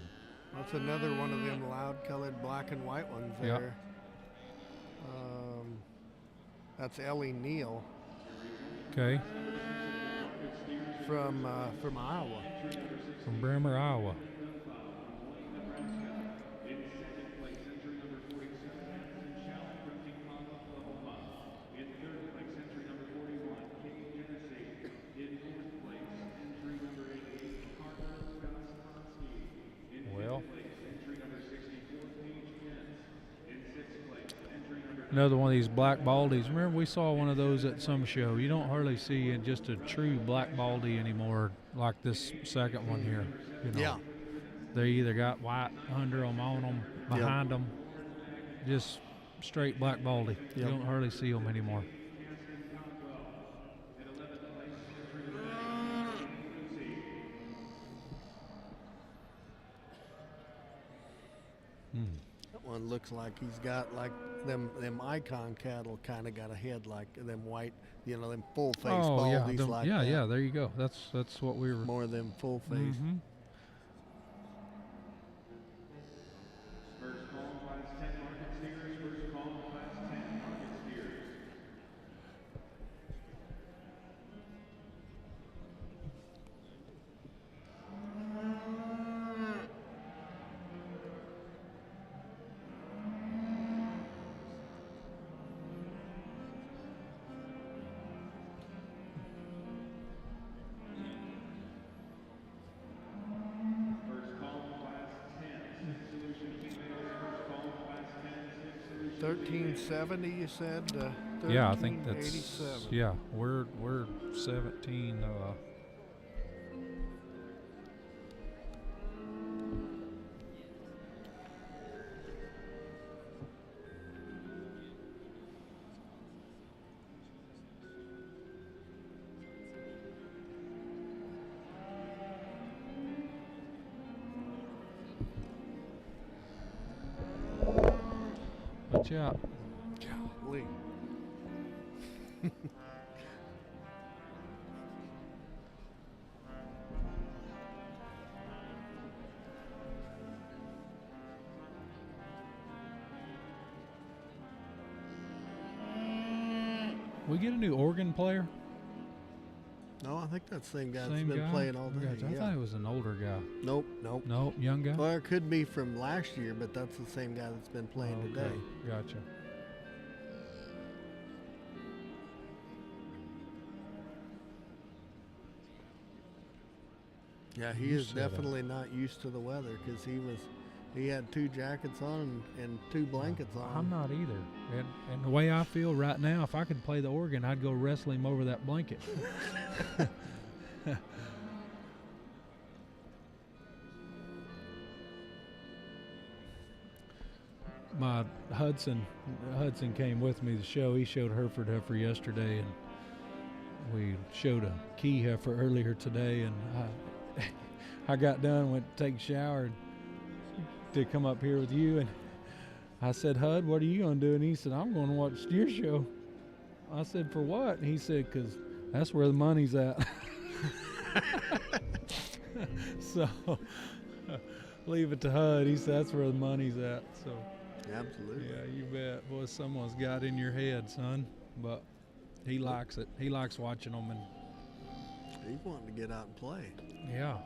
Speaker 1: That's another one of them loud-colored black and white ones there.
Speaker 2: Yep.
Speaker 1: That's Ellie Neal.
Speaker 2: Okay.
Speaker 1: From Iowa.
Speaker 2: From Bremer, Iowa. another one of these black baldies. Remember, we saw one of those at some show. You don't hardly see just a true black baldy anymore, like this second one here. You know,
Speaker 1: Yeah.
Speaker 2: they either got white under them, on them, behind them, just straight black baldy. You don't hardly see them anymore.
Speaker 1: That one looks like he's got like them icon cattle kind of got a head like them white, you know, them full face baldies like that.
Speaker 2: Yeah, there you go. That's what we were.
Speaker 1: More of them full face.
Speaker 2: Mm-hmm.
Speaker 4: First call, class 10 market steers. First call, class 10 market steers. First call, class 10, Sim Solution females. First call, class 10, Sim Solution
Speaker 1: 1370, you said.
Speaker 2: Yeah, I think that's
Speaker 1: 1387.
Speaker 2: yeah. We're 17. Watch out.
Speaker 1: Golly.
Speaker 2: We get a new organ player.
Speaker 1: No, I think that's the same guy
Speaker 2: Same
Speaker 1: that's been
Speaker 2: guy?
Speaker 1: playing all day.
Speaker 2: I thought it was an older guy.
Speaker 1: Nope.
Speaker 2: Nope, young guy.
Speaker 1: Well, it could be from last year, but that's the same guy that's been playing today.
Speaker 2: Gotcha.
Speaker 1: Yeah, he is definitely not used to the weather because he had 2 jackets on and 2 blankets on.
Speaker 2: I'm not either. And the way I feel right now, if I could play the organ, I'd go wrestle him over that blanket. My Hudson came with me to the show. He showed Hereford heifer yesterday, and we showed a key heifer earlier today. And I got done, went to take a shower to come up here with you, and I said, Hud, what are you going to do? And he said, I'm going to watch steer show. I said, for what? And he said, because that's where the money's at. So leave it to Hud. He said, that's where the money's at. So
Speaker 1: Absolutely.
Speaker 2: yeah, you bet. Boy, someone's got in your head, son. But he likes it. He likes watching them. And
Speaker 1: He's wanting to get out and play.
Speaker 2: yeah.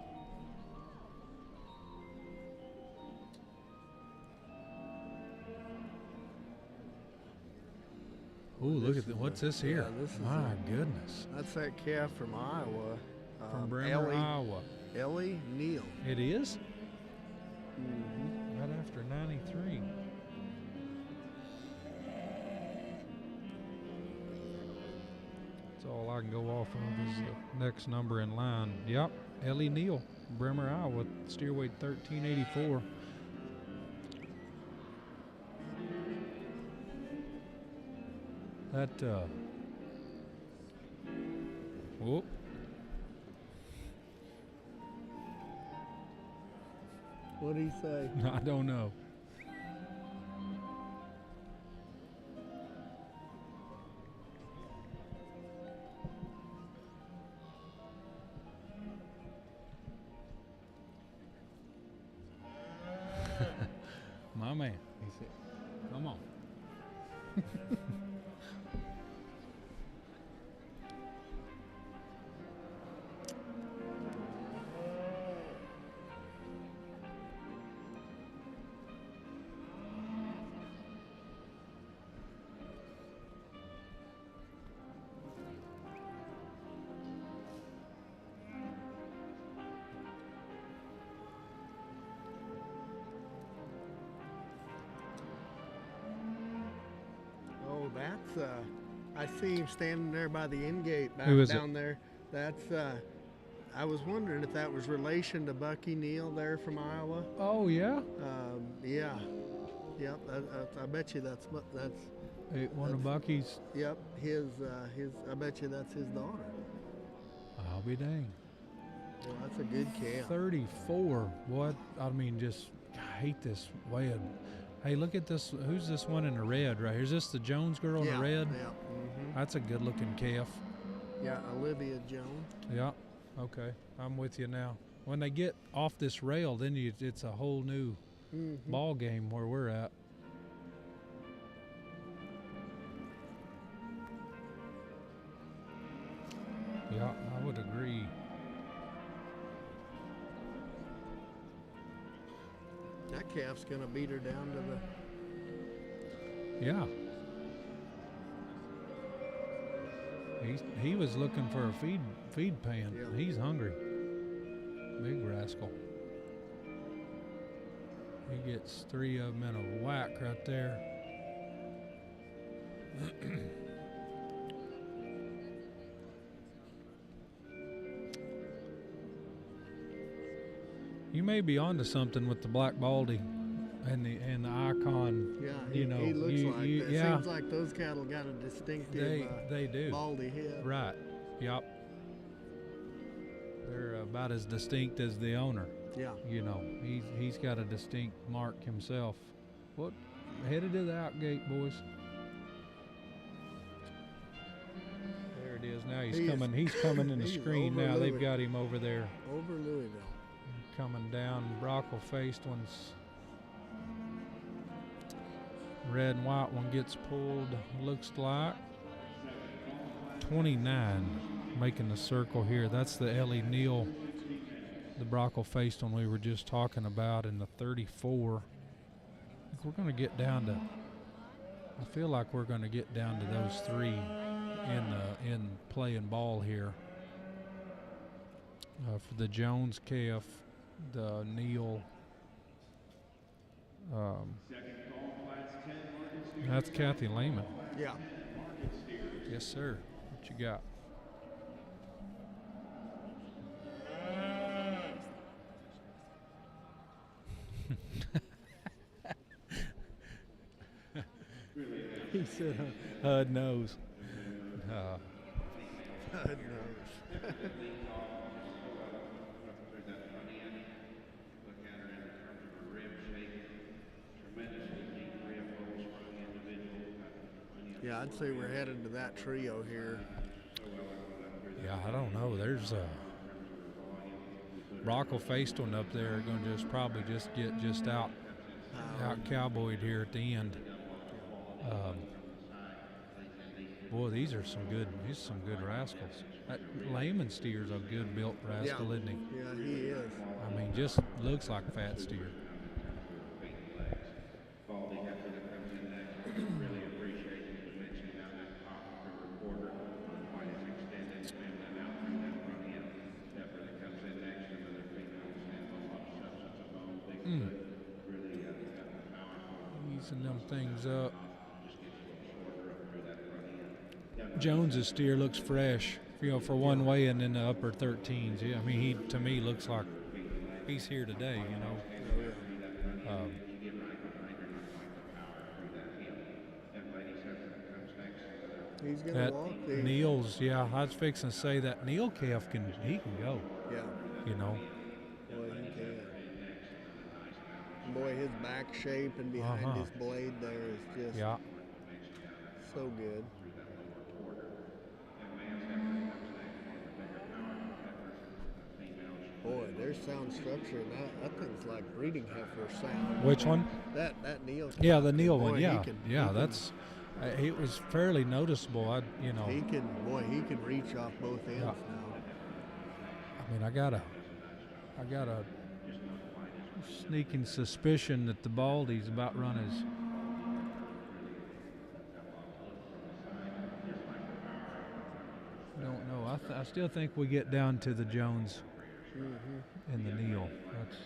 Speaker 2: Ooh, look at what's this here?
Speaker 1: Yeah, this is
Speaker 2: My goodness.
Speaker 1: That's that calf from Iowa.
Speaker 2: From Bremer, Iowa.
Speaker 1: Ellie Neal.
Speaker 2: It is?
Speaker 1: Mm-hmm.
Speaker 2: Right after 93. That's all I can go off of is the next number in line. Yep, Ellie Neal, Bremer, Iowa, steer weight 1384. That, whoop.
Speaker 1: What'd he say?
Speaker 2: I don't know. My man, he said, come on.
Speaker 1: I see him standing there by the end gate back
Speaker 2: Who is
Speaker 1: down there. That's I was wondering if that was relation to Bucky Neal there from Iowa.
Speaker 2: Oh yeah.
Speaker 1: Yeah. Yep. I bet you that's
Speaker 2: One of Bucky's.
Speaker 1: Yep. His. I bet you that's his daughter.
Speaker 2: I'll be dang.
Speaker 1: Well, that's a good calf.
Speaker 2: 34. What? I mean, just I hate this way. Hey, look at this. Who's this one in the red right here? Is this the Jones girl in the red?
Speaker 1: Yeah. Mm-hmm.
Speaker 2: That's a good-looking calf.
Speaker 1: Yeah, Olivia Jones.
Speaker 2: Yeah. Okay, I'm with you now. When they get off this rail, then it's a whole new ball game where we're at. Yeah, I would agree.
Speaker 1: That calf's gonna beat her down to the.
Speaker 2: Yeah. He was looking for a feed pan.
Speaker 1: Yeah.
Speaker 2: He's hungry. Big rascal. He gets 3 of them in a whack right there. You may be onto something with the black baldy and the icon.
Speaker 1: Yeah,
Speaker 2: you know,
Speaker 1: he looks like that.
Speaker 2: yeah.
Speaker 1: Seems like those cattle got a distinctive
Speaker 2: They do.
Speaker 1: baldy head.
Speaker 2: Right. Yep. They're about as distinct as the owner.
Speaker 1: Yeah.
Speaker 2: You know, he's got a distinct mark himself. What? Headed to the outgate, boys. There it is. Now he's coming. He's coming in the screen now. They've got him over there.
Speaker 1: Over Louisville.
Speaker 2: Coming down. Brockle-faced ones. Red and white one gets pulled. Looks like 29 making the circle here. That's the Ellie Neal, the Brockle-faced one we were just talking about, and the 34. I think we're going to get down to. I feel like we're going to get down to those 3 in playing ball here. For the Jones calf, the Neal. That's Kathy Lehman.
Speaker 1: Yeah.
Speaker 2: Yes, sir. What you got? He said, "HUD knows."
Speaker 1: HUD knows. Yeah, I'd say we're headed to that trio here.
Speaker 2: Yeah, I don't know. There's a Brockle-faced one up there going to probably get out cowboyed here at the end. Boy, these are some good rascals. That Lehman steer's a good built rascal, isn't he?
Speaker 1: Yeah, he is.
Speaker 2: I mean, just looks like a fat steer. Easing them things up. Jones's steer looks fresh, for one way and in the upper 13s. Yeah, I mean, he to me looks like he's here today.
Speaker 1: He's gonna walk these.
Speaker 2: Neal's, yeah, I was fixing to say that Neal calf can go.
Speaker 1: Yeah. Boy, he can. Boy, his back shape and behind his blade there is just so good. Boy, their sound structure, that thing's like breeding heifer sound.
Speaker 2: Which one?
Speaker 1: That Neal.
Speaker 2: Yeah, the Neal
Speaker 1: boy,
Speaker 2: one. Yeah, that's. It was fairly noticeable.
Speaker 1: He can reach off both ends now.
Speaker 2: I mean, I got a sneaking suspicion that the Baldy's about run his. Don't know. I still think we get down to the Jones and the Neal. That's.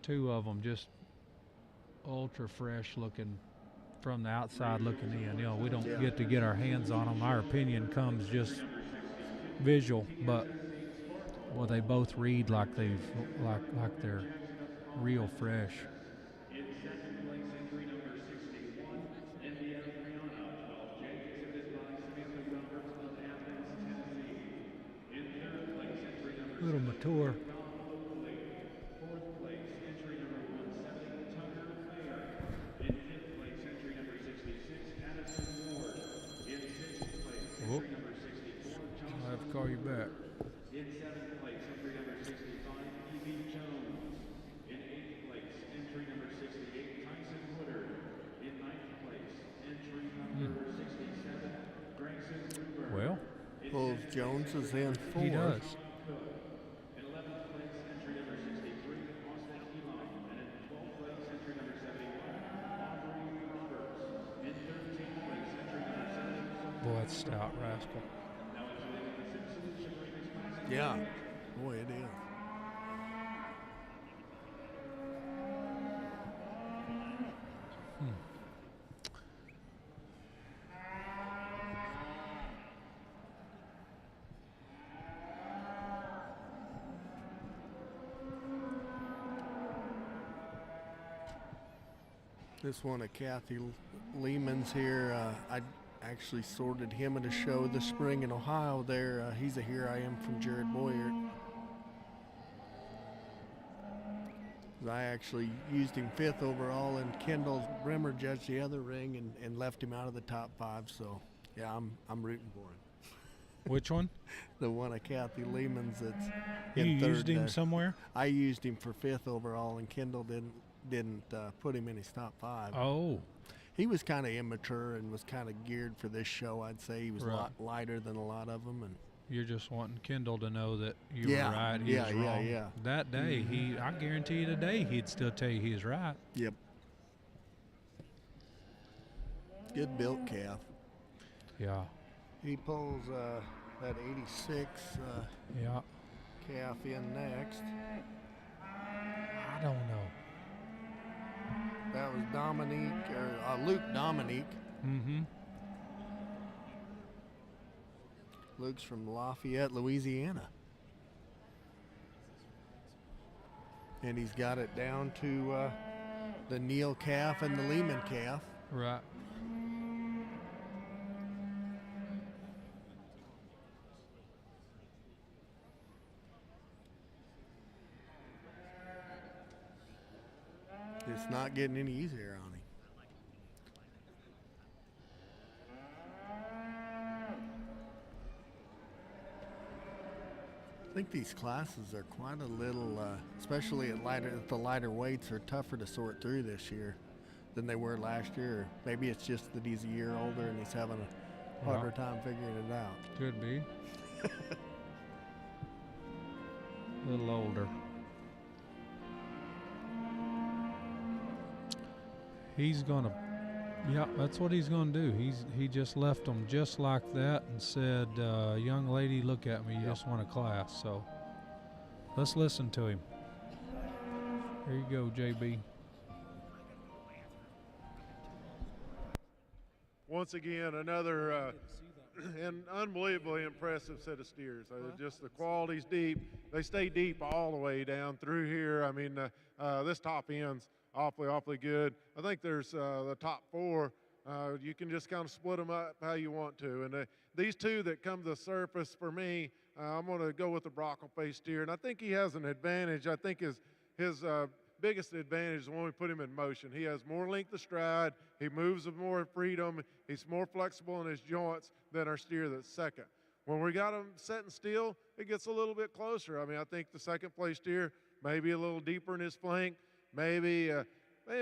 Speaker 2: 2 of them just ultra fresh looking from the outside looking in. You know, we don't get to get our hands on them. Our opinion comes just visual, but well, they both read like they're real fresh.
Speaker 4: In second place, entry number 61, Indiana Brianna, 12J, exhibited by Samantha Roberts of Athens, Tennessee. In third place, entry number
Speaker 2: Little mature.
Speaker 4: fourth place, entry number 170, Tucker Mayer. In fifth place, entry number 66, Addison Ward. In sixth place, entry number 64, Johnson.
Speaker 2: I'll have to call you back.
Speaker 4: In seventh place, entry number 65, E.B. Jones. In eighth place, entry number 68, Tyson Woodard. In ninth place, entry number 67, Grayson Gruber.
Speaker 2: Well,
Speaker 1: Jones is in 4.
Speaker 2: he does.
Speaker 4: In 11th place, entry number 63, Austin Elon. And in 12th place, entry number 71, Aubrey Roberts. In 13th place, entry number 70.
Speaker 2: Boy, that's stout rascal.
Speaker 4: Now exhibiting the Sim Solution Remix Classic.
Speaker 1: Yeah. Boy, it is. This one of Kathy Lehman's here. I actually sorted him at a show this spring in Ohio there. He's a Here I Am from Jared Boyer. I actually used him 5th overall, and Kendall Brimmer judged the other ring and left him out of the top 5. So, yeah, I'm rooting for him.
Speaker 2: Which one?
Speaker 1: The one of Kathy Lehman's that's
Speaker 2: You
Speaker 1: in 3rd
Speaker 2: used him
Speaker 1: there.
Speaker 2: somewhere?
Speaker 1: I used him for 5th overall, and Kendall didn't put him in his top 5.
Speaker 2: Oh.
Speaker 1: He was kind of immature and was kind of geared for this show, I'd say. He was a lot lighter than a lot of them. And
Speaker 2: you're just wanting Kendall to know that you were right, he was wrong.
Speaker 1: Yeah.
Speaker 2: That day, I guarantee you today, he'd still tell you he was right.
Speaker 1: Yep. Good built calf.
Speaker 2: Yeah.
Speaker 1: He pulls that 86 calf in next.
Speaker 2: I don't know.
Speaker 1: That was Luke Dominique.
Speaker 2: Mm-hmm.
Speaker 1: Luke's from Lafayette, Louisiana. And he's got it down to the NAILE calf and the Lehman calf.
Speaker 2: Right.
Speaker 1: It's not getting any easier on him. I think these classes are quite a little, especially at the lighter weights, are tougher to sort through this year than they were last year. Maybe it's just that he's a year older and he's having a harder time figuring it out.
Speaker 2: Could be. A little older. He's gonna, yeah, that's what he's gonna do. He just left them just like that and said, young lady, look at me, you just want a class. So let's listen to him. Here you go, JB.
Speaker 3: Once again, another an unbelievably impressive set of steers. Just the quality's deep. They stay deep all the way down through here. I mean, this top end's awfully good. I think there's the top 4. You can just kind of split them up how you want to. And these 2 that come to the surface for me, I'm going to go with the Brockle face steer. And I think he has an advantage. I think his biggest advantage is when we put him in motion. He has more length of stride. He moves with more freedom. He's more flexible in his joints than our steer that's second. When we got him setting still, it gets a little bit closer. I mean, I think the second place steer maybe a little deeper in his flank. Maybe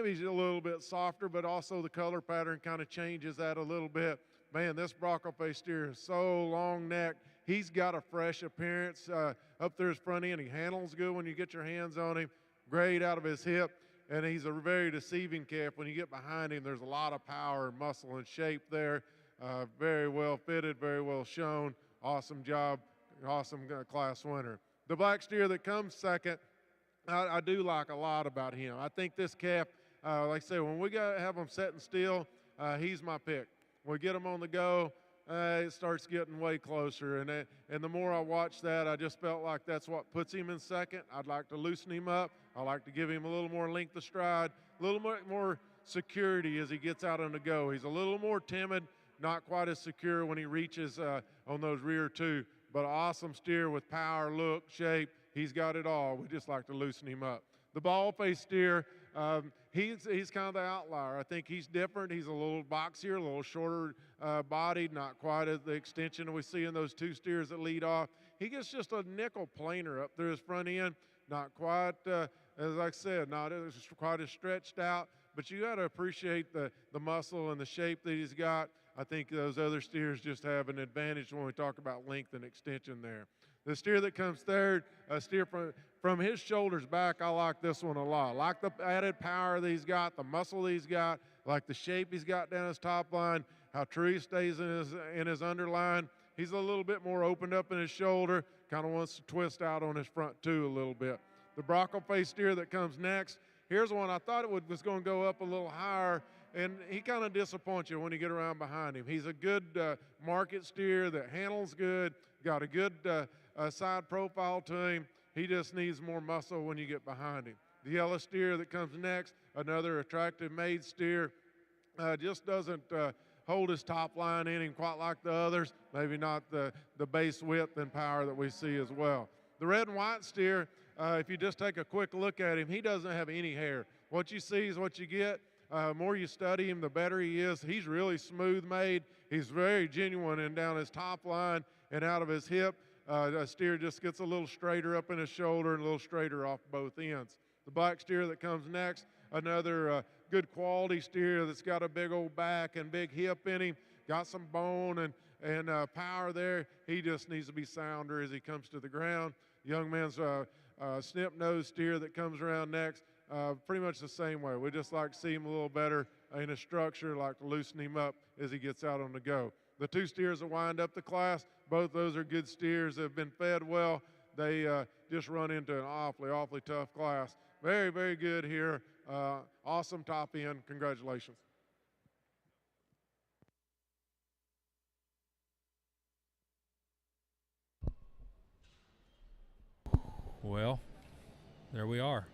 Speaker 3: he's a little bit softer, but also the color pattern kind of changes that a little bit. Man, this Brockle face steer is so long necked. He's got a fresh appearance up there his front end. He handles good when you get your hands on him. Great out of his hip, and he's a very deceiving calf. When you get behind him, there's a lot of power and muscle and shape there. Very well fitted, very well shown. Awesome job, awesome class winner. The black steer that comes second I do like a lot about him. I think this calf, like I said, when we have him setting still, he's my pick. When we get him on the go, it starts getting way closer. And the more I watch that, I just felt like that's what puts him in second. I'd like to loosen him up. I like to give him a little more length of stride, a little more security as he gets out on the go. He's a little more timid, not quite as secure when he reaches on those rear two, but an awesome steer with power, look, shape. He's got it all. We just like to loosen him up. The ball-faced steer, he's kind of the outlier. I think he's different. He's a little boxier, a little shorter bodied, not quite as the extension we see in those two steers that lead off. He gets just a nickel planer up through his front end, not quite, as I said, not as quite as stretched out, but you got to appreciate the muscle and the shape that he's got. I think those other steers just have an advantage when we talk about length and extension there. The steer that comes third, a steer from his shoulders back, I like this one a lot. I like the added power that he's got, the muscle that he's got, like the shape he's got down his top line, how true he stays in his underline. He's a little bit more opened up in his shoulder, kind of wants to twist out on his front two a little bit. The Bronco-faced steer that comes next, here's one I thought it was going to go up a little higher, and he kind of disappoints you when you get around behind him. He's a good market steer that handles good, got a good side profile to him. He just needs more muscle when you get behind him. The yellow steer that comes next, another attractive made steer, just doesn't hold his top line in him quite like the others, maybe not the base width and power that we see as well. The red and white steer, if you just take a quick look at him, he doesn't have any hair. What you see is what you get. More you study him, the better he is. He's really smooth made. He's very genuine and down his top line and out of his hip. A steer just gets a little straighter up in his shoulder and a little straighter off both ends. The black steer that comes next, another good quality steer that's got a big old back and big hip in him, got some bone and power there. He just needs to be sounder as he comes to the ground. Young man's snip nose steer that comes around next, pretty much the same way. We just like to see him a little better in his structure, like to loosen him up as he gets out on the go. The two steers that wind up the class, both those are good steers that have been fed well. They just run into an awfully tough class. Very, very good here. Awesome top end. Congratulations.
Speaker 2: Well, there we are.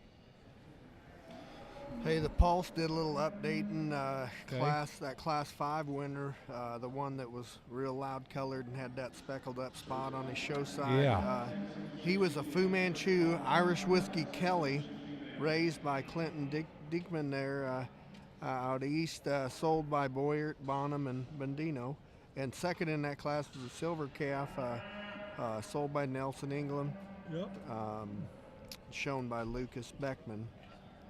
Speaker 1: Hey, the Pulse did a little updating. That Class 5 winner, the one that was real loud colored and had that speckled up spot on his show side.
Speaker 2: Yeah.
Speaker 1: He was a Fu Manchu Irish Whiskey Kelly, raised by Clinton Dickman there out east, sold by Boyert, Bonham, and Bendino. And second in that class was a silver calf, sold by Nelson England.
Speaker 2: Yep.
Speaker 1: Shown by Lucas Beckman.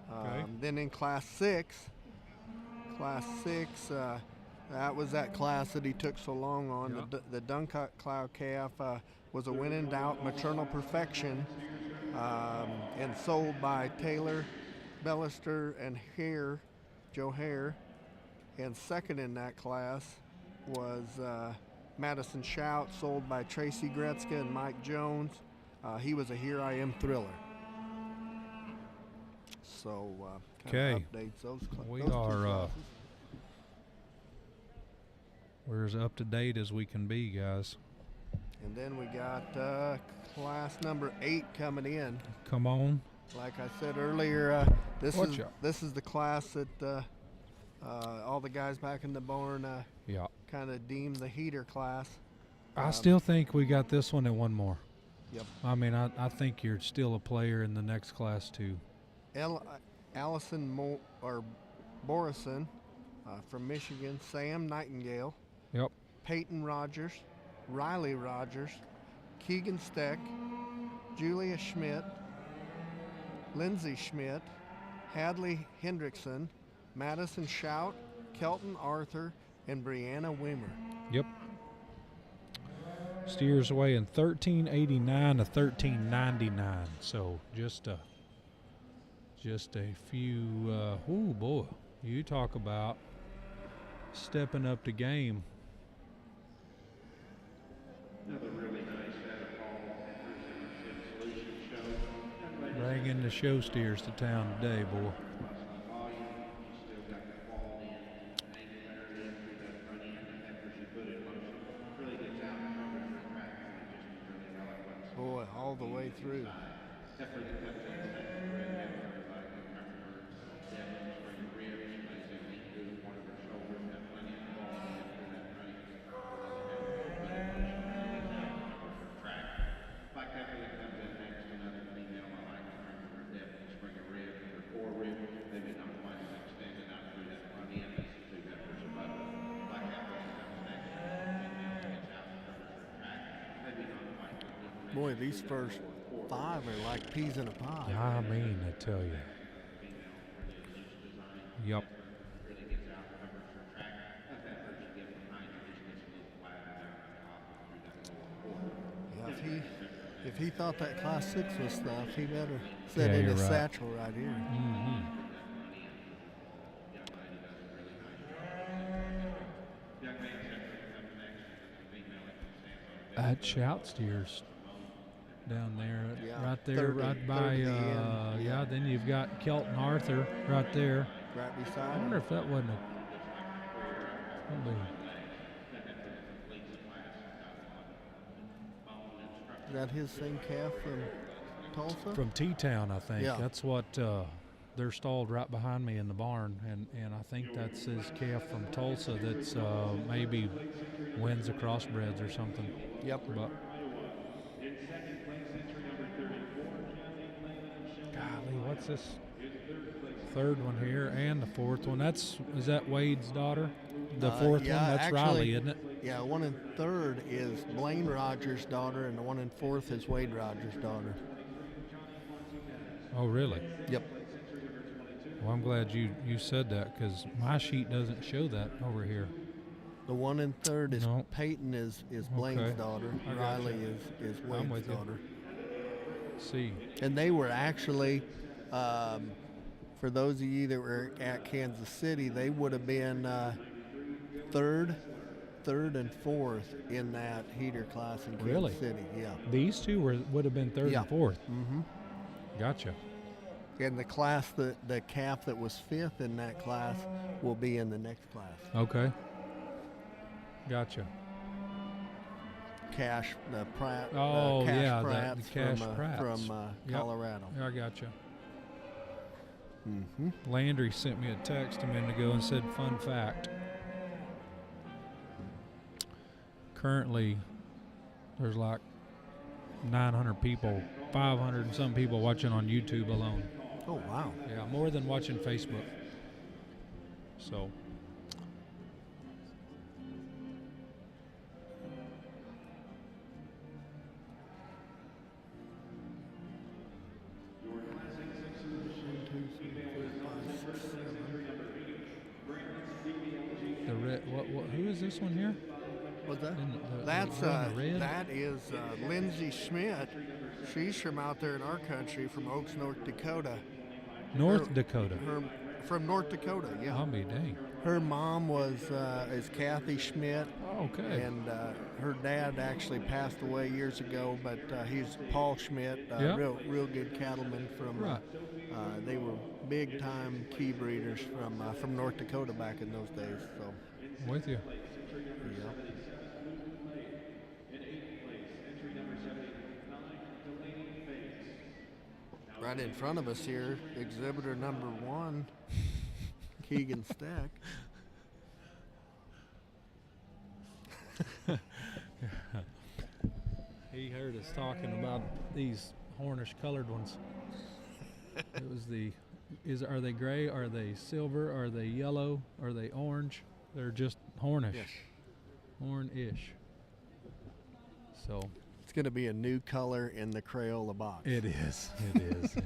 Speaker 2: Okay.
Speaker 1: Then in Class 6, that was that class that he took so long on.
Speaker 2: Yep.
Speaker 1: The Duncut Cloud calf was a when in doubt maternal perfection, and sold by Taylor, Bellister, and Joe Hare. And second in that class was Madison Shout, sold by Tracy Gretzka and Mike Jones. He was a Here I Am thriller. So, updates those
Speaker 2: we
Speaker 1: those
Speaker 2: are we're as up to date as we can be, guys.
Speaker 1: And then we got class number 8 coming in.
Speaker 2: Come on.
Speaker 1: Like I said earlier, this is the class that all the guys back in the barn kind of deemed the heater class.
Speaker 2: I still think we got this one and one more.
Speaker 1: Yep.
Speaker 2: I mean, I think you're still a player in the next class too.
Speaker 1: Allison Borison from Michigan, Sam Nightingale.
Speaker 2: Yep.
Speaker 1: Peyton Rogers, Riley Rogers, Keegan Steck, Julia Schmidt, Lindsay Schmidt, Hadley Hendrickson, Madison Shout, Kelton Arthur, and Brianna Wimmer.
Speaker 2: Yep. Steers away in 1389 to 1399. So just a few. Oh boy, you talk about stepping up the game.
Speaker 8: Another really nice set of Paul Andrews in our Sim Solution show.
Speaker 2: bringing the show steers to town today, boy.
Speaker 1: Boy, all the way through. Boy, these first 5 are like peas in a pod.
Speaker 2: I mean, I tell you. Yep.
Speaker 1: Yeah, if he thought that Class 6 was stuff, he better set in his satchel right here.
Speaker 2: Mm-hmm. That shout steers down there, right there, right by, yeah, then you've got Kelton Arthur right there.
Speaker 1: Right beside
Speaker 2: I wonder if that wasn't
Speaker 1: Is that his same calf from Tulsa?
Speaker 2: From T-Town, I think.
Speaker 1: Yeah.
Speaker 2: That's what, they're stalled right behind me in the barn, and I think that's his calf from Tulsa that's maybe wins the crossbreds or something.
Speaker 1: Yep.
Speaker 2: But golly, what's this third one here and the fourth one? Is that Wade's daughter? The fourth one, that's
Speaker 1: actually,
Speaker 2: Riley, isn't it?
Speaker 1: Yeah, one in third is Blaine Rogers' daughter, and the one in fourth is Wade Rogers' daughter.
Speaker 2: Oh, really?
Speaker 1: Yep.
Speaker 2: Well, I'm glad you said that, because my sheet doesn't show that over here.
Speaker 1: The one in third is Peyton is Blaine's daughter. Riley is Wade's daughter.
Speaker 2: See.
Speaker 1: And they were actually, for those of you that were at Kansas City, they would have been third and fourth in that heater class in Kansas City. Yeah.
Speaker 2: These two would have been third and fourth.
Speaker 1: Mm-hmm.
Speaker 2: Gotcha.
Speaker 1: And the class, the calf that was fifth in that class will be in the next class.
Speaker 2: Okay. Gotcha.
Speaker 1: Cash, the Pratt.
Speaker 2: Oh,
Speaker 1: Cash
Speaker 2: yeah,
Speaker 1: Pratts
Speaker 2: the Cash
Speaker 1: from,
Speaker 2: Pratts.
Speaker 1: From
Speaker 2: Yep.
Speaker 1: Colorado.
Speaker 2: Yeah, I gotcha.
Speaker 1: Mm-hmm.
Speaker 2: Landry sent me a text a minute ago and said, fun fact. Currently, there's like 900 people, 500 and some people watching on YouTube alone.
Speaker 1: Oh, wow.
Speaker 2: Yeah, more than watching Facebook. So. The red, who is this one here?
Speaker 1: What's that?
Speaker 2: That's
Speaker 1: that is Lindsay Schmidt. She's from out there in our country, from Oaks, North Dakota.
Speaker 2: Dakota.
Speaker 1: From North Dakota, yeah.
Speaker 2: I'll be dang.
Speaker 1: Her mom is Kathy Schmidt.
Speaker 2: Oh, okay.
Speaker 1: And her dad actually passed away years ago, but he's Paul Schmidt, real good cattleman from.
Speaker 2: Right.
Speaker 1: They were big time key breeders from North Dakota back in those days. So.
Speaker 2: With you.
Speaker 1: Yeah. Right in front of us here, exhibitor number 1, Keegan Steck.
Speaker 2: He heard us talking about these Hornish colored ones. It was are they gray? Are they silver? Are they yellow? Are they orange? They're just Hornish.
Speaker 1: Yes.
Speaker 2: Hornish. So.
Speaker 1: It's going to be a new color in the Crayola box.
Speaker 2: It is. It is.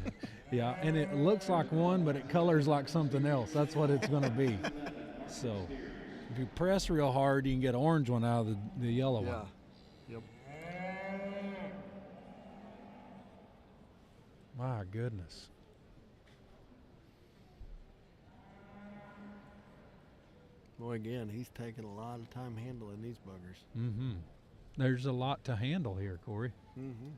Speaker 2: Yeah, and it looks like one, but it colors like something else. That's what it's going to be. So, if you press real hard, you can get an orange one out of the yellow one.
Speaker 1: Yep.
Speaker 2: My goodness.
Speaker 1: Well, again, he's taking a lot of time handling these buggers.
Speaker 2: Mm-hmm. There's a lot to handle here, Corey.
Speaker 1: Mm-hmm.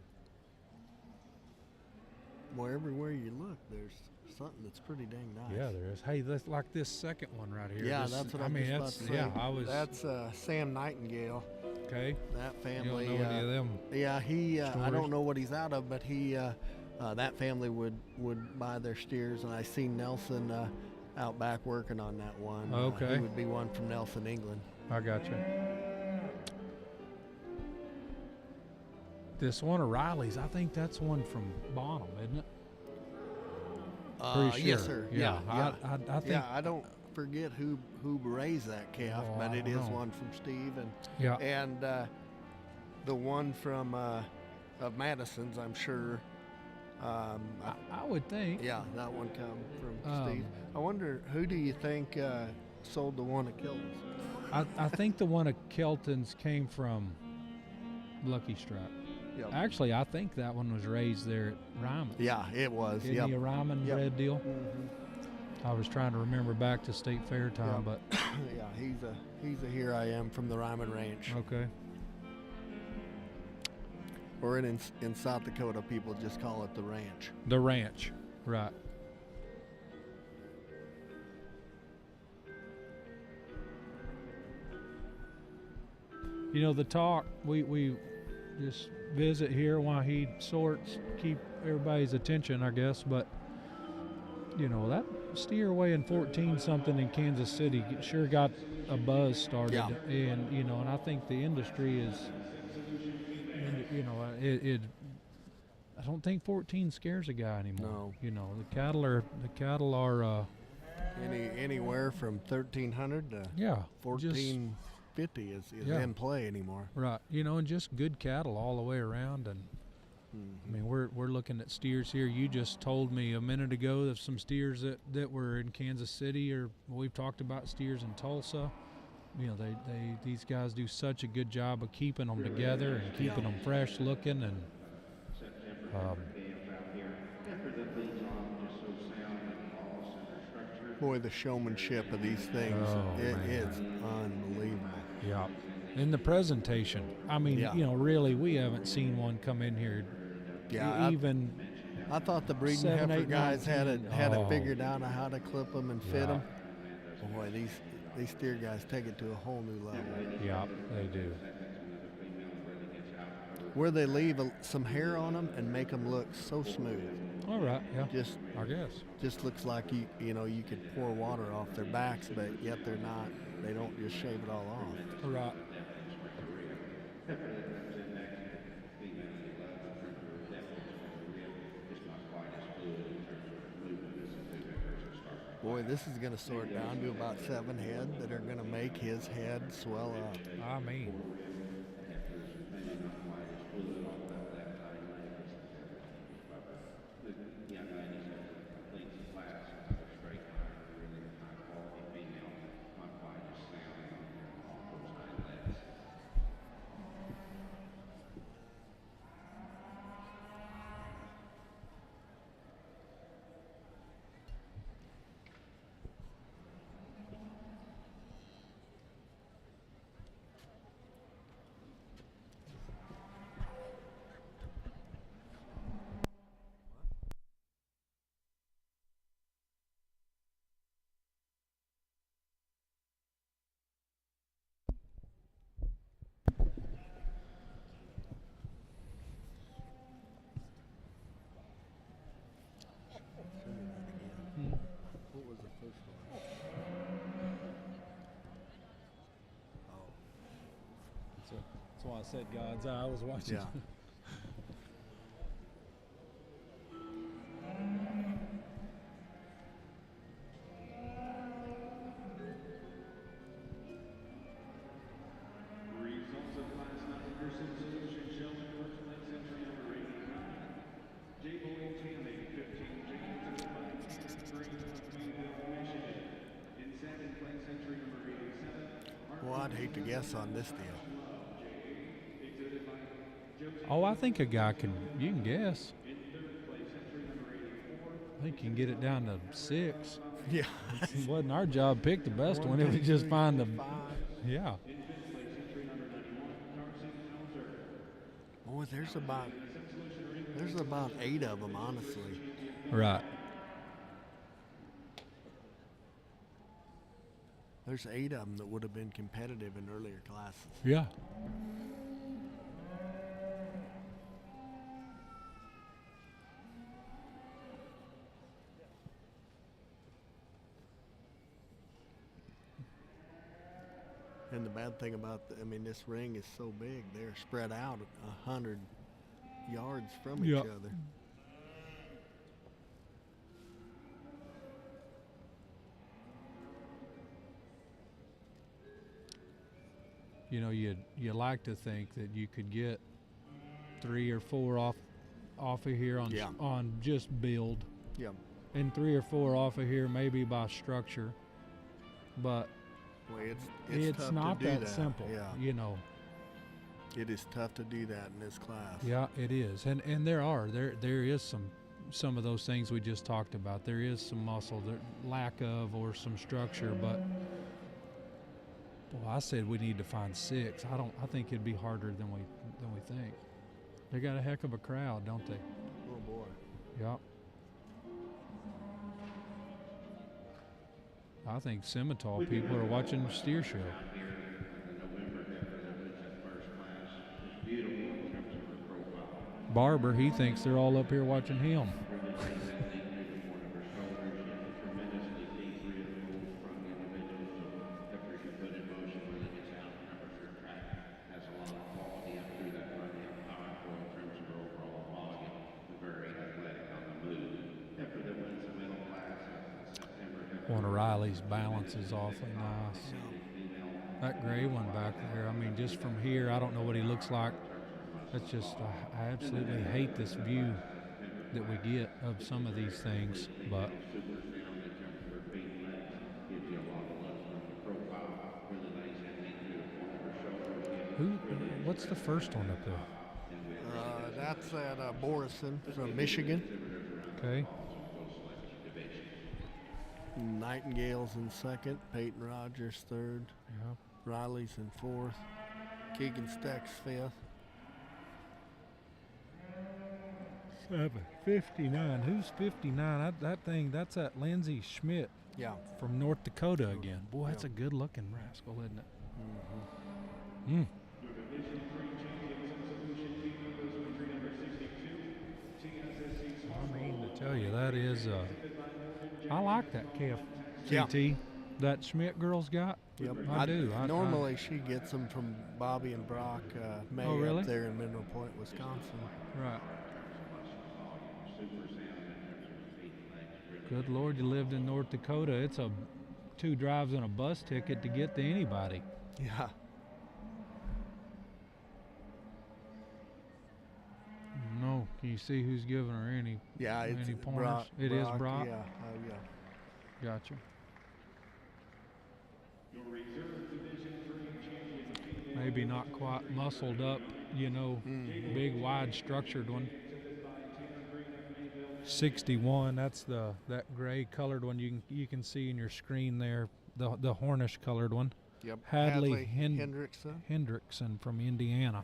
Speaker 1: Well, everywhere you look, there's something that's pretty dang nice.
Speaker 2: Yeah, there is. Hey, that's like this second one right here.
Speaker 1: Yeah,
Speaker 2: This-
Speaker 1: that's what
Speaker 2: I
Speaker 1: I'm
Speaker 2: mean,
Speaker 1: just about
Speaker 2: that's
Speaker 1: to say.
Speaker 2: yeah. I was
Speaker 1: That's Sam Nightingale.
Speaker 2: okay.
Speaker 1: That
Speaker 2: You
Speaker 1: family.
Speaker 2: don't know any of them.
Speaker 1: Yeah, he. I
Speaker 2: stories?
Speaker 1: don't know what he's out of, but he. That family would buy their steers, and I seen Nelson out back working on that one.
Speaker 2: Okay.
Speaker 1: He would be one from Nelson, England.
Speaker 2: I got you. This one of Riley's, I think that's one from Bonham, isn't it? Pretty sure.
Speaker 1: Yes, sir.
Speaker 2: Yeah,
Speaker 1: yeah.
Speaker 2: I think.
Speaker 1: Yeah, I don't forget who raised that calf,
Speaker 2: Oh,
Speaker 1: but
Speaker 2: I
Speaker 1: it
Speaker 2: don't
Speaker 1: is
Speaker 2: know.
Speaker 1: one from Steve, and
Speaker 2: Yeah.
Speaker 1: and the one from of Madison's, I'm sure.
Speaker 2: I would think.
Speaker 1: Yeah, that one come from
Speaker 2: Um,
Speaker 1: Steve. I wonder, who do you think sold the one at Kilton's?
Speaker 2: I think the one of Kelton's came from Lucky Strike.
Speaker 1: Yep.
Speaker 2: Actually, I think that one was raised there at Ryman.
Speaker 1: Yeah, it was.
Speaker 2: Isn't
Speaker 1: Yep.
Speaker 2: he a Ryman
Speaker 1: Yep.
Speaker 2: bred deal?
Speaker 1: Mhm.
Speaker 2: I was trying to remember back to State Fair time,
Speaker 1: Yep. Yeah, he's a Here I Am from the Ryman Ranch.
Speaker 2: but okay.
Speaker 1: Or in South Dakota, people just call it the ranch.
Speaker 2: The ranch, right. You know, the talk, we just visit here while he sorts, keep everybody's attention, I guess, but, you know, that steer weighing 14 something in Kansas City sure got a buzz started.
Speaker 1: Yeah.
Speaker 2: And, you know, and I think the industry is, you know, I don't think 14 scares a guy anymore.
Speaker 1: No.
Speaker 2: You know, the cattle are
Speaker 1: Anywhere from 1,300 to
Speaker 2: yeah,
Speaker 1: 1,450 is
Speaker 2: Yeah.
Speaker 1: in play anymore.
Speaker 2: right. You know, and just good cattle all the way around. And I mean, we're looking at steers here. You just told me a minute ago of some steers that were in Kansas City, or we've talked about steers in Tulsa. You know, these guys do such a good job of keeping them together and keeping them fresh looking. And
Speaker 1: Boy, the showmanship of these things,
Speaker 2: Oh, man.
Speaker 1: it's unbelievable.
Speaker 2: yeah, in the presentation. I mean,
Speaker 1: Yeah.
Speaker 2: you know, really, we haven't seen one come in here.
Speaker 1: Yeah,
Speaker 2: even
Speaker 1: I thought the breeding
Speaker 2: 7,
Speaker 1: heifer
Speaker 2: 8,
Speaker 1: guys had it
Speaker 2: 19.
Speaker 1: figured out how to clip them and fit
Speaker 2: Yeah.
Speaker 1: them. Boy, these steer guys take it to a whole new level.
Speaker 2: yeah, they do.
Speaker 1: Where they leave some hair on them and make them look so smooth.
Speaker 2: All right, yeah,
Speaker 1: Just
Speaker 2: I guess.
Speaker 1: just looks like you know you could pour water off their backs, but yet they're not. They don't just shave it all off.
Speaker 2: All right.
Speaker 1: Boy, this is going to sort down to about 7 head that are going to make his head swell up.
Speaker 2: I mean,
Speaker 1: What was the first one?
Speaker 2: that's why I said God's eye. I was watching.
Speaker 1: Yeah.
Speaker 4: Results of Class 9 Person Solution showing first place entry number 89. J-Boy Tammy, 15 James Green of Greenville, Michigan. In second place entry number 87.
Speaker 1: Well, I'd hate to guess on this deal.
Speaker 2: Oh, I think a guy you can guess. I think you can get it down to 6.
Speaker 1: Yeah.
Speaker 2: It wasn't our job to pick the best one. It was just find the, yeah.
Speaker 1: Boy, there's There's about 8 of them, honestly.
Speaker 2: Right.
Speaker 1: There's 8 of them that would have been competitive in earlier classes.
Speaker 2: Yeah.
Speaker 1: And the bad thing about, this ring is so big, they're spread out 100 yards from each other.
Speaker 2: You know, you like to think that you could get 3 or 4 off of here on just build.
Speaker 1: Yeah.
Speaker 2: And 3 or 4 off of here maybe by structure, but it's
Speaker 1: tough
Speaker 2: not
Speaker 1: to do that
Speaker 2: simple.
Speaker 1: Yeah.
Speaker 2: You know.
Speaker 1: It is tough to do that in this class.
Speaker 2: Yeah, it is, and there is some of those things we just talked about. There is some muscle, lack of, or some structure, but. Well, I said we need to find 6. I think it'd be harder than we think. They got a heck of a crowd, don't they?
Speaker 1: Oh boy.
Speaker 2: Yep. I think Simmental people are watching the steer show. Barber, he thinks they're all up here watching him. One of Riley's balance is awfully nice. That gray one back there, just from here, I don't know what he looks like. That's just, I absolutely hate this view that we get of some of these things, but. What's the first one up there?
Speaker 1: That's at Borison from Michigan.
Speaker 2: Okay.
Speaker 1: Nightingale's in second, Peyton Rogers third, Riley's in fourth, Keegan Steck's fifth.
Speaker 2: 59. Who's 59? That's that Lindsey Schmidt.
Speaker 1: Yeah.
Speaker 2: From North Dakota again. Boy, that's a good looking rascal, isn't it? Mm-hmm. I mean to tell you, that is I like that KFCT that Schmidt girl's got.
Speaker 1: Yep.
Speaker 2: I do.
Speaker 1: Normally she gets them from Bobby and Brock May up there in Mineral Point, Wisconsin.
Speaker 2: Right. Good Lord, you lived in North Dakota. It's 2 drives and a bus ticket to get to anybody.
Speaker 1: Yeah.
Speaker 2: No, can you see who's giving her any?
Speaker 1: Yeah, it's
Speaker 2: any pointers?
Speaker 1: Brock.
Speaker 2: It is Brock.
Speaker 1: Yeah, yeah.
Speaker 2: Gotcha. Maybe not quite muscled up, big, wide, structured one. 61. That's that gray colored one you can see in your screen there. The Hornish colored one.
Speaker 1: Yep.
Speaker 2: Hadley
Speaker 1: Hendrickson
Speaker 2: from Indiana.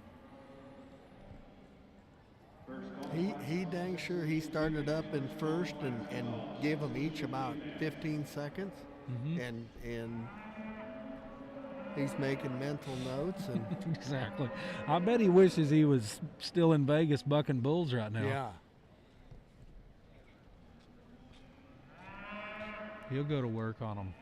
Speaker 1: He dang sure he started up in first and gave them each about 15 seconds.
Speaker 2: Mm-hmm.
Speaker 1: And he's making mental notes and
Speaker 2: exactly. I bet he wishes he was still in Vegas bucking bulls right now.
Speaker 1: Yeah.
Speaker 2: He'll go to work on them.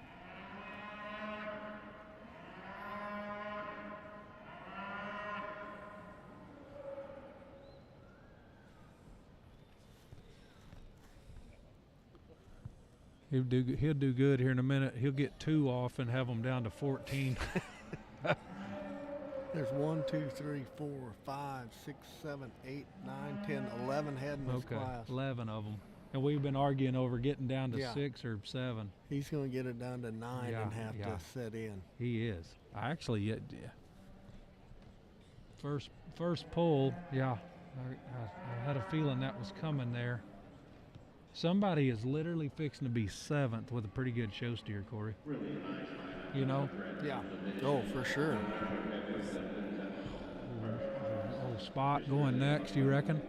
Speaker 2: He'll do good here in a minute. He'll get 2 off and have them down to 14.
Speaker 1: There's 1, 2, 3, 4, 5, 6, 7, 8, 9, 10, 11 head in this class.
Speaker 2: 11 of them. And we've been arguing over getting down to 6 or 7.
Speaker 1: He's going to get it down to 9 and have to set in.
Speaker 2: He is. I actually, first pull, I had a feeling that was coming there. Somebody is literally fixing to be 7th with a pretty good show steer, Corey.
Speaker 1: Yeah. Oh, for sure.
Speaker 2: Spot going next, you reckon?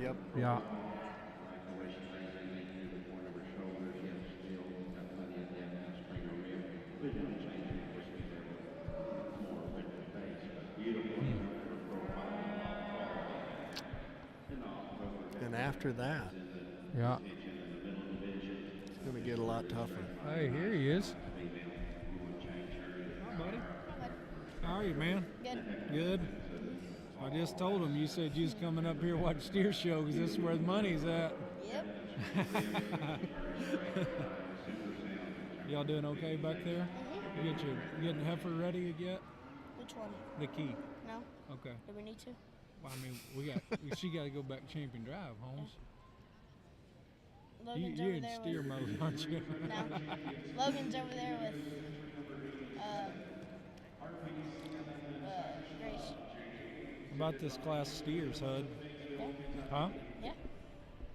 Speaker 1: Yep.
Speaker 2: Yeah.
Speaker 8: Like the way she lays everything near the point of her shoulder, she has still got plenty of depth in the spring of rib. We've done changing, of course, we have more width of face, but beautiful in terms of her profile and quality. And also
Speaker 1: And after that,
Speaker 2: Yeah.
Speaker 8: attention in the middle division.
Speaker 1: it's going to get a lot tougher.
Speaker 2: Hey, here he is.
Speaker 8: Female, you want to change her to
Speaker 2: Hi, buddy. How are you, man?
Speaker 5: Good.
Speaker 2: Good. I just told him you said you was coming up here to watch steer show because this is where the money's at.
Speaker 5: Yep.
Speaker 2: Y'all doing okay back there? You getting the heifer ready yet?
Speaker 5: Which one?
Speaker 2: The key.
Speaker 5: No.
Speaker 2: Okay.
Speaker 5: Do we need to?
Speaker 2: Well, I mean, she got to go back to Champion Drive, Holmes.
Speaker 5: Logan's
Speaker 2: You're
Speaker 5: over
Speaker 2: in
Speaker 5: there
Speaker 2: steer
Speaker 5: with.
Speaker 2: mode, aren't you?
Speaker 5: No. Logan's over there with. Grace.
Speaker 2: About this class steers, Hud.
Speaker 5: Yeah.
Speaker 2: Huh?
Speaker 5: Yeah.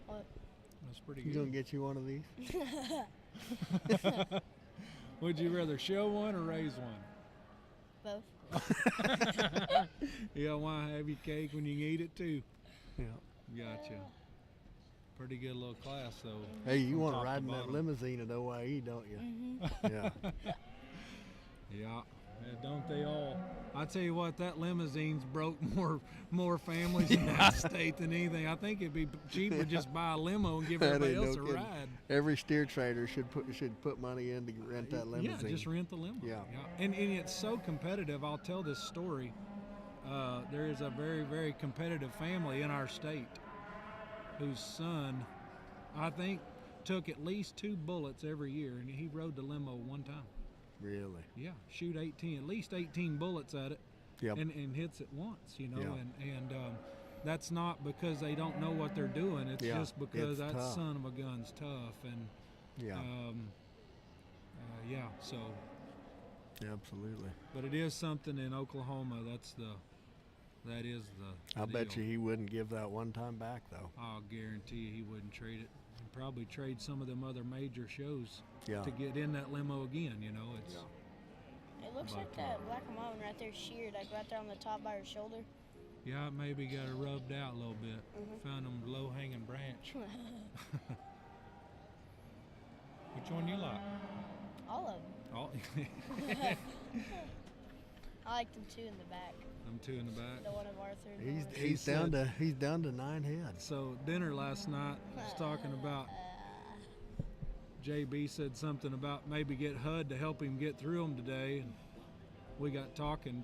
Speaker 5: What?
Speaker 2: That's pretty
Speaker 1: You
Speaker 2: good.
Speaker 1: going to get you one of these?
Speaker 2: Would you rather show one or raise one?
Speaker 5: Both.
Speaker 2: You don't want to have your cake when you can eat it too.
Speaker 1: Yeah.
Speaker 2: Gotcha. Pretty good little class though.
Speaker 1: Hey, you
Speaker 2: from
Speaker 1: want to
Speaker 2: top
Speaker 1: ride in that
Speaker 2: bottom.
Speaker 1: limousine at OIE, don't you?
Speaker 5: Mm-hmm.
Speaker 1: Yeah.
Speaker 2: Yeah, don't they all? I tell you what, that limousine's broke more families in that state than anything. I think it'd be cheaper just buy a limo and give
Speaker 1: That
Speaker 2: everybody
Speaker 1: ain't
Speaker 2: else
Speaker 1: no
Speaker 2: a
Speaker 1: kidding.
Speaker 2: ride.
Speaker 1: Every steer trader should put money in to rent that limousine.
Speaker 2: Yeah, just rent the limo.
Speaker 1: Yeah.
Speaker 2: And it's so competitive. I'll tell this story. There is a very, very competitive family in our state whose son, I think, took at least 2 bullets every year, and he rode the limo one time.
Speaker 1: Really?
Speaker 2: Yeah, shoot at least 18 bullets at it,
Speaker 1: Yep.
Speaker 2: and hits it once, you know,
Speaker 1: Yeah.
Speaker 2: and that's not because they don't know what they're doing. It's
Speaker 1: Yeah,
Speaker 2: just because
Speaker 1: it's
Speaker 2: that
Speaker 1: tough.
Speaker 2: son of a gun's tough, and
Speaker 1: Yeah.
Speaker 2: yeah. So,
Speaker 1: Absolutely.
Speaker 2: but it is something in Oklahoma. That is the
Speaker 1: I bet
Speaker 2: deal.
Speaker 1: you he wouldn't give that one time back though.
Speaker 2: I'll guarantee you he wouldn't trade it. He'd probably trade some of them other major shows
Speaker 1: Yeah.
Speaker 2: to get in that limo again. You know, it's.
Speaker 5: It looks like that black and white one right there sheared, like right there on the top by her shoulder.
Speaker 2: Yeah, it maybe got it rubbed out a little bit. Found them low-hanging branch. Which one you like?
Speaker 5: All of them.
Speaker 2: All
Speaker 5: I like them two in the back.
Speaker 2: them two in the back.
Speaker 5: The one of Arthur. And the one
Speaker 1: He's down to 9 heads.
Speaker 2: So dinner last night was talking about. JB said something about maybe get HUD to help him get through them today, and we got talking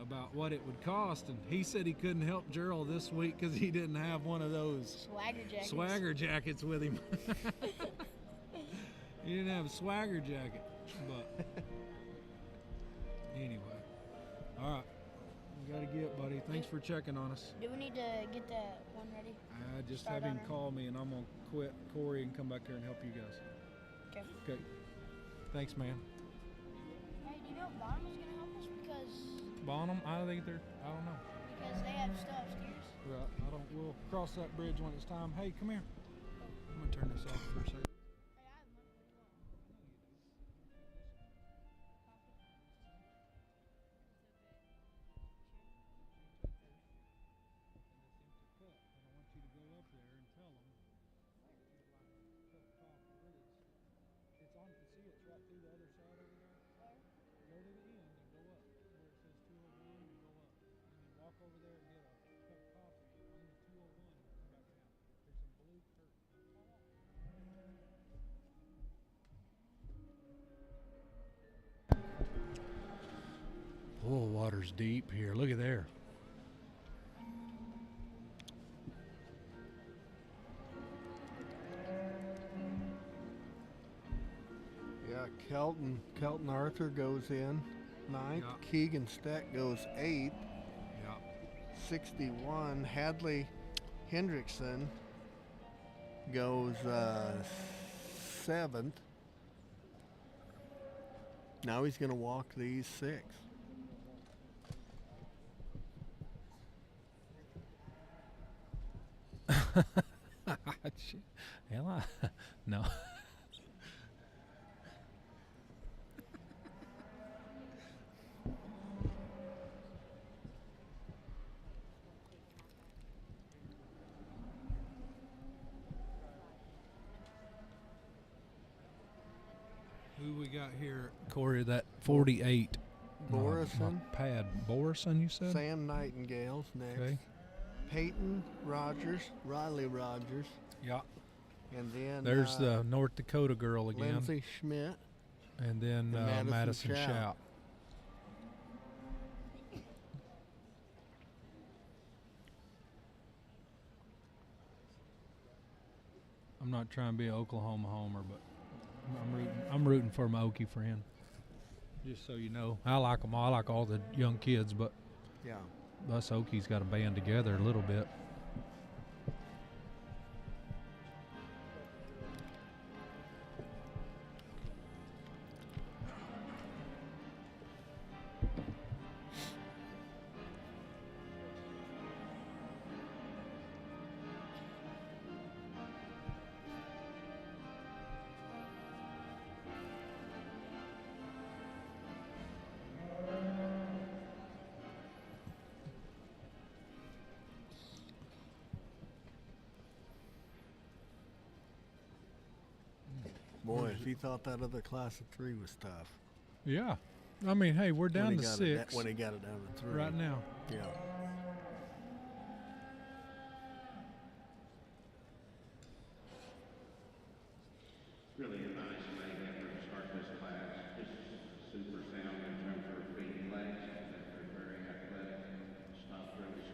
Speaker 2: about what it would cost, and he said he couldn't help Gerald this week because he didn't have one of those
Speaker 5: swagger jackets.
Speaker 2: with him. He didn't have a swagger jacket, but anyway. All right, we gotta get, buddy. Thanks for checking on us.
Speaker 5: Do we need to get that one ready?
Speaker 2: Just
Speaker 5: Start
Speaker 2: have him
Speaker 5: on her.
Speaker 2: call me, and I'm gonna quit Corey and come back here and help you guys.
Speaker 5: Okay.
Speaker 2: Okay. Thanks, man.
Speaker 5: Hey, do you know if Bonham is gonna help us because
Speaker 2: Bonham, I don't know.
Speaker 5: they have stuff steers?
Speaker 2: Right, we'll cross that bridge when it's time. Hey, come here. I'm gonna turn this off for a second. Oh, water's deep here. Look at there.
Speaker 1: Yeah, Kelton Arthur goes in 9th.
Speaker 2: Yeah.
Speaker 1: Keegan Steck goes 8th.
Speaker 2: Yeah.
Speaker 1: 61. Hadley Hendrickson goes 7th. Now he's going to walk these 6.
Speaker 2: Hell, no. got here, Corey, that 48
Speaker 1: Borison.
Speaker 2: Pad. Borison, you said?
Speaker 1: Sam Nightingale's next.
Speaker 2: Okay.
Speaker 1: Peyton Rogers, Riley Rogers.
Speaker 2: Yeah.
Speaker 1: And then
Speaker 2: There's the North Dakota girl again.
Speaker 1: Lindsay Schmidt.
Speaker 2: And then Madison Shout. I'm not trying to be an Oklahoma homer, but I'm rooting for my Okie friend. Just so you know, I like them all. I like all the young kids, but
Speaker 1: yeah,
Speaker 2: us Okies got to band together a little bit.
Speaker 1: Boy, if he thought that other class of 3 was tough.
Speaker 2: Yeah. I mean, hey, we're down to 6.
Speaker 1: When he got it down to 3.
Speaker 2: Right now.
Speaker 1: Yeah.
Speaker 8: Really a nice leg effort to start this class. Just super sound in terms of her feet and legs. They're very athletic. Stopped really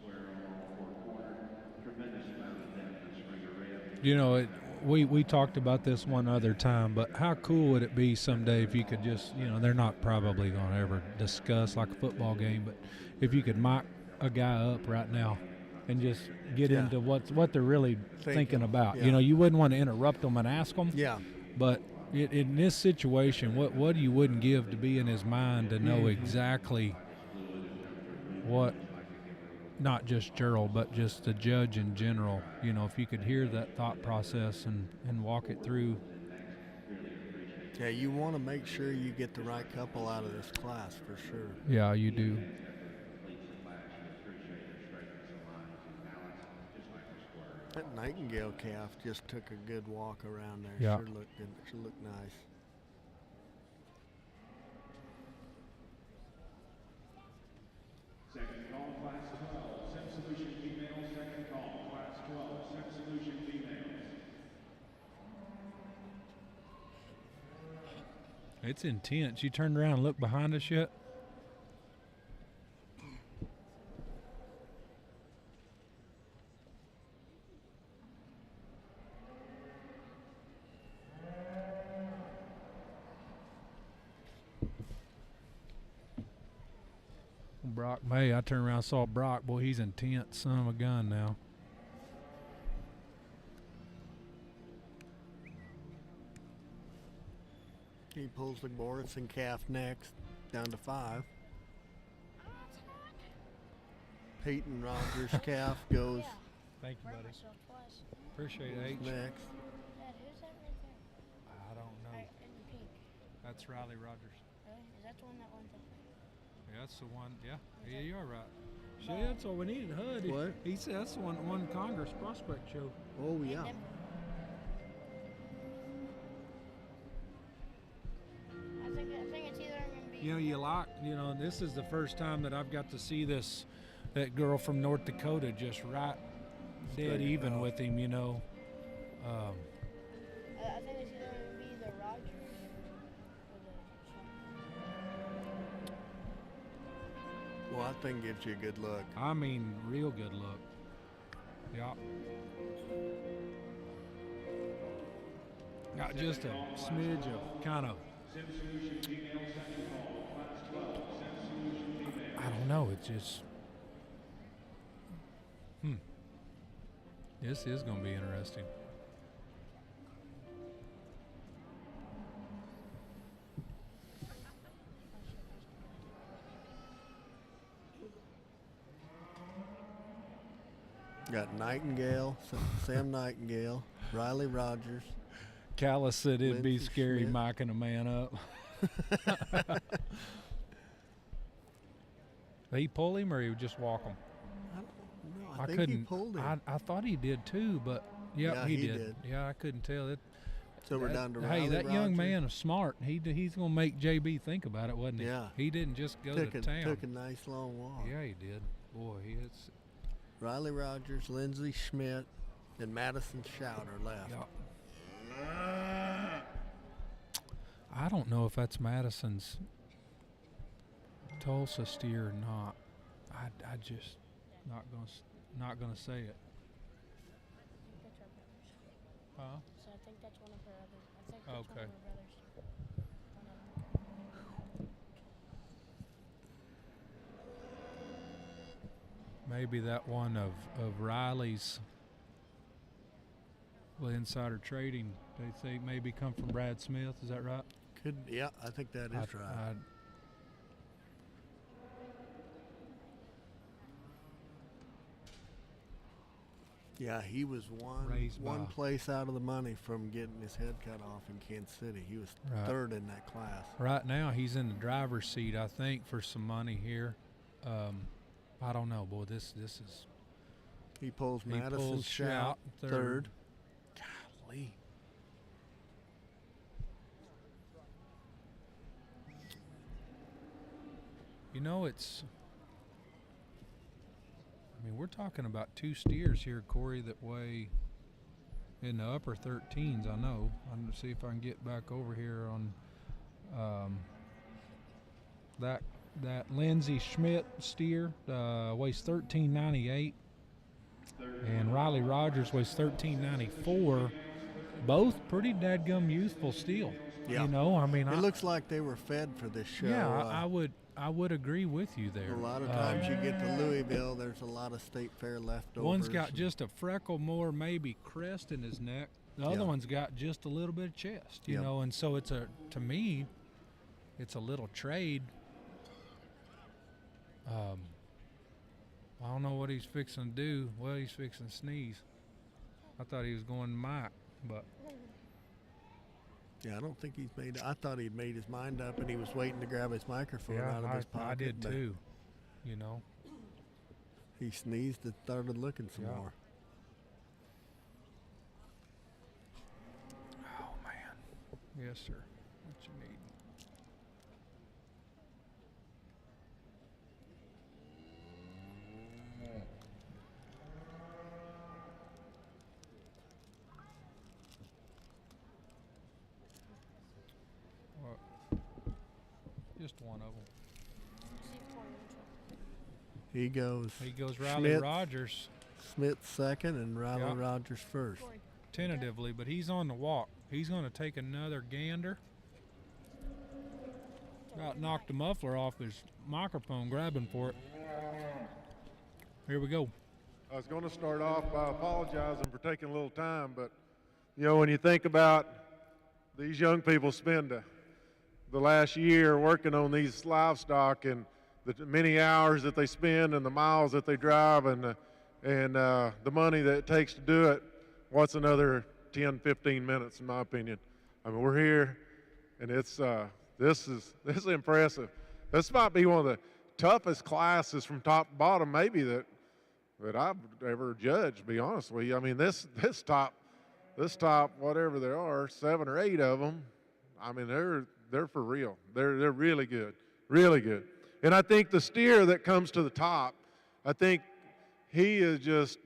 Speaker 8: square on all 4 corners. Tremendous amount of depth in Springer Red.
Speaker 2: You know, we talked about this one other time, but how cool would it be someday if you could just, you know, they're not probably going to ever discuss like a football game, but if you could mic a guy up right now and just get into what they're really thinking about.
Speaker 1: Yeah.
Speaker 2: You know, you wouldn't want to interrupt them and ask them.
Speaker 1: Yeah.
Speaker 2: But in this situation, what you wouldn't give to be in his mind to know exactly what, not just Gerald, but just the judge in general. You know, if you could hear that thought process and walk it through.
Speaker 1: Yeah, you want to make sure you get the right couple out of this class for sure.
Speaker 2: Yeah, you do.
Speaker 1: That Nightingale calf just took a good walk around there.
Speaker 2: Yeah.
Speaker 1: Sure looked good. Sure looked nice.
Speaker 4: Second call, class 12, Sim Solution females. Second call, class 12, Sim Solution females.
Speaker 2: It's intense. You turned around and looked behind us yet? Brock May, I turned around and saw Brock. Boy, he's intense. Son of a gun now.
Speaker 1: He pulls the Borison calf next, down to 5. Peyton Rogers calf goes
Speaker 2: Thank you, buddy. Appreciate it, H.
Speaker 1: next.
Speaker 9: Dad, who's that right there?
Speaker 2: I don't know.
Speaker 9: Right in pink.
Speaker 2: That's Riley Rogers.
Speaker 9: Really? Is that the one that won the
Speaker 2: Yeah, that's the one. Yeah, you are right. See, that's all we needed, HUD.
Speaker 1: What?
Speaker 2: He said that's the one Congress prospect show.
Speaker 1: Oh, yeah.
Speaker 9: Denver? I think it's either going to be.
Speaker 2: You know, this is the first time that I've got to see that girl from North Dakota just right dead even with him, you know.
Speaker 9: I think it's either going to be the Rogers or the.
Speaker 1: Well, that thing gives you a good look.
Speaker 2: I mean, real good look. Yeah. Got just a smidge of kind of. I don't know. It's just. This is going to be interesting.
Speaker 1: Got Nightingale, Sam Nightingale, Riley Rogers.
Speaker 2: Callis said it'd be
Speaker 1: Lindsey
Speaker 2: scary
Speaker 1: Schmidt.
Speaker 2: micing a man up. Did he pull him or he would just walk him?
Speaker 1: I think he pulled him.
Speaker 2: I thought he did too, but
Speaker 1: Yeah,
Speaker 2: he
Speaker 1: he
Speaker 2: did.
Speaker 1: did.
Speaker 2: Yeah, I couldn't tell it.
Speaker 1: So we're down to
Speaker 2: Hey,
Speaker 1: Riley
Speaker 2: that
Speaker 1: Roger.
Speaker 2: young man is smart. He's going to make JB think about it, wasn't he?
Speaker 1: Yeah.
Speaker 2: He didn't just go to town.
Speaker 1: Took a nice long walk.
Speaker 2: Yeah, he did. Boy, it's
Speaker 1: Riley Rogers, Lindsey Schmidt, and Madison Schauter left.
Speaker 2: Yeah. I don't know if that's Madison's Tulsa steer or not. I just not gonna say it. Huh?
Speaker 9: So I think that's one of her other. I think that's
Speaker 2: Okay.
Speaker 9: one of her brothers.
Speaker 2: Maybe that one of Riley's. Well, insider trading, they say maybe come from Brad Smith. Is that right?
Speaker 1: Yeah, I think that is right. Yeah, he was one place out of the money from getting his head cut off in Kansas City. He was third in that class.
Speaker 2: Right now, he's in the driver's seat, I think, for some money here. I don't know, boy. This is.
Speaker 1: He pulls Madison Shout third. Golly.
Speaker 2: You know, we're talking about two steers here, Corey, that weigh in the upper 13s, I know. I'm going to see if I can get back over here on that Lindsey Schmidt steer weighs 1398, and Riley Rogers weighs 1394. Both pretty dadgum youthful still.
Speaker 1: Yeah.
Speaker 2: You know,
Speaker 1: it looks like they were fed for this show.
Speaker 2: Yeah, I would agree with you there.
Speaker 1: A lot of times you get to Louisville, there's a lot of State Fair leftovers.
Speaker 2: One's got just a freckle more, maybe crest in his neck. The other one's got just a little bit of chest, you know, and so to me, it's a little trade. I don't know what he's fixing to do. Well, he's fixing to sneeze. I thought he was going Mike, but.
Speaker 1: Yeah, I don't think he's made. I thought he'd made his mind up, and he was waiting to grab his microphone out of his pocket.
Speaker 2: I did too. You know.
Speaker 1: He sneezed and started looking some more.
Speaker 2: Oh man. Yes, sir. What you need? Just one of them.
Speaker 1: He goes
Speaker 2: Riley Rogers.
Speaker 1: Schmidt second and Riley Rogers first.
Speaker 2: Tentatively, but he's on the walk. He's going to take another gander. About knocked the muffler off his microphone grabbing for it. Here we go.
Speaker 3: I was going to start off by apologizing for taking a little time, but, you know, when you think about these young people spend the last year working on these livestock and the many hours that they spend and the miles that they drive and the money that it takes to do it, what's another 10, 15 minutes, in my opinion? I mean, we're here, and it's this is impressive. This might be one of the toughest classes from top to bottom, maybe that I've ever judged. To be honest with you, I mean, this top whatever there are, 7 or 8 of them. I mean, they're for real. They're really good, really good. And I think the steer that comes to the top, I think he is just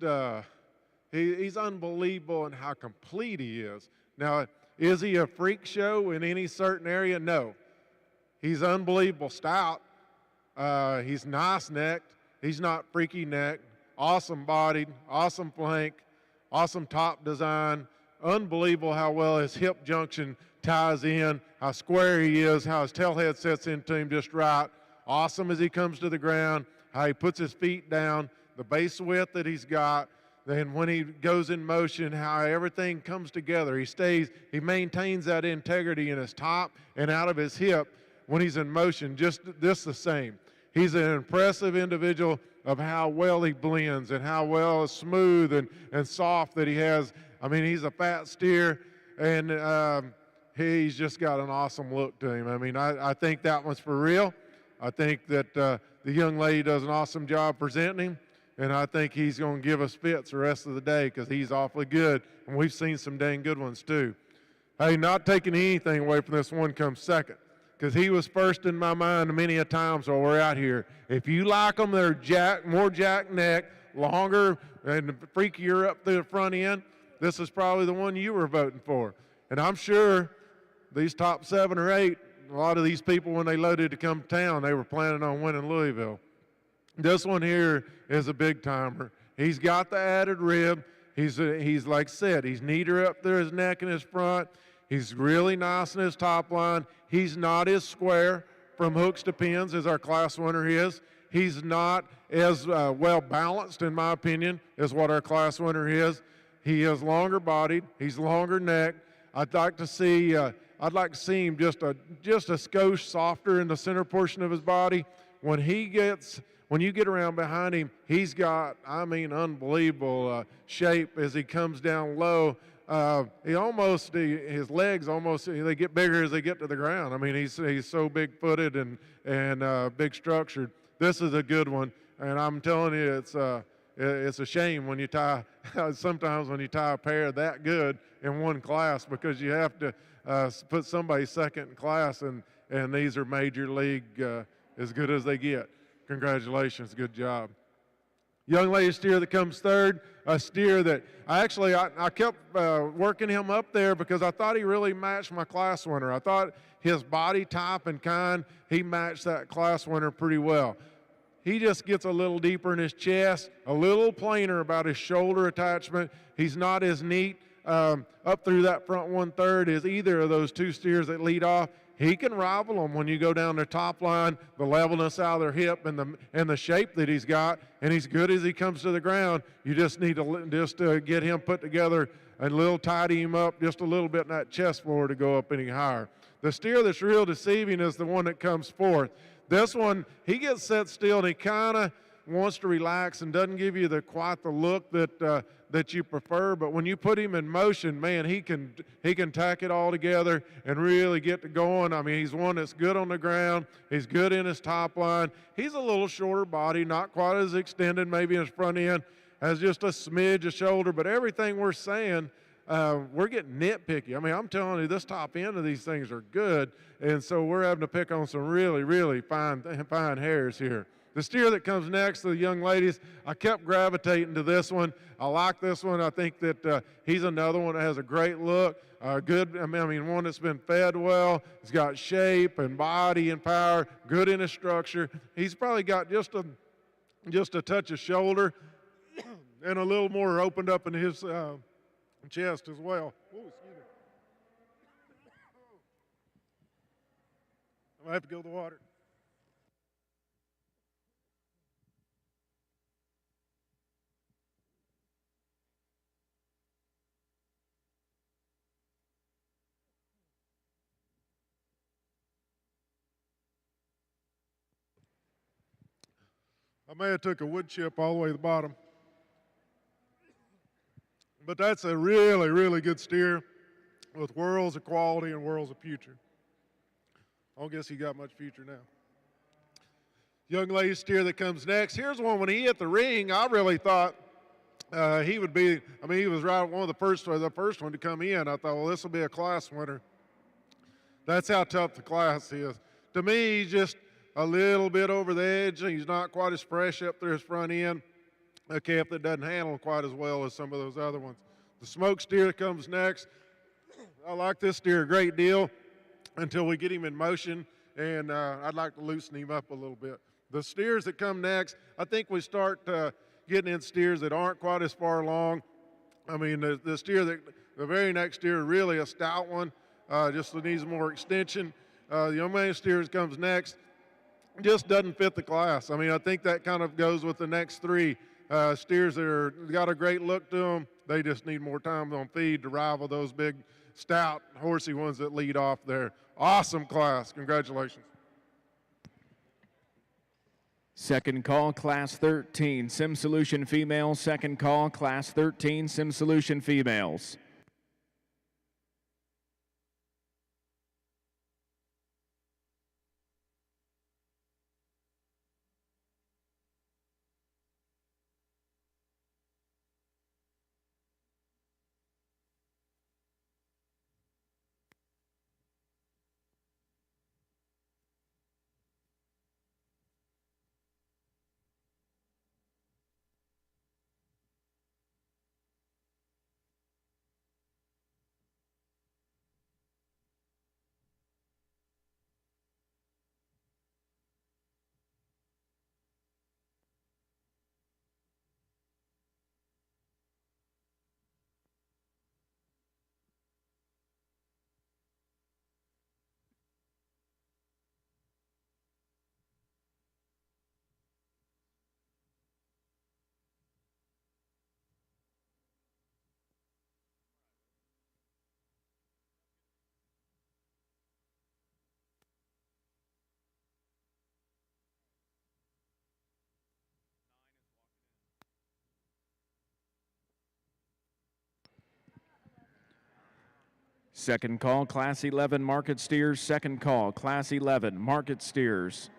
Speaker 3: he's unbelievable in how complete he is. Now, is he a freak show in any certain area? No. He's unbelievable stout. He's nice necked. He's not freaky necked. Awesome bodied, awesome flank, awesome top design. Unbelievable how well his hip junction ties in, how square he is, how his tail head sets into him just right. Awesome as he comes to the ground, how he puts his feet down, the base width that he's got. Then when he goes in motion, how everything comes together. He maintains that integrity in his top and out of his hip when he's in motion, just the same. He's an impressive individual of how well he blends and how well smooth and soft that he has. I mean, he's a fat steer, and he's just got an awesome look to him. I mean, I think that one's for real. I think that the young lady does an awesome job presenting him, and I think he's going to give us fits the rest of the day because he's awfully good, and we've seen some dang good ones too. Hey, not taking anything away from this one comes second, because he was first in my mind many a times while we're out here. If you like them, they're more jack neck, longer, and freakier up through the front end. This is probably the one you were voting for. And I'm sure these top 7 or 8, a lot of these people, when they loaded to come to town, they were planning on winning Louisville. This one here is a big timer. He's got the added rib. He's like I said, he's neater up there, his neck and his front. He's really nice in his top line. He's not as square from hooks to pins as our class winner is. He's not as well balanced, in my opinion, as what our class winner is. He is longer bodied. He's longer neck. I'd like to see him just a skosh softer in the center portion of his body. When you get around behind him, he's got, unbelievable shape as he comes down low. His legs they get bigger as they get to the ground. I mean, he's so big-footed and big-structured. This is a good one, and I'm telling you, it's a shame when you tie sometimes when you tie a pair that good in one class, because you have to put somebody second in class, and these are major league as good as they get. Congratulations, good job. Young lady steer that comes third, a steer that I kept working him up there because I thought he really matched my class winner. I thought his body type and kind, he matched that class winner pretty well. He just gets a little deeper in his chest, a little plainer about his shoulder attachment. He's not as neat up through that front 1/3 as either of those 2 steers that lead off. He can rival them when you go down their top line, the levelness out of their hip and the shape that he's got, and he's good as he comes to the ground. You just need to get him put together and tidy him up just a little bit in that chest floor to go up any higher. The steer that's real deceiving is the one that comes fourth. This one, he gets set still and he kind of wants to relax and doesn't give you quite the look that you prefer. But when you put him in motion, man, he can tack it all together and really get to going. I mean, he's one that's good on the ground. He's good in his top line. He's a little shorter body, not quite as extended maybe in his front end, has just a smidge of shoulder. But everything we're saying, we're getting nitpicky. I mean, I'm telling you, this top end of these things are good, and so we're having to pick on some really, really fine hairs here. The steer that comes next to the young ladies, I kept gravitating to this one. I like this one. I think that he's another one that has a great look, one that's been fed well. He's got shape and body and power, good in his structure. He's probably got just a touch of shoulder and a little more opened up in his chest as well. Ooh, excuse me. I have to go to the water. I may have took a wood chip all the way to the bottom. But that's a really, really good steer with worlds of quality and worlds of future. I don't guess he got much future now. Young lady steer that comes next. Here's one when he hit the ring, I really thought he would be, he was right one of the first one to come in. I thought, well, this will be a class winner. That's how tough the class is. To me, he's just a little bit over the edge. He's not quite as fresh up there his front end. A calf that doesn't handle quite as well as some of those other ones. The smoke steer comes next. I like this steer a great deal until we get him in motion, and I'd like to loosen him up a little bit. The steers that come next, I think we start getting in steers that aren't quite as far along. The very next steer, really a stout one, just needs more extension. The young man steer that comes next just doesn't fit the class. I think that kind of goes with the next 3 steers that got a great look to them. They just need more time on feed to rival those big, stout, horsey ones that lead off there. Awesome class. Congratulations.
Speaker 6: Second call, Class 13, Sim Solution Females. Second call, Class 13, Sim Solution Females. Second call, Class 11 Market Steers. Second call, Class 11 Market Steers.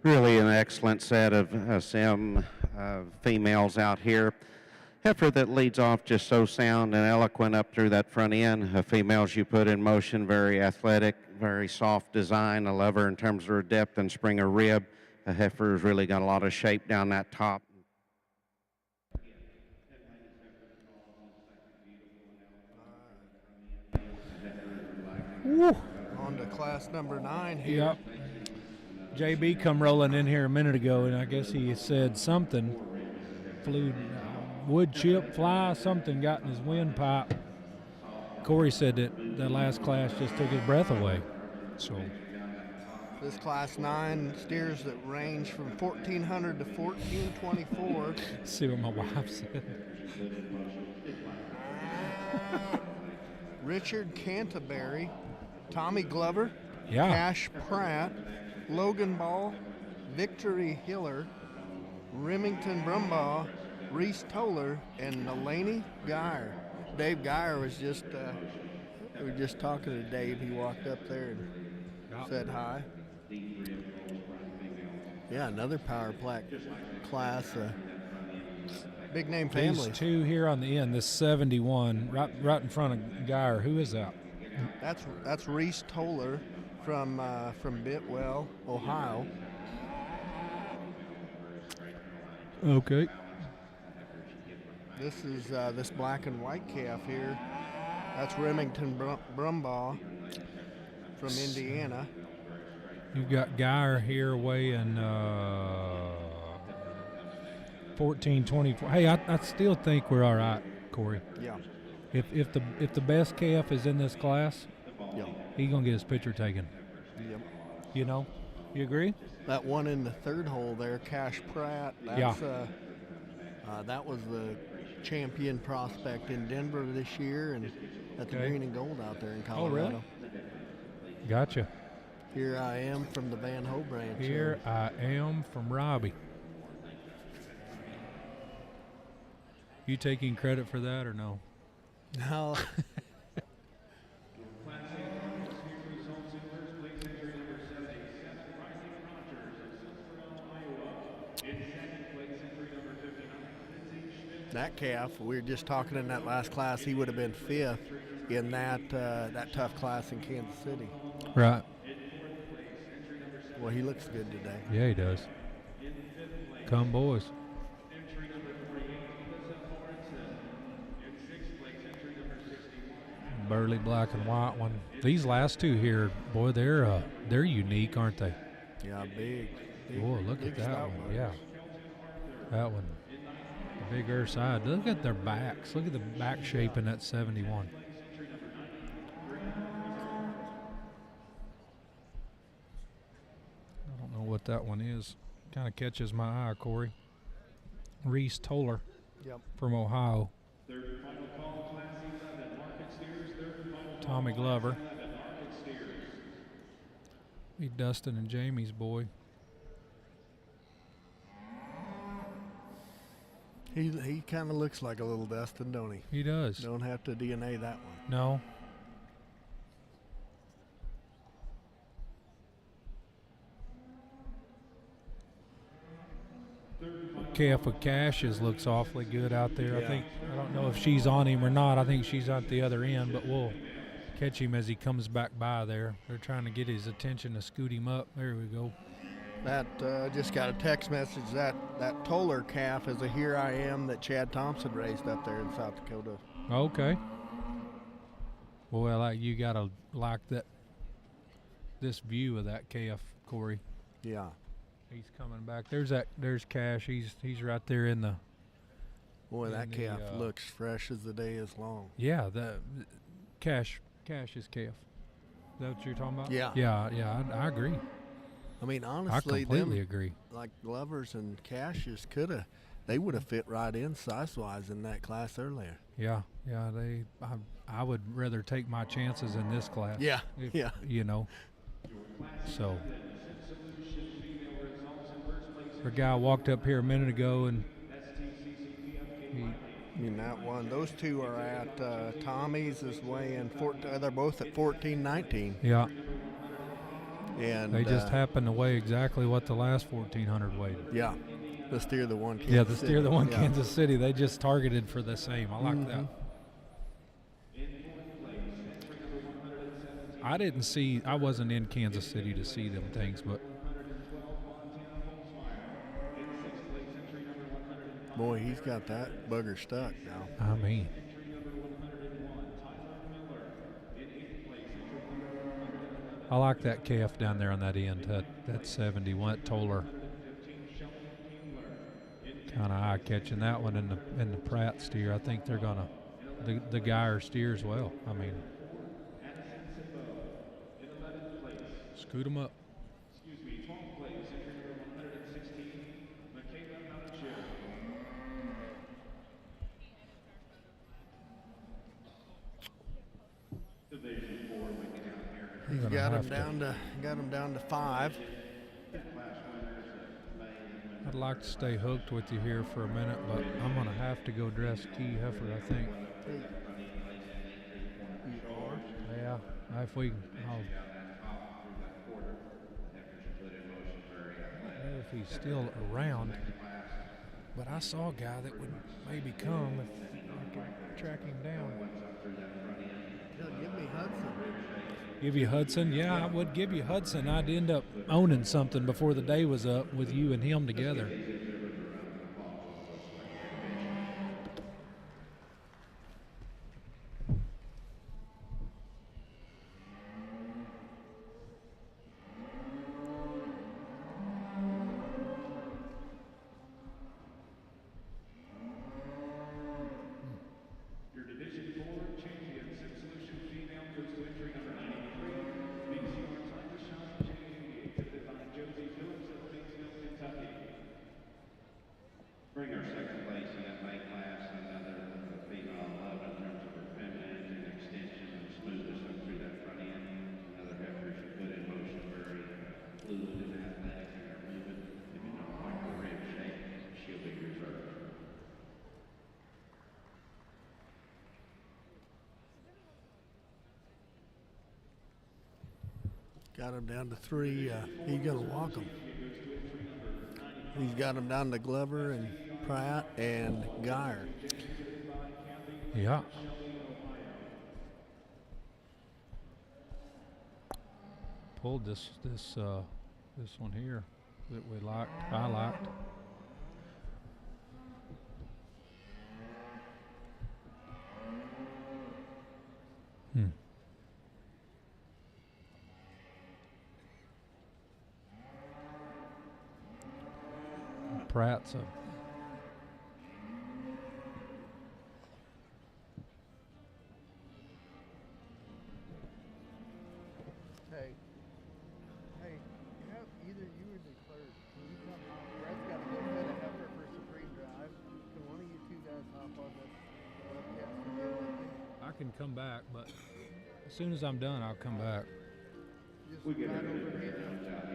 Speaker 7: Really an excellent set of sim females out here. Heifer that leads off just so sound and eloquent up through that front end. Females you put in motion, very athletic, very soft design. I love her in terms of her depth and spring of rib. A heifer's really got a lot of shape down that top.
Speaker 2: Woo.
Speaker 1: On to class number 9 here.
Speaker 2: Yep. JB come rolling in here a minute ago, and I guess he said something. Flew wood chip, fly, something got in his windpipe. Corey said that last class just took his breath away. So
Speaker 1: this class 9 steers that range from 1400 to 1424.
Speaker 2: See what my wife said.
Speaker 1: Richard Canterbury, Tommy Glover,
Speaker 2: Yeah.
Speaker 1: Cash Pratt, Logan Ball, Victory Hiller, Remington Brumbaugh, Reese Toller, and Nalani Geyer. Dave Geyer was just, we were just talking to Dave. He walked up there and said hi. Yeah, another power class, big name families.
Speaker 2: These two here on the end, this 71, right in front of Geyer. Who is that?
Speaker 1: That's Reese Toller from Bitwell, Ohio.
Speaker 2: Okay.
Speaker 1: This is this black and white calf here. That's Remington Brumbaugh from Indiana.
Speaker 2: You've got Geyer here weighing 1424. Hey, I still think we're all right, Corey.
Speaker 1: Yeah.
Speaker 2: If the best calf is in this class,
Speaker 1: Yeah.
Speaker 2: he's gonna get his picture taken.
Speaker 1: Yep.
Speaker 2: You know, you agree?
Speaker 1: That one in the third hole there, Cash Pratt. That's, that was the champion prospect in Denver this year and at the Green and Gold out there in Colorado.
Speaker 2: Oh, really? Gotcha.
Speaker 1: Here I am from the Van Ho branch.
Speaker 2: Here I am from Robbie. You taking credit for that or no?
Speaker 1: No. That calf, we were just talking in that last class, he would have been 5th in that tough class in Kansas City.
Speaker 2: Right.
Speaker 1: Well, he looks good today.
Speaker 2: Yeah, he does. Come, boys. Burley black and white one. These last two here, boy, they're unique, aren't they?
Speaker 1: Yeah, big.
Speaker 2: Boy, look at that one. Yeah. That one. The bigger side. Look at their backs. Look at the back shape in that 71. I don't know what that one is. Kind of catches my eye, Corey. Reese Toller.
Speaker 1: Yep.
Speaker 2: From Ohio. Tommy Glover. Be Dustin and Jamie's boy.
Speaker 1: He kind of looks like a little Dustin, don't he?
Speaker 2: He does.
Speaker 1: Don't have to DNA that one.
Speaker 2: No. KF with Caches looks awfully good out there.
Speaker 1: Yeah.
Speaker 2: I don't know if she's on him or not. I think she's at the other end, but we'll catch him as he comes back by there. They're trying to get his attention to scoot him up. There we go.
Speaker 1: That just got a text message that Toller calf is a Here I Am that Chad Thompson raised up there in South Dakota.
Speaker 2: Okay. Well, you gotta like this view of that calf, Corey.
Speaker 1: Yeah.
Speaker 2: He's coming back. There's Cash. He's right there in the.
Speaker 1: Boy, that calf looks fresh as the day is long.
Speaker 2: Yeah, the Cash is calf. Is that what you're talking about?
Speaker 1: Yeah.
Speaker 2: Yeah, I agree.
Speaker 1: I mean,
Speaker 2: I
Speaker 1: honestly,
Speaker 2: completely agree.
Speaker 1: Like Glovers and Cashes they would have fit right in size-wise in that class earlier.
Speaker 2: Yeah. I would rather take my chances in this class.
Speaker 1: Yeah.
Speaker 2: Yeah. You know. So. A guy walked up here a minute ago and
Speaker 1: that one. Those two are at Tommy's is weighing they're both at 14.19.
Speaker 2: Yeah.
Speaker 1: And
Speaker 2: they just happen to weigh exactly what the last 1400 weighed.
Speaker 1: Yeah. The steer the one Kansas
Speaker 2: Yeah, the steer the one
Speaker 1: yeah.
Speaker 2: Kansas City. They just targeted for the same. I like that. I wasn't in Kansas City to see them things, but
Speaker 1: boy, he's got that bugger stuck now.
Speaker 2: I mean, I like that calf down there on that end. That 71 Toller, kind of eye catching that one in the Pratt steer. I think they're gonna the Geyer steer as well. I mean, scoot them up.
Speaker 1: He's got him down to 5.
Speaker 2: I'd like to stay hooked with you here for a minute, but I'm gonna have to go dress Key Heifer, I think. Yeah, if we, I don't know if he's still around, but I saw a guy that would maybe come if I could track him down.
Speaker 1: Give me Hudson.
Speaker 2: Give you Hudson? Yeah, I would give you Hudson. I'd end up owning something before the day was up with you and him together.
Speaker 8: Bring our second place in that main class, another female love in terms of her feminine and extension and smoothness up through that front end. Another heifer she put in motion, very fluid and athletic in her movement. If you don't like her rib shape, she'll be reserved.
Speaker 1: Got him down to 3. He's going to walk him. He's got him down to Glover and Pratt and Geyer.
Speaker 2: Yeah. Pulled this one here that we liked. I liked. Pratt's a
Speaker 1: Hey, either you or the clerk, can you come out? Brett's got a little bit of effort for Supreme Drive. Can one of you two guys hop on this webcast and deal with me?
Speaker 2: I can come back, but As soon as I'm done, I'll come back.
Speaker 1: Just right over here,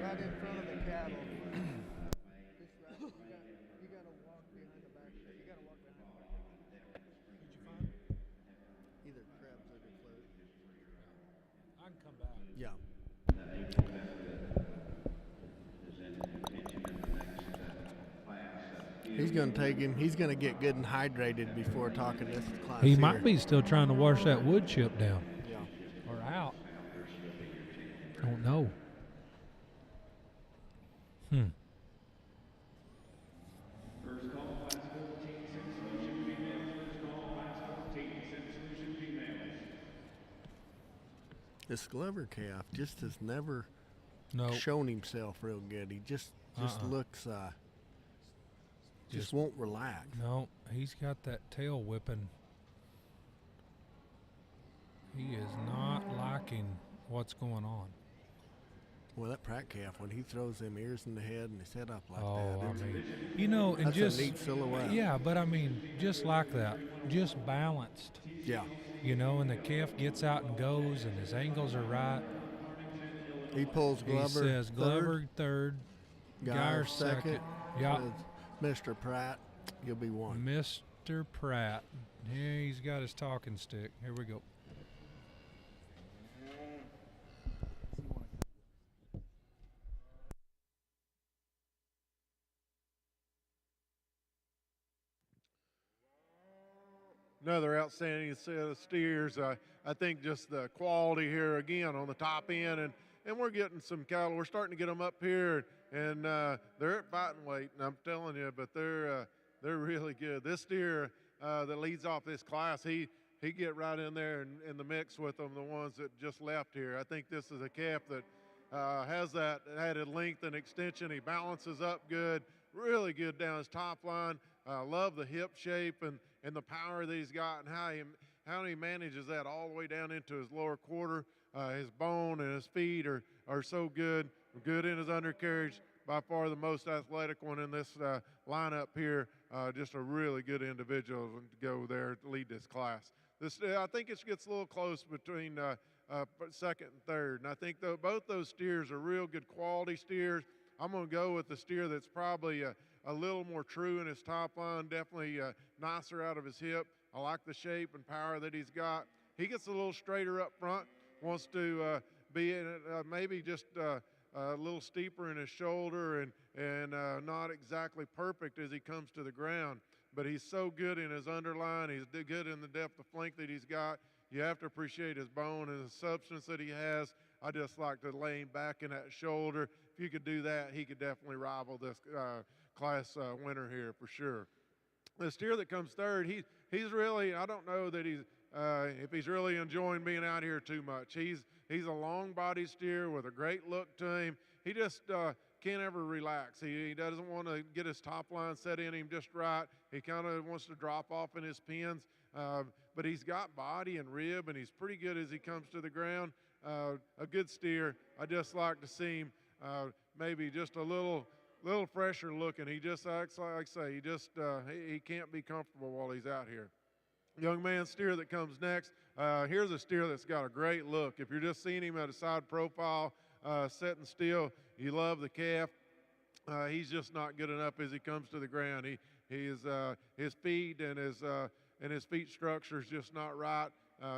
Speaker 1: right in front of the cattle. Just right, you gotta walk behind the back. You gotta walk behind the back.
Speaker 2: Did you find?
Speaker 1: Either Krebs or DeClerc.
Speaker 2: I can come back.
Speaker 1: Yeah. He's going to take him. He's going to get good and hydrated before talking this class.
Speaker 2: He
Speaker 1: here.
Speaker 2: might be still trying to wash that wood chip down.
Speaker 1: Yeah.
Speaker 2: Or out. Don't know.
Speaker 4: First call, class 14, Sim Solution females. First call, class 14, Sim Solution females.
Speaker 1: This Glover calf just has never
Speaker 2: No.
Speaker 1: shown himself real good. He just looks, just won't relax.
Speaker 2: No, he's got that tail whipping. He is not liking what's going on.
Speaker 1: Well, that Pratt calf, when he throws them ears in the head and his head up like
Speaker 2: Oh,
Speaker 1: that,
Speaker 2: I
Speaker 1: it's,
Speaker 2: mean, you know, and
Speaker 1: that's
Speaker 2: just
Speaker 1: a neat silhouette.
Speaker 2: Yeah, but I mean, just like that, just balanced.
Speaker 1: Yeah.
Speaker 2: You know, and the calf gets out and goes, and his angles are right.
Speaker 1: He pulls Glover.
Speaker 2: He says Glover third, Geyer second. Yeah.
Speaker 1: Mr. Pratt, you'll be one.
Speaker 2: Mr. Pratt. Yeah, he's got his talking stick. Here we go.
Speaker 3: Another outstanding set of steers. I think just the quality here again on the top end, and we're getting some cattle. We're starting to get them up here, and they're at fighting weight, and I'm telling you, but they're really good. This steer that leads off this class, he get right in there in the mix with them, the ones that just left here. I think this is a calf that has that added length and extension. He balances up good, really good down his top line. Love the hip shape and the power that he's got, and how he manages that all the way down into his lower quarter. His bone and his feet are so good in his undercarriage. By far the most athletic one in this lineup here. Just a really good individual to go there to lead this class. I think it gets a little close between second and third, and I think both those steers are real good quality steers. I'm going to go with the steer that's probably a little more true in his top line, definitely nicer out of his hip. I like the shape and power that he's got. He gets a little straighter up front, wants to be in maybe just a little steeper in his shoulder and not exactly perfect as he comes to the ground. But he's so good in his underline. He's good in the depth of flank that he's got. You have to appreciate his bone and the substance that he has. I just like to lay him back in that shoulder. If you could do that, he could definitely rival this class winner here for sure. The steer that comes third, he's really, I don't know that if he's really enjoying being out here too much. He's a long body steer with a great look to him. He just can't ever relax. He doesn't want to get his top line set in him just right. He kind of wants to drop off in his pins, but he's got body and rib, and he's pretty good as he comes to the ground. A good steer. I just like to see him maybe just a little fresher looking. He just acts like I say, he can't be comfortable while he's out here. Young man steer that comes next. Here's a steer that's got a great look. If you're just seeing him at a side profile, sitting still, you love the calf. He's just not good enough as he comes to the ground. His feet and his feet structure is just not right.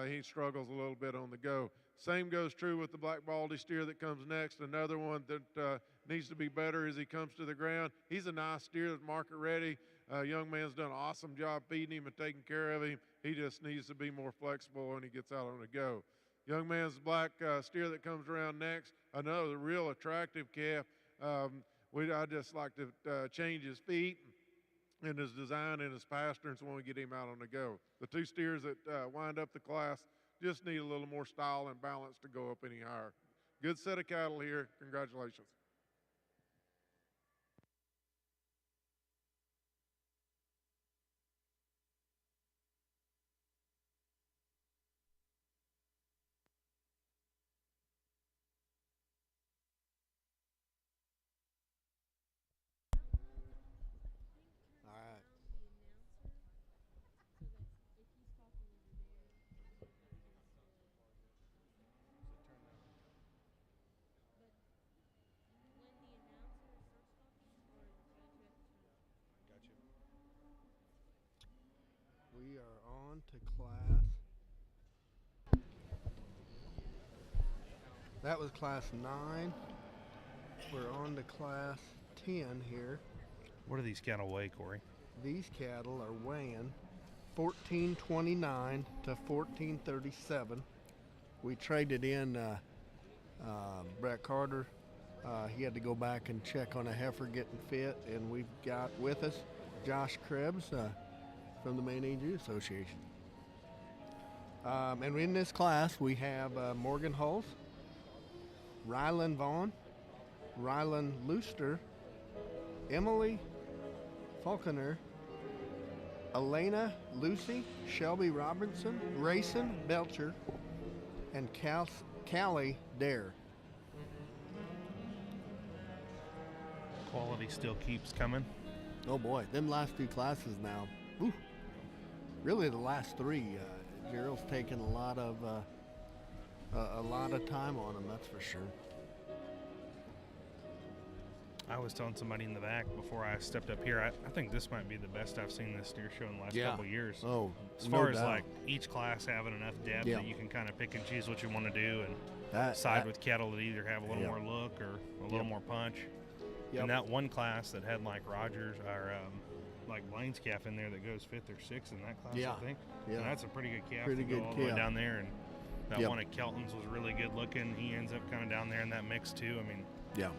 Speaker 3: He struggles a little bit on the go. Same goes true with the black baldy steer that comes next. Another one that needs to be better as he comes to the ground. He's a nice steer that's market ready. Young man's done an awesome job feeding him and taking care of him. He just needs to be more flexible when he gets out on the go. Young man's black steer that comes around next. Another real attractive calf. I just like to change his feet and his design and his pasterns when we get him out on the go. The two steers that wind up the class just need a little more style and balance to go up any higher. Good set of cattle here. Congratulations.
Speaker 1: All right. on to class. That was class 9. We're on to class 10 here.
Speaker 10: What do these cattle weigh, Corey?
Speaker 1: These cattle are weighing 1429 to 1437. We traded in Brett Carter. He had to go back and check on a heifer getting fit, and we've got with us Josh Krebs from the Maine A&G Association. And in this class, we have Morgan Hulse, Rylan Vaughn, Rylan Luster, Emily Falconer, Elena Lucy, Shelby Robinson, Rayson Belcher, and Callie Dare.
Speaker 10: Quality still keeps coming.
Speaker 1: Oh boy, them last 2 classes now. Whew, really, the last 3. Gerald's taken a lot of time on them. That's for sure.
Speaker 10: I was telling somebody in the back before I stepped up here, I think this might be the best I've seen this steer show in the last couple of years.
Speaker 1: Oh,
Speaker 10: as far as
Speaker 1: doubt.
Speaker 10: like each class having enough depth that you can kind of pick and choose what you want to do and side with cattle that either have a little more look or a little more punch. And that one class that had like Rogers or like Blaine's calf in there that goes 5th or 6th in that class, I think. Yeah, and that's a pretty good calf to go all the way down there. And that one at Kelton's was really good looking. He ends up kind of down there in that mix too. I mean,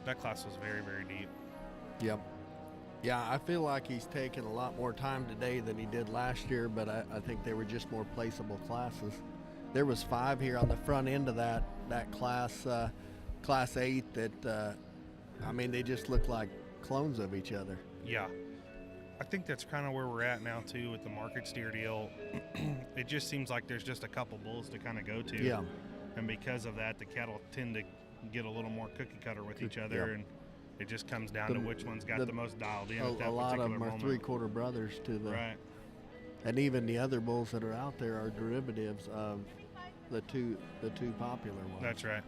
Speaker 10: that class was very, very deep.
Speaker 1: Yep. Yeah, I feel like he's taken a lot more time today than he did last year, but I think they were just more placeable classes. There was 5 here on the front end of that class, class 8 that, I mean, they just look like clones of each other.
Speaker 10: Yeah. I think that's kind of where we're at now too with the market steer deal. It just seems like there's just a couple bulls to kind of go to.
Speaker 1: Yeah.
Speaker 10: And because of that, the cattle tend to get a little more cookie cutter with each other, and it just comes down to which one's got the most dialed in at that
Speaker 1: a lot of them are
Speaker 10: moment.
Speaker 1: 3/4 brothers to the
Speaker 10: right.
Speaker 1: And even the other bulls that are out there are derivatives of the two popular ones.
Speaker 10: That's right.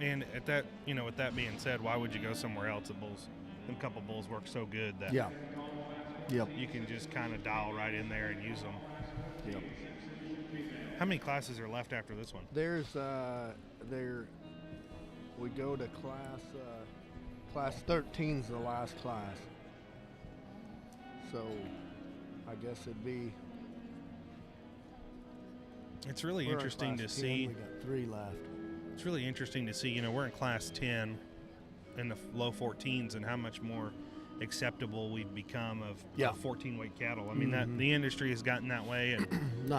Speaker 10: And at that, with that being said, why would you go somewhere else? Them couple bulls work so good that you can just kind of dial right in there and use them.
Speaker 1: Yep.
Speaker 10: How many classes are left after this one?
Speaker 1: There's we go to class 13's the last class. So I guess it'd be.
Speaker 10: It's really interesting to see.
Speaker 1: We got 3 left.
Speaker 10: It's really interesting to see. We're in class 10 in the low 14s, and how much more acceptable we've become of 14-weight cattle. I mean, that the industry has gotten that way, and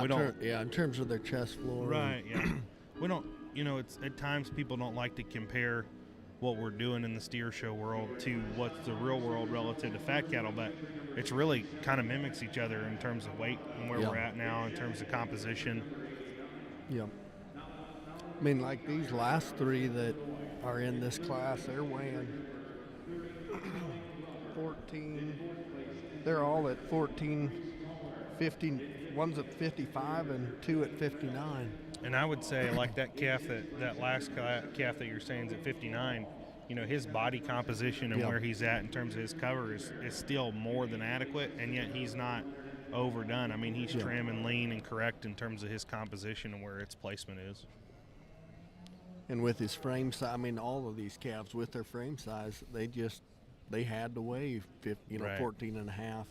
Speaker 10: we don't.
Speaker 1: In terms of their chest floor.
Speaker 10: Right. Yeah. We don't. It's at times people don't like to compare what we're doing in the steer show world to what's the real world relative to fat cattle, but it's really kind of mimics each other in terms of weight and where we're at now in terms of composition.
Speaker 1: Yep. I mean, like these last 3 that are in this class, they're weighing 14. They're all at 14, 50. One's at 55 and 2 at 59.
Speaker 10: And I would say, like that calf, that last calf that you're saying is at 59, his body composition and where he's at in terms of his cover is still more than adequate, and yet he's not overdone. I mean, he's trim and lean and correct in terms of his composition and where its placement is.
Speaker 1: And with his frame size, I mean, all of these calves with their frame size, they had to weigh 14 and a half.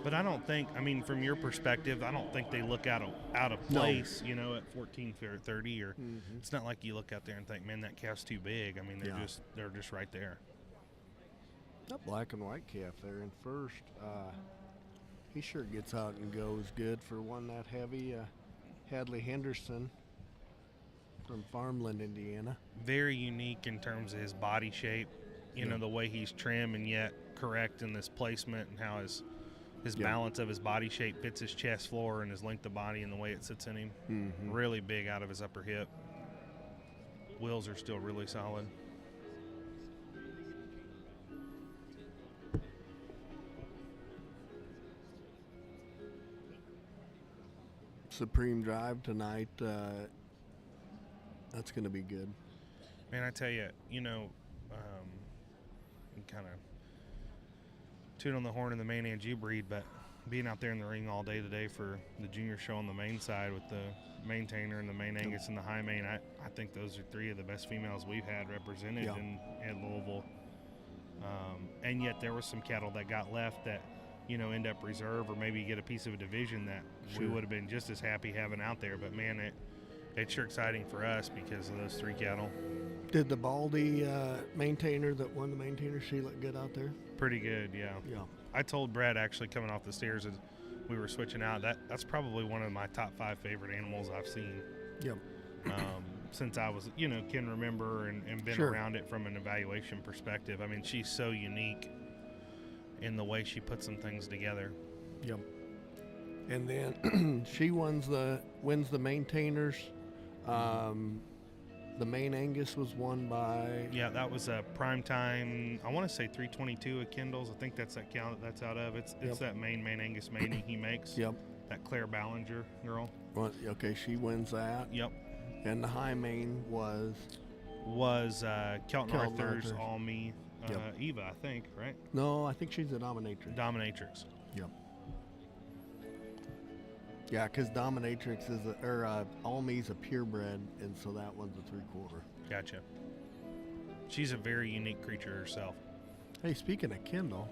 Speaker 10: But I don't think, from your perspective, I don't think they look out of place, at 14 or 30, or it's not like you look out there and think, man, that calf's too big. I mean, they're just right there.
Speaker 1: That black and white calf there in first, he sure gets out and goes good for one that heavy. Hadley Henderson from Farmland, Indiana.
Speaker 10: Very unique in terms of his body shape. The way he's trim and yet correct in this placement, and how his balance of his body shape fits his chest floor and his length of body and the way it sits in him. Really big out of his upper hip. Wheels are still really solid.
Speaker 1: Supreme Drive tonight. That's going to be good.
Speaker 10: Man, I tell you, kind of toot on the horn of the Maine A&G breed, but being out there in the ring all day today for the junior show on the main side with the maintainer and the main Angus and the high main, I think those are 3 of the best females we've had represented in Louisville. And yet there was some cattle that got left that, end up reserve or maybe get a piece of a division that we would have been just as happy having out there. But, man, it's sure exciting for us because of those 3 cattle.
Speaker 1: Did the Baldy maintainer that won the maintainer, she look good out there?
Speaker 10: Pretty good, yeah. I told Brad actually coming off the stairs as we were switching out, that's probably one of my top 5 favorite animals I've seen.
Speaker 1: Yep.
Speaker 10: Since I was, can remember and been around it from an evaluation perspective. I mean, she's so unique in the way she puts some things together.
Speaker 1: Yep. And then she wins the maintainers. The main Angus was won by...
Speaker 10: Yeah, that was a prime time, I want to say 322 at Kendall's. I think that's that count that's out of. It's that main Angus mating he makes.
Speaker 1: Yep.
Speaker 10: That Claire Ballinger girl.
Speaker 1: Well, okay, she wins that.
Speaker 10: Yep.
Speaker 1: And the high main was
Speaker 10: Kelton Arthur's Almy Eva, I think, right?
Speaker 1: No, I think she's a dominatrix.
Speaker 10: Dominatrix.
Speaker 1: Yep. Yeah, because dominatrix is Almy's a purebred, and so that one's a 3/4.
Speaker 10: Gotcha. She's a very unique creature herself.
Speaker 1: Hey, speaking of Kendall,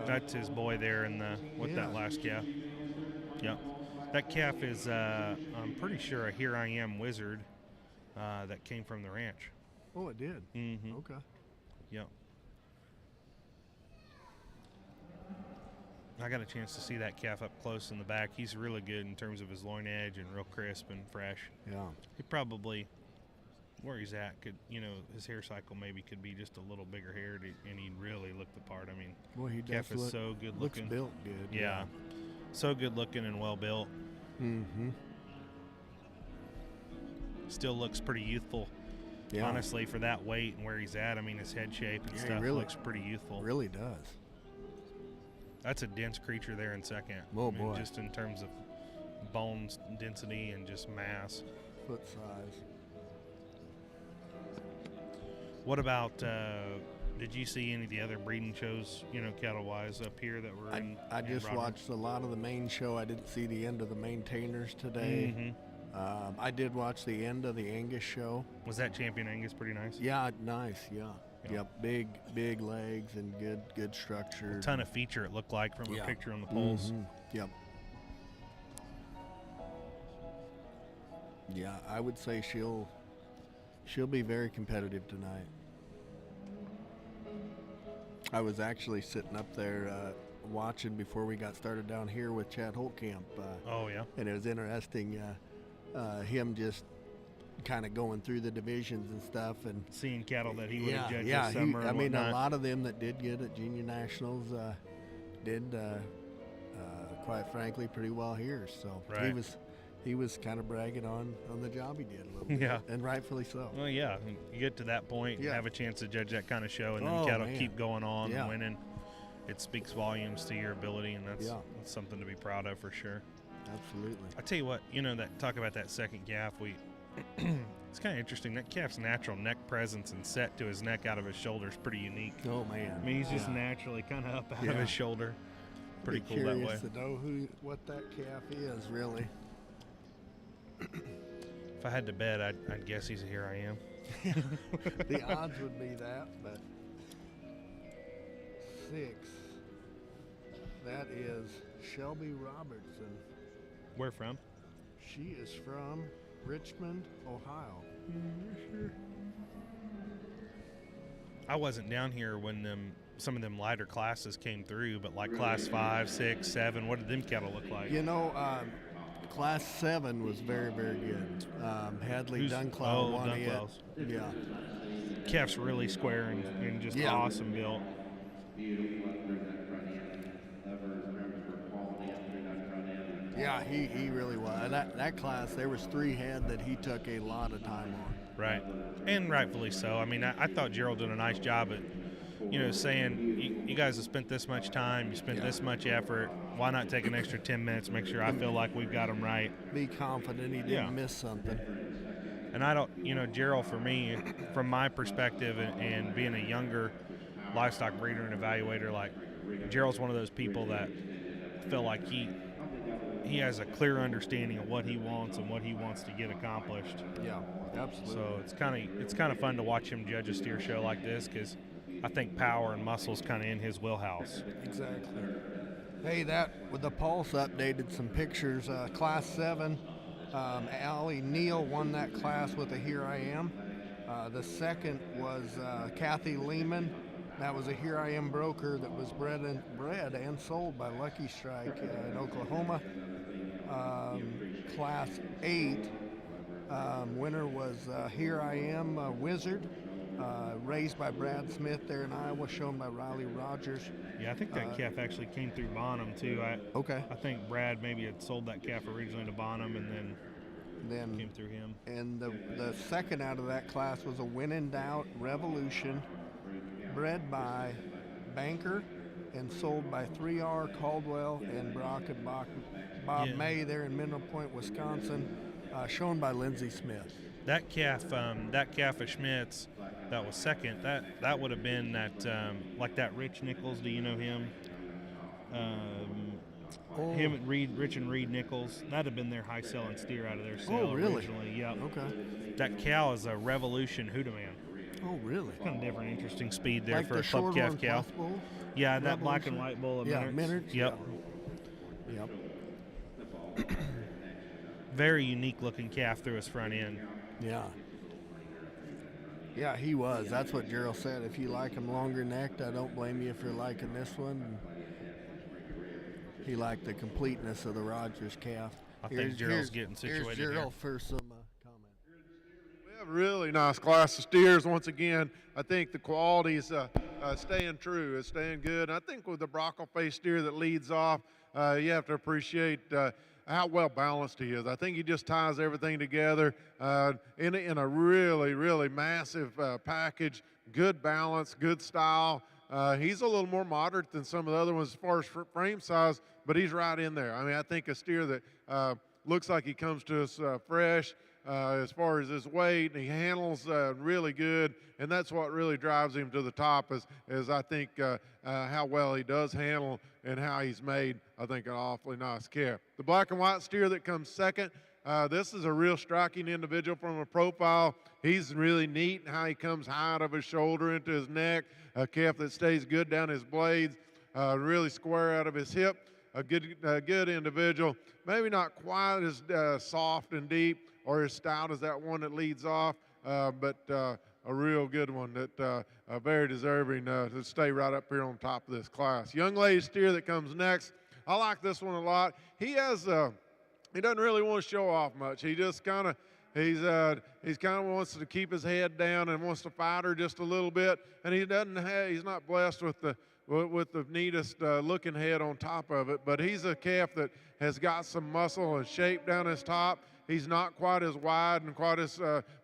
Speaker 10: that's his boy there in that last calf. Yep. That calf is, I'm pretty sure, a Here I Am wizard that came from the ranch.
Speaker 1: Oh, it did?
Speaker 10: Mm-hmm.
Speaker 1: Okay.
Speaker 10: Yep. I got a chance to see that calf up close in the back. He's really good in terms of his loin edge and real crisp and fresh.
Speaker 1: Yeah.
Speaker 10: He probably, where he's at, could, his hair cycle maybe could be just a little bigger haired, and he'd really look the part. I mean,
Speaker 1: boy, he
Speaker 10: calf is so good looking.
Speaker 1: Looks built good.
Speaker 10: Yeah. So good looking and well built.
Speaker 1: Mm-hmm.
Speaker 10: Still looks pretty youthful. Yeah. Honestly, for that weight and where he's at, I mean, his head shape and stuff looks pretty youthful.
Speaker 1: Really does.
Speaker 10: That's a dense creature there in second.
Speaker 1: Oh, boy.
Speaker 10: Just in terms of bones density and just mass.
Speaker 1: Foot size.
Speaker 10: What about, did you see any of the other breeding shows, cattle-wise up here that were in?
Speaker 1: I just watched a lot of the main show. I didn't see the end of the maintainers today.
Speaker 10: Mm-hmm.
Speaker 1: I did watch the end of the Angus show.
Speaker 10: Was that Champion Angus pretty nice?
Speaker 1: Yeah, nice, yeah. Yep, big legs and good structure.
Speaker 10: A ton of feature it looked like from a picture on the poles.
Speaker 1: Mm-hmm. Yep. Yeah, I would say she'll be very competitive tonight. I was actually sitting up there watching before we got started down here with Chad Holtkamp.
Speaker 10: Oh, yeah.
Speaker 1: And it was interesting, him just kind of going through the divisions and stuff, and
Speaker 10: seeing cattle that he would have judged this summer.
Speaker 1: I mean, a lot of them that did good at junior nationals did, quite frankly, pretty well here. So he was kind of bragging on the job he did a little bit, and rightfully so.
Speaker 10: Well, yeah, you get to that point, and have a chance to judge that kind of show, and then cattle keep going on and winning. It speaks volumes to your ability, and that's something to be proud of for sure.
Speaker 1: Absolutely.
Speaker 10: I tell you what, talk about that second calf, it's kind of interesting. That calf's natural neck presence and set to his neck out of his shoulder is pretty unique.
Speaker 1: Oh, man.
Speaker 10: I mean, he's just naturally kind of up out of his shoulder. Pretty cool that way.
Speaker 1: Curious to know what that calf is, really.
Speaker 10: If I had to bet, I'd guess he's a Here I Am.
Speaker 1: The odds would be that, but 6. That is Shelby Robertson.
Speaker 10: Where from?
Speaker 1: She is from Richmond, Ohio.
Speaker 10: I wasn't down here when some of them lighter classes came through, but like class 5, 6, 7, what did them cattle look like?
Speaker 1: Class 7 was very, very good. Hadley Dunclow won it. Yeah.
Speaker 10: Calf's really square and just awesome built.
Speaker 1: Yeah, he really was. That class, there was 3 head that he took a lot of time on.
Speaker 10: Right, and rightfully so. I mean, I thought Gerald did a nice job at, saying, you guys have spent this much time, you spent this much effort, why not take an extra 10 minutes, make sure I feel like we've got them right.
Speaker 1: Be confident he didn't miss something.
Speaker 10: And I don't, Gerald, for me, from my perspective and being a younger livestock breeder and evaluator, like, Gerald's one of those people that feel like he has a clear understanding of what he wants and what he wants to get accomplished.
Speaker 1: Yeah, absolutely.
Speaker 10: So it's kind of fun to watch him judge a steer show like this, because I think power and muscle's kind of in his wheelhouse.
Speaker 1: Exactly. Hey, that with the Pulse updated some pictures. Class 7, NAILE won that class with a Here I Am. The second was Kathy Lehman. That was a Here I Am broker that was bred and sold by Lucky Strike in Oklahoma. Class 8 winner was Here I Am Wizard, raised by Brad Smith there in Iowa, shown by Riley Rogers.
Speaker 10: Yeah, I think that calf actually came through Bonham too. I think Brad maybe had sold that calf originally to Bonham and then came through him.
Speaker 1: And the second out of that class was a When in Doubt Revolution, bred by Banker and sold by 3R Caldwell and Brock and Bob May there in Mineral Point, Wisconsin, shown by Lindsey Smith.
Speaker 10: That calf of Schmidt's, that was second. That would have been that like that Rich Nichols. Do you know him? Him and Rich and Reed Nichols. That'd have been their high selling steer out of their sale originally. Yep.
Speaker 1: Okay.
Speaker 10: That cow is a Revolution Hoodaman.
Speaker 1: Oh, really?
Speaker 10: Kind of different, interesting speed there
Speaker 1: like
Speaker 10: for
Speaker 1: the
Speaker 10: a club calf cow. Yeah,
Speaker 1: Revolution?
Speaker 10: that black and white bull of
Speaker 1: Minards.
Speaker 10: Yep.
Speaker 1: Yep.
Speaker 10: Very unique looking calf through his front end.
Speaker 1: Yeah. Yeah, he was. That's what Gerald said. If you like him longer necked, I don't blame you if you're liking this one. He liked the completeness of the Rogers calf.
Speaker 10: I think Gerald's getting situated.
Speaker 1: Here's Gerald for some comment.
Speaker 3: We have a really nice class of steers. Once again, I think the quality's staying true. It's staying good. And I think with the Brockle face steer that leads off, you have to appreciate how well balanced he is. I think he just ties everything together in a really, really massive package. Good balance, good style. He's a little more moderate than some of the other ones as far as frame size, but he's right in there. I mean, I think a steer that looks like he comes to us fresh as far as his weight, and he handles really good, and that's what really drives him to the top is I think how well he does handle and how he's made, I think, an awfully nice calf. The black and white steer that comes second, this is a real striking individual from a profile. He's really neat in how he comes high out of his shoulder into his neck, a calf that stays good down his blades, really square out of his hip, a good individual. Maybe not quite as soft and deep or as stout as that one that leads off, but a real good one that very deserving to stay right up here on top of this class. Young lady steer that comes next, I like this one a lot. He doesn't really want to show off much. He just kind of wants to keep his head down and wants to fight her just a little bit. And he's not blessed with the neatest looking head on top of it. But he's a calf that has got some muscle and shape down his top. He's not quite as wide and quite as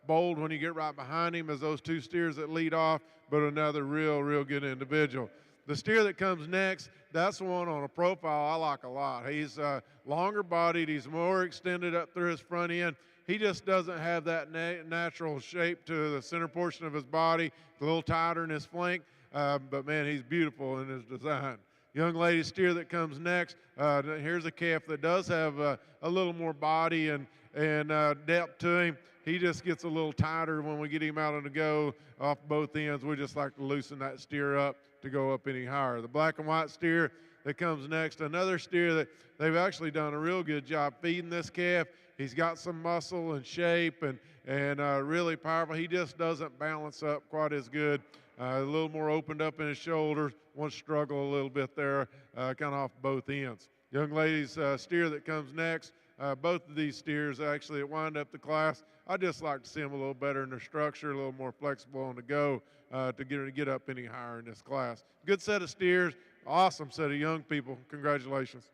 Speaker 3: bold when you get right behind him as those two steers that lead off, but another real good individual. The steer that comes next, that's the one on a profile I like a lot. He's longer bodied. He's more extended up through his front end. He just doesn't have that natural shape to the center portion of his body, a little tighter in his flank, but man, he's beautiful in his design. Young lady steer that comes next, here's a calf that does have a little more body and depth to him. He just gets a little tighter when we get him out on the go off both ends. We just like to loosen that steer up to go up any higher. The black and white steer that comes next, another steer that they've actually done a real good job feeding this calf. He's got some muscle and shape and really powerful. He just doesn't balance up quite as good. A little more opened up in his shoulders. One struggle a little bit there, kind of off both ends. Young lady's steer that comes next. Both of these steers actually that wind up the class, I just like to see them a little better in their structure, a little more flexible on the go to get up any higher in this class. Good set of steers, awesome set of young people. Congratulations.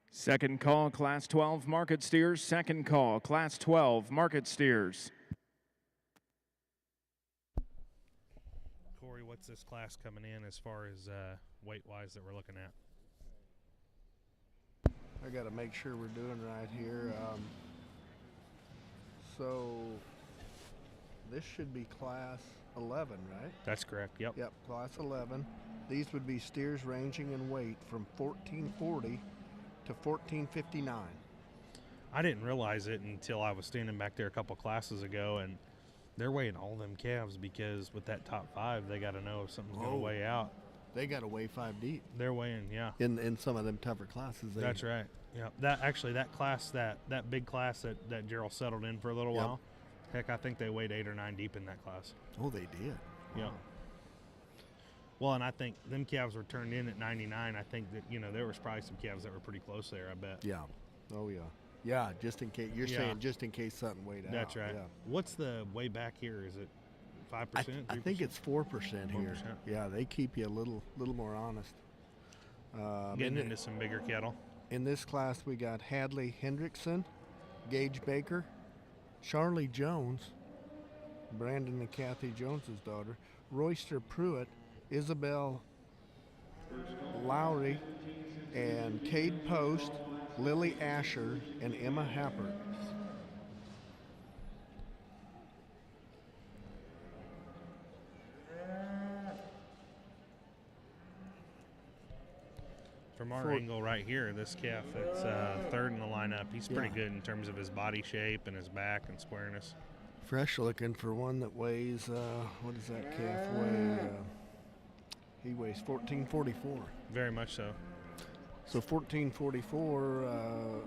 Speaker 6: Second call, Class 12 market steers. Second call, Class 12 market steers.
Speaker 10: Corey, what's this class coming in as far as weight-wise that we're looking at?
Speaker 1: I got to make sure we're doing right here. So this should be class 11, right?
Speaker 10: That's correct. Yep.
Speaker 1: Yep, class 11. These would be steers ranging in weight from 1440 to 1459.
Speaker 10: I didn't realize it until I was standing back there a couple classes ago, and they're weighing all them calves because with that top 5, they got to know if something's going to weigh out.
Speaker 1: They got to weigh 5 deep.
Speaker 10: They're weighing, yeah.
Speaker 1: In some of them tougher classes.
Speaker 10: That's right. Yeah. That class, that big class that Gerald settled in for a little while. Heck, I think they weighed 8 or 9 deep in that class.
Speaker 1: Oh, they did.
Speaker 10: Yeah.
Speaker 1: Wow.
Speaker 10: Well, and I think them calves were turned in at 99. I think that there was probably some calves that were pretty close there. I bet.
Speaker 1: Yeah. Oh yeah. Yeah. Just in case you're saying, just in case something weighed out.
Speaker 10: That's right.
Speaker 1: Yeah.
Speaker 10: What's the way back here? Is it 5%?
Speaker 1: I think it's 4% here. Yeah, they keep you a little more honest.
Speaker 10: Getting into some bigger cattle.
Speaker 1: In this class, we got Hadley Hendrickson, Gage Baker, Charlie Jones, Brandon and Kathy Jones's daughter, Royster Pruitt, Isabel Lowry, and Cade Post, Lily Asher, and Emma Happert.
Speaker 10: From our angle right here, this calf that's third in the lineup, he's pretty good in terms of his body shape and his back and squareness.
Speaker 1: Fresh looking for one that weighs, what does that calf weigh? He weighs 1444.
Speaker 10: Very much so.
Speaker 1: So 1444,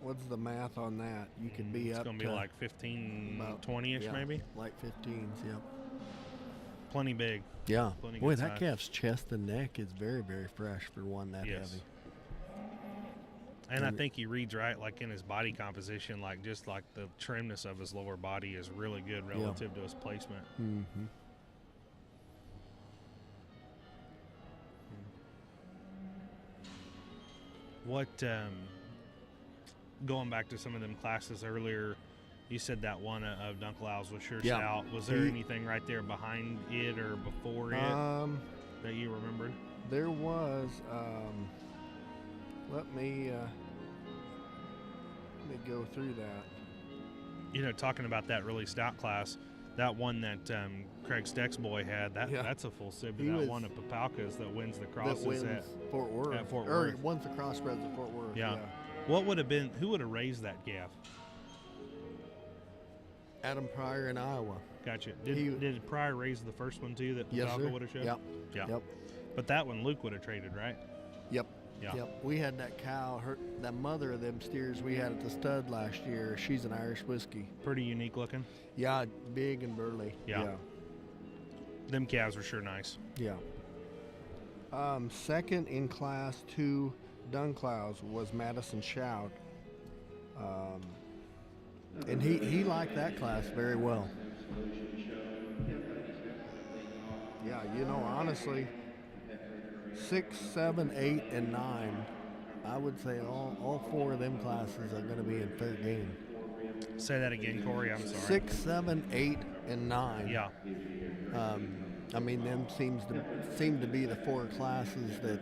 Speaker 1: what's the math on that? You could be up to...
Speaker 10: It's going to be like 15, 20-ish maybe?
Speaker 1: Like 15s, yep.
Speaker 10: Plenty big.
Speaker 1: Yeah.
Speaker 10: Plenty
Speaker 1: Boy,
Speaker 10: good
Speaker 1: that
Speaker 10: size.
Speaker 1: calf's chest and neck is very, very fresh for one that heavy.
Speaker 10: And I think he reads right, like in his body composition, like just like the trimness of his lower body is really good relative to his placement.
Speaker 1: Mm-hmm.
Speaker 10: What, going back to some of them classes earlier, you said that one of Dunkelau's was sure stout. Was there anything right there behind it or before it that you remembered?
Speaker 1: There was. Let me go through that.
Speaker 10: Talking about that really stout class, that one that Craig Steck's boy had, that's a full sib to that one of Papalka's that wins the crosses at
Speaker 1: Fort Worth.
Speaker 10: At Fort Worth.
Speaker 1: Wins the crossbreeds at Fort Worth.
Speaker 10: Yeah. What would have been? Who would have raised that calf?
Speaker 1: Adam Pryor in Iowa.
Speaker 10: Gotcha. Did Pryor raise the first one too that Papalka would have showed?
Speaker 1: Yep.
Speaker 10: But that one Luke would have traded, right?
Speaker 1: Yep.
Speaker 10: Yeah.
Speaker 1: Yep. We had that cow, that mother of them steers we had at the stud last year. She's an Irish whiskey.
Speaker 10: Pretty unique looking.
Speaker 1: Yeah, big and burly.
Speaker 10: Yeah. Them calves were sure nice.
Speaker 1: Yeah. Second in class 2 Dunclaus was Madison Shout. And he liked that class very well. Yeah, honestly, 6, 7, 8, and 9, I would say all 4 of them classes are going to be in fair game.
Speaker 10: Say that again, Corey. I'm sorry.
Speaker 1: 6, 7, 8, and 9.
Speaker 10: Yeah.
Speaker 1: Them seem to be the 4 classes that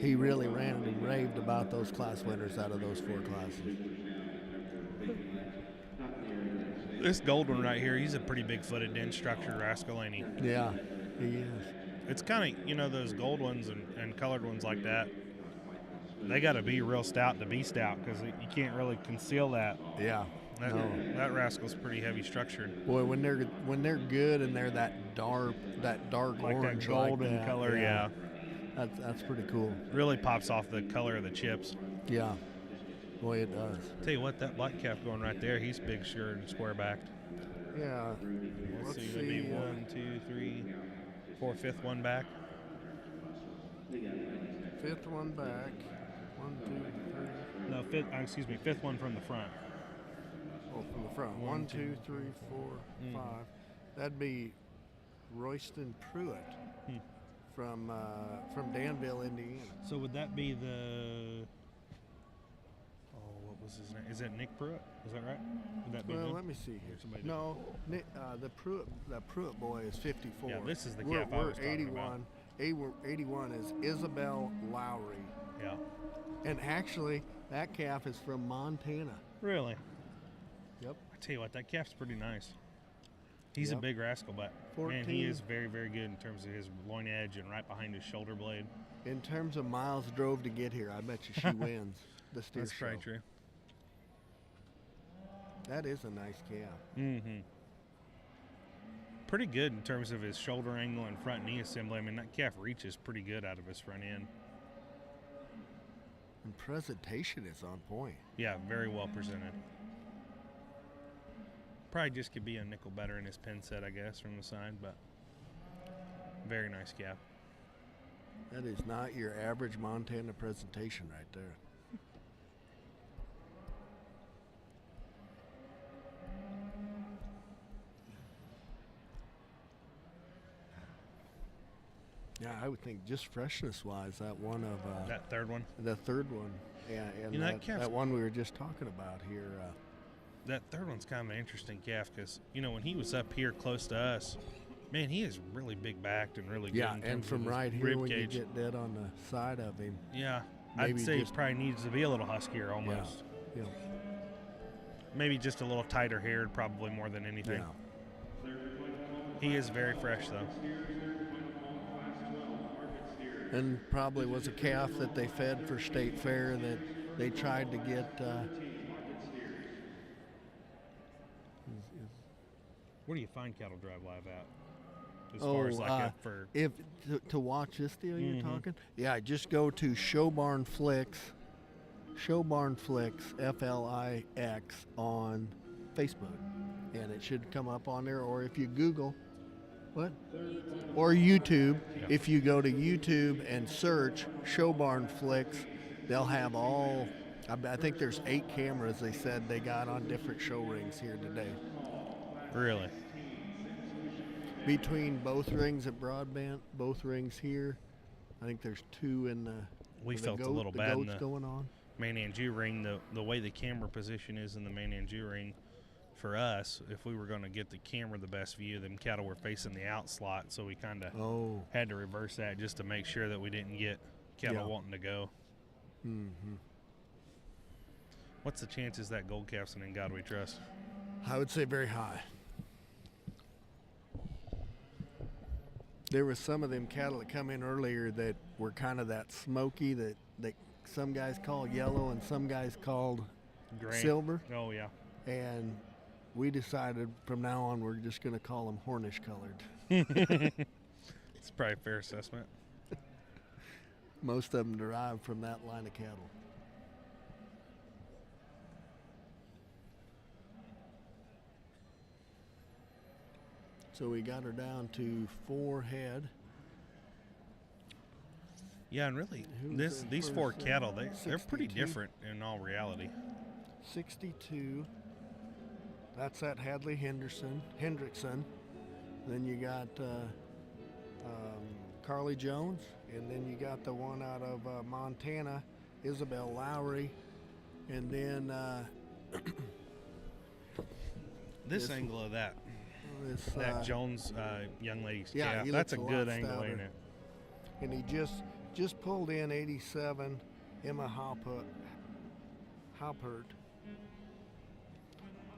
Speaker 1: he really ranted and raved about those class winners out of those 4 classes.
Speaker 10: This gold one right here, he's a pretty big-footed, dense structured rascal, ain't he?
Speaker 1: Yeah, he is.
Speaker 10: It's kind of, those gold ones and colored ones like that, they got to be real stout to be stout because you can't really conceal that.
Speaker 1: Yeah.
Speaker 10: That rascal's pretty heavy structured.
Speaker 1: Boy, when they're good and they're that dark
Speaker 10: like
Speaker 1: orange,
Speaker 10: that golden
Speaker 1: like that,
Speaker 10: color, yeah.
Speaker 1: That's pretty cool.
Speaker 10: Really pops off the color of the chips.
Speaker 1: Yeah. Boy, it does.
Speaker 10: Tell you what, that black calf going right there, he's big, sure, and square backed.
Speaker 1: Yeah.
Speaker 10: Let's see, that'd be 1, 2, 3, 4, 5th one back.
Speaker 1: 5th one back. 1, 2, 3.
Speaker 10: No, 5th one from the front.
Speaker 1: Oh, from the front. 1, 2, 3, 4, 5. That'd be Royston Pruitt from Danville, Indiana.
Speaker 10: So would that be the? What was his name? Is that Nick Pruitt? Is that right? Would that be him?
Speaker 1: Let me see here. No, Nick, the Pruitt boy is 54.
Speaker 10: Yeah, this is the calf I was talking about.
Speaker 1: 81 is Isabel Lowry.
Speaker 10: Yeah.
Speaker 1: And actually, that calf is from Montana.
Speaker 10: Really?
Speaker 1: Yep.
Speaker 10: I tell you what, that calf's pretty nice. He's a big rascal, but
Speaker 1: 14.
Speaker 10: man, he is very, very good in terms of his loin edge and right behind his shoulder blade.
Speaker 1: In terms of miles drove to get here, I bet you she wins the steer
Speaker 10: That's
Speaker 1: show.
Speaker 10: probably true.
Speaker 1: That is a nice calf.
Speaker 10: Mm-hmm. Pretty good in terms of his shoulder angle and front knee assembly. I mean, that calf reaches pretty good out of his front end.
Speaker 1: And presentation is on point.
Speaker 10: Yeah, very well presented. Probably just could be a nickel better in his pin set, I guess, from the side, but very nice calf.
Speaker 1: That is not your average Montana presentation right there. Yeah, I would think just freshness-wise, that one of
Speaker 10: that third one.
Speaker 1: The third one, yeah, and
Speaker 10: you know,
Speaker 1: that one we were just talking about here.
Speaker 10: That third one's kind of an interesting calf because you know when he was up here close to us, man, he is really big backed and really good.
Speaker 1: Yeah,
Speaker 10: in
Speaker 1: and
Speaker 10: terms
Speaker 1: from
Speaker 10: of his
Speaker 1: right here
Speaker 10: rib
Speaker 1: when
Speaker 10: cage.
Speaker 1: you get dead on the side of him.
Speaker 10: Yeah, I'd say he probably needs to be a little huskier almost.
Speaker 1: Yeah.
Speaker 10: Maybe just a little tighter haired, probably more than anything.
Speaker 1: Yeah.
Speaker 10: He is very fresh though.
Speaker 1: And probably was a calf that they fed for state fair that they tried to get.
Speaker 10: Where do you find Cattle Drive Live at? As far as like for
Speaker 1: if to watch this deal you're talking, yeah, just go to Showbarn Flicks, FLIX on Facebook, and it should come up on there. Or if you Google, or YouTube.
Speaker 10: Yeah.
Speaker 1: If you go to YouTube and search Showbarn Flicks, they'll have all. I think there's 8 cameras they said they got on different show rings here today.
Speaker 10: Really?
Speaker 1: Between both rings at Broadbent, both rings here, I think there's 2 in the.
Speaker 10: We felt a little bad in the
Speaker 1: going on.
Speaker 10: main Anjou ring. The way the camera position is in the main Anjou ring, for us, if we were going to get the camera the best view, them cattle were facing the out slot, so we kind of had to reverse that just to make sure that we didn't get cattle wanting to go.
Speaker 1: Mm-hmm.
Speaker 10: What's the chances that gold calf's in God We Trust?
Speaker 1: I would say very high. There was some of them cattle that come in earlier that were kind of that smoky that some guys call yellow and some guys called
Speaker 10: Gray.
Speaker 1: Silver.
Speaker 10: Oh, yeah.
Speaker 1: And we decided from now on we're just going to call them Hornish colored.
Speaker 10: It's probably a fair assessment.
Speaker 1: Most of them derive from that line of cattle. So we got her down to 4 head.
Speaker 10: Yeah, and really, these 4 cattle, they're pretty different in all reality.
Speaker 1: 62. That's at Hadley Hendrickson. Then you got Carly Jones, and then you got the one out of Montana, Isabel Lowry, and then
Speaker 10: this angle of that Jones young lady's calf, that's a good angle, ain't it?
Speaker 1: And he just pulled in 87 Emma Halpert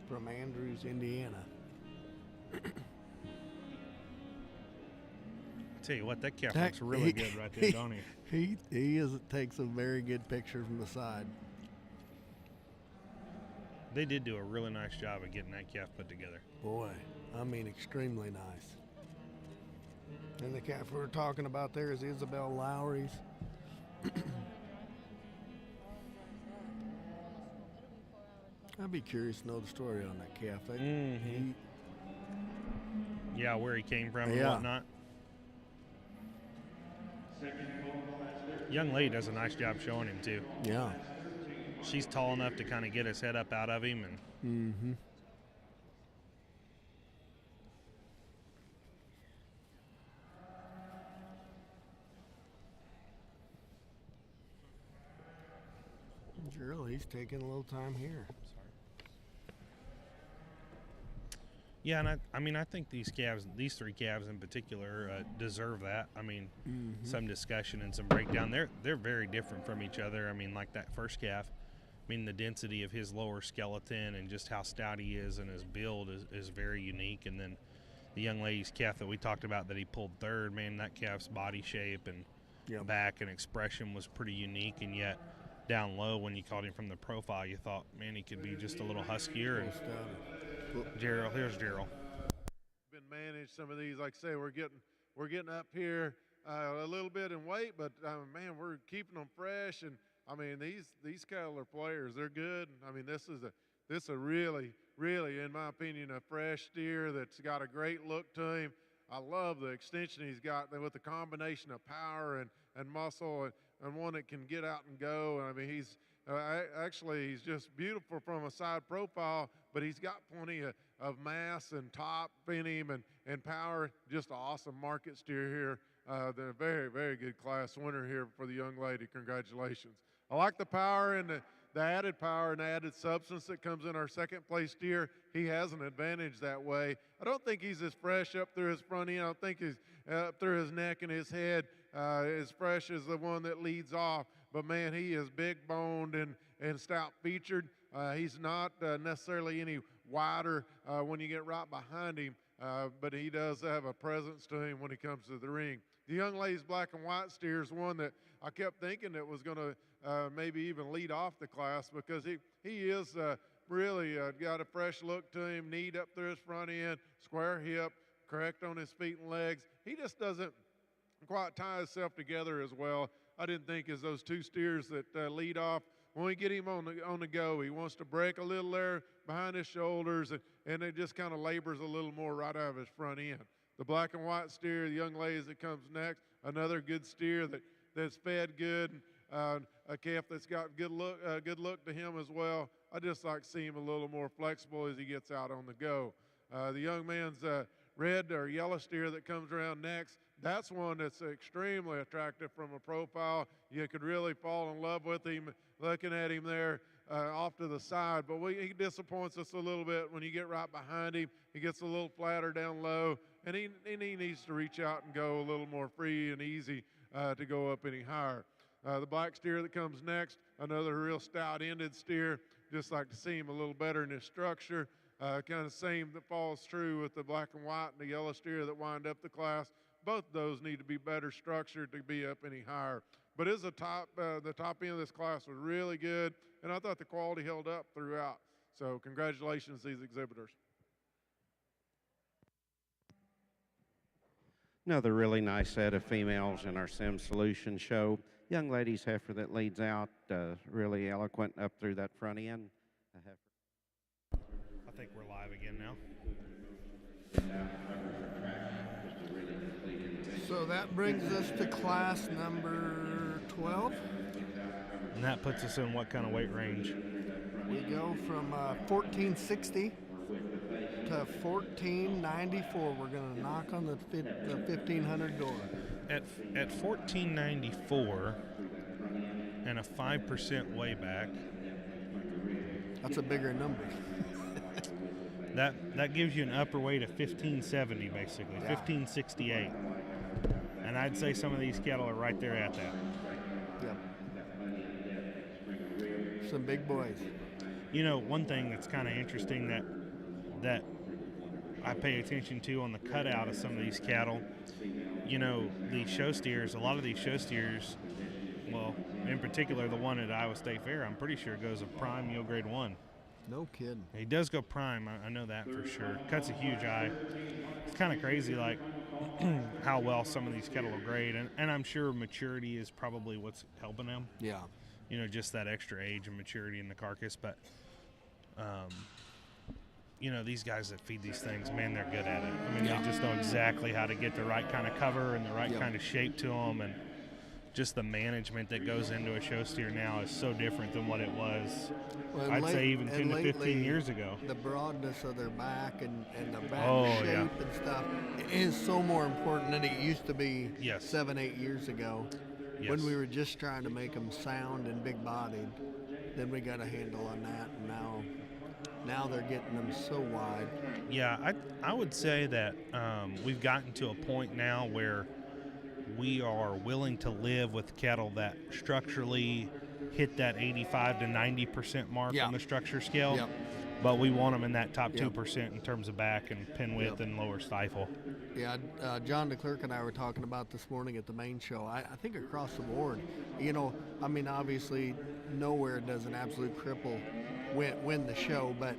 Speaker 1: from Andrews, Indiana.
Speaker 10: Tell you what, that calf looks really good right there, don't he?
Speaker 1: He takes a very good picture from the side.
Speaker 10: They did do a really nice job of getting that calf put together.
Speaker 1: Boy, I mean extremely nice. And the calf we were talking about there is Isabel Lowry's. I'd be curious to know the story on that calf.
Speaker 10: Yeah, where he came from and whatnot. Young lady does a nice job showing him too.
Speaker 1: Yeah.
Speaker 10: She's tall enough to kind of get his head up out of him. And
Speaker 1: mm-hmm. Girl, he's taking a little time here.
Speaker 10: Yeah, and I think these 3 calves in particular, deserve that. I mean, some discussion and some breakdown. They're very different from each other. I mean, like that first calf, I mean, the density of his lower skeleton and just how stout he is and his build is very unique. And then the young lady's calf that we talked about that he pulled third, man, that calf's body shape and back and expression was pretty unique, and yet down low when you caught him from the profile, you thought, man, he could be just a little huskier. And Gerald, here's Gerald.
Speaker 3: Been managed some of these, like I say, we're getting up here a little bit in weight, but man, we're keeping them fresh. And I mean, these cattle are players. They're good. I mean, this is a really, in my opinion, a fresh steer that's got a great look to him. I love the extension he's got with the combination of power and muscle and one that can get out and go. I mean, he's just beautiful from a side profile, but he's got plenty of mass and top in him and power. Just an awesome market steer here. They're a very, very good class winner here for the young lady. Congratulations. I like the power and the added power and added substance that comes in our second place steer. He has an advantage that way. I don't think he's as fresh up through his front end. I don't think he's up through his neck and his head as fresh as the one that leads off. But man, he is big boned and stout featured. He's not necessarily any wider when you get right behind him, but he does have a presence to him when he comes to the ring. The young lady's black and white steer is one that I kept thinking that was going to maybe even lead off the class, because he is really got a fresh look to him, neat up through his front end, square hip, correct on his feet and legs. He just doesn't quite tie himself together as well, I didn't think, as those two steers that lead off. When we get him on the go, he wants to break a little there behind his shoulders, and it just kind of labors a little more right out of his front end. The black and white steer, the young lady that comes next, another good steer that's fed good, a calf that's got good look to him as well. I just like to see him a little more flexible as he gets out on the go. The young man's red or yellow steer that comes around next, that's one that's extremely attractive from a profile. You could really fall in love with him looking at him there off to the side, but he disappoints us a little bit when you get right behind him. He gets a little flatter down low, and he needs to reach out and go a little more free and easy to go up any higher. The black steer that comes next, another real stout-ended steer. Just like to see him a little better in his structure. Kind of same that falls true with the black and white and the yellow steer that wind up the class. Both of those need to be better structured to be up any higher. But the top end of this class was really good, and I thought the quality held up throughout. So congratulations to these exhibitors.
Speaker 7: Another really nice set of females in our Sim Solution show. Young lady's heifer that leads out, really eloquent up through that front end.
Speaker 10: I think we're live again now.
Speaker 1: So that brings us to class number 12.
Speaker 10: And that puts us in what kind of weight range?
Speaker 1: We go from 1460 to 1494. We're going to knock on the 1500 door.
Speaker 10: At 1494 and a 5% weigh back.
Speaker 1: That's a bigger number.
Speaker 10: that gives you an upper weight of 1570 basically, 1568. And I'd say some of these cattle are right there at that.
Speaker 1: Yep. Some big boys.
Speaker 10: You know, one thing that's kind of interesting that I pay attention to on the cutout of some of these cattle, you know, these show steers, a lot of these show steers, well, in particular the one at Iowa State Fair, I'm pretty sure goes a prime yield grade 1.
Speaker 1: No kidding.
Speaker 10: He does go prime, I know that for sure. Cuts a huge eye. It's kind of crazy, like, how well some of these cattle are grade, and I'm sure maturity is probably what's helping them.
Speaker 1: Yeah.
Speaker 10: You know, just that extra age and maturity in the carcass, but you know, these guys that feed these things, man, they're good at it. I mean, they just know exactly how to get the right kind of cover and the right kind of shape to them, and just the management that goes into a show steer now is so different than what it was, I'd say even 10 to 15 years ago.
Speaker 1: The broadness of their back and the back shape and stuff is so more important than it used to be 7-8 years ago when we were just trying to make them sound and big-bodied. Then we got a handle on that, and now they're getting them so wide.
Speaker 10: Yeah, I would say that we've gotten to a point now where we are willing to live with cattle that structurally hit that 85 to 90% mark on the structure scale. but we want them in that top 2% in terms of back and pin width and lower stifle.
Speaker 1: Yeah, John DeClerc and I were talking about this morning at the main show. I think across the board, you know, I mean, obviously nowhere does an absolute cripple win the show, but